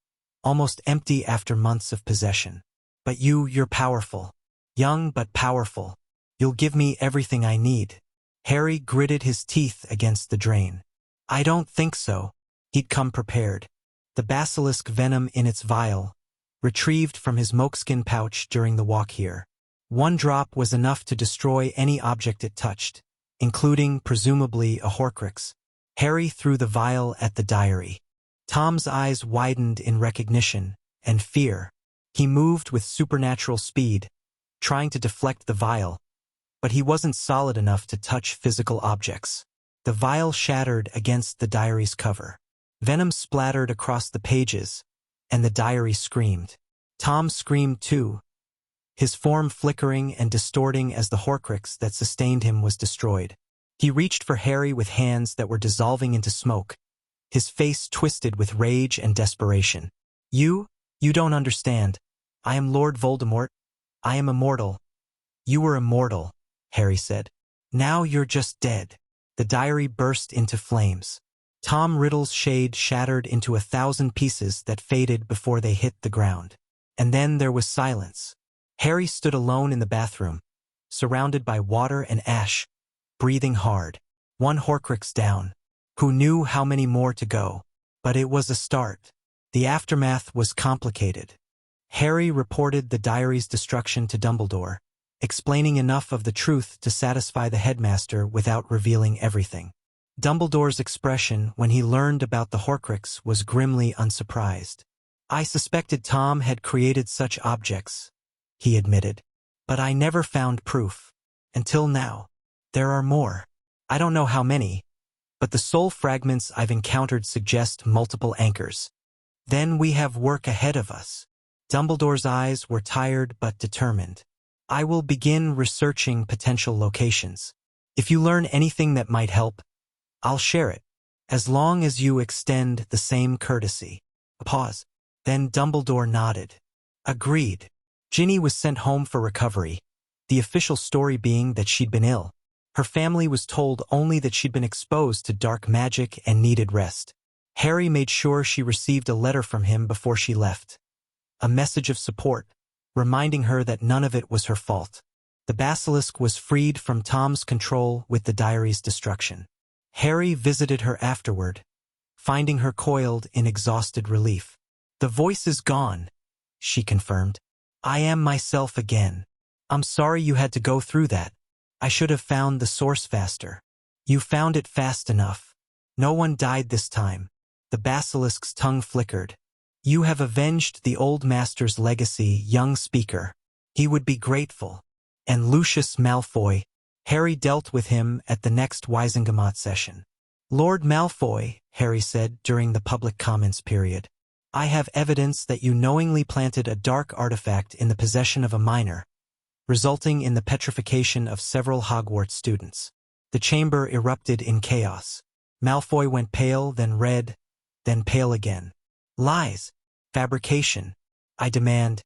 almost empty after months of possession. But you're powerful. Young but powerful. You'll give me everything I need. Harry gritted his teeth against the drain. I don't think so. He'd come prepared. The basilisk venom in its vial, retrieved from his moleskin pouch during the walk here. One drop was enough to destroy any object it touched, including, presumably, a Horcrux. Harry threw the vial at the diary. Tom's eyes widened in recognition and fear. He moved with supernatural speed, trying to deflect the vial, but he wasn't solid enough to touch physical objects. The vial shattered against the diary's cover. Venom splattered across the pages, and the diary screamed. Tom screamed too, his form flickering and distorting as the Horcrux that sustained him was destroyed. He reached for Harry with hands that were dissolving into smoke, his face twisted with rage and desperation. You don't understand. I am Lord Voldemort. I am immortal. You were immortal, Harry said. Now you're just dead. The diary burst into flames. Tom Riddle's shade shattered into 1,000 pieces that faded before they hit the ground. And then there was silence. Harry stood alone in the bathroom, surrounded by water and ash, breathing hard. One Horcrux down. Who knew how many more to go? But it was a start. The aftermath was complicated. Harry reported the diary's destruction to Dumbledore, explaining enough of the truth to satisfy the headmaster without revealing everything. Dumbledore's expression when he learned about the Horcrux was grimly unsurprised. I suspected Tom had created such objects, he admitted, but I never found proof. Until now. There are more. I don't know how many, but the soul fragments I've encountered suggest multiple anchors. Then we have work ahead of us. Dumbledore's eyes were tired but determined. I will begin researching potential locations. If you learn anything that might help, I'll share it, as long as you extend the same courtesy. A pause. Then Dumbledore nodded. Agreed. Ginny was sent home for recovery, the official story being that she'd been ill. Her family was told only that she'd been exposed to dark magic and needed rest. Harry made sure she received a letter from him before she left. A message of support, reminding her that none of it was her fault. The basilisk was freed from Tom's control with the diary's destruction. Harry visited her afterward, finding her coiled in exhausted relief. "The voice is gone," she confirmed. "I am myself again. I'm sorry you had to go through that. I should have found the source faster." "You found it fast enough. No one died this time." The basilisk's tongue flickered. "You have avenged the old master's legacy, young speaker. He would be grateful." And Lucius Malfoy. Harry dealt with him at the next Wisengamot session. "Lord Malfoy," Harry said during the public comments period, "I have evidence that you knowingly planted a dark artifact in the possession of a minor, resulting in the petrification of several Hogwarts students." The chamber erupted in chaos. Malfoy went pale, then red, then pale again. "Lies. Fabrication. I demand."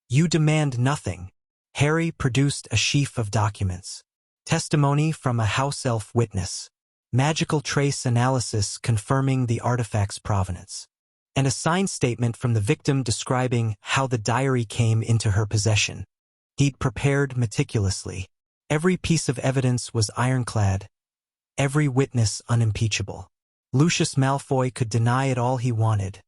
"You demand nothing." Harry produced a sheaf of documents. Testimony from a house elf witness. Magical trace analysis confirming the artifact's provenance. And a signed statement from the victim describing how the diary came into her possession. He'd prepared meticulously. Every piece of evidence was ironclad, every witness unimpeachable. Lucius Malfoy could deny it all he wanted,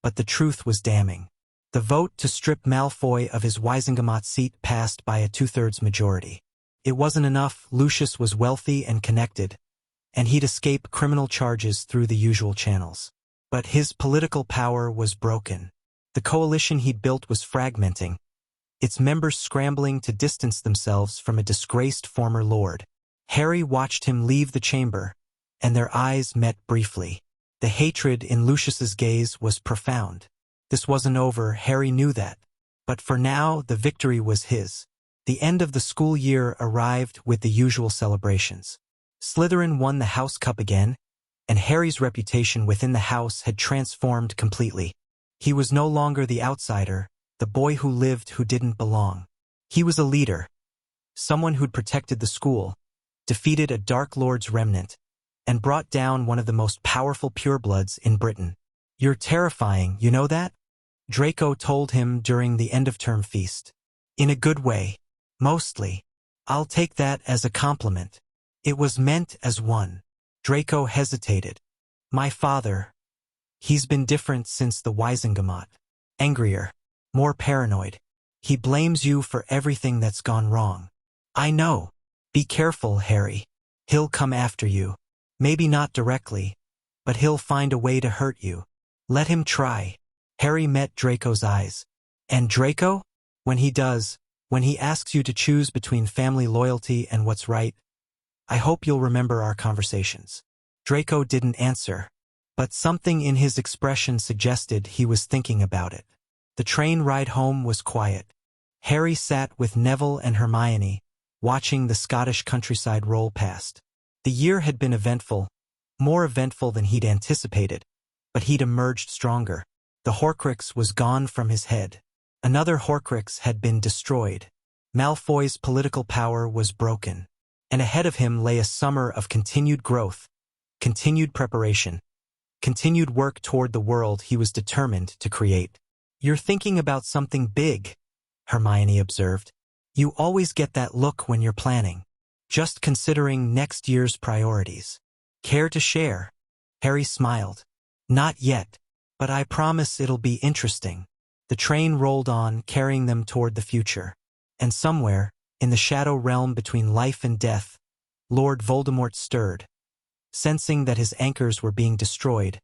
but the truth was damning. The vote to strip Malfoy of his Wisengamot seat passed by a 2/3 majority. It wasn't enough. Lucius was wealthy and connected, and he'd escape criminal charges through the usual channels. But his political power was broken. The coalition he'd built was fragmenting, its members scrambling to distance themselves from a disgraced former lord. Harry watched him leave the chamber, and their eyes met briefly. The hatred in Lucius's gaze was profound. This wasn't over, Harry knew that. But for now, the victory was his. The end of the school year arrived with the usual celebrations. Slytherin won the House Cup again, and Harry's reputation within the house had transformed completely. He was no longer the outsider, the boy who lived who didn't belong. He was a leader, someone who'd protected the school, defeated a Dark Lord's remnant, and brought down one of the most powerful purebloods in Britain. "You're terrifying, you know that?" Draco told him during the end-of-term feast. "In a good way. Mostly. I'll take that as a compliment." "It was meant as one." Draco hesitated. "My father. He's been different since the Wisengamot. Angrier. More paranoid. He blames you for everything that's gone wrong." "I know. Be careful, Harry. He'll come after you. Maybe not directly, but he'll find a way to hurt you. Let him try." Harry met Draco's eyes. "And Draco? When he does, when he asks you to choose between family loyalty and what's right, I hope you'll remember our conversations." Draco didn't answer, but something in his expression suggested he was thinking about it. The train ride home was quiet. Harry sat with Neville and Hermione, watching the Scottish countryside roll past. The year had been eventful, more eventful than he'd anticipated, but he'd emerged stronger. The Horcrux was gone from his head. Another Horcrux had been destroyed. Malfoy's political power was broken. And ahead of him lay a summer of continued growth, continued preparation, continued work toward the world he was determined to create. "You're thinking about something big," Hermione observed. "You always get that look when you're planning. Just considering next year's priorities. Care to share?" Harry smiled. "Not yet, but I promise it'll be interesting." The train rolled on, carrying them toward the future. And somewhere, in the shadow realm between life and death, Lord Voldemort stirred, sensing that his anchors were being destroyed,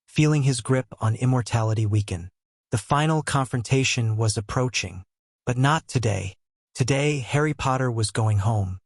feeling his grip on immortality weaken. The final confrontation was approaching. But not today. Today, Harry Potter was going home.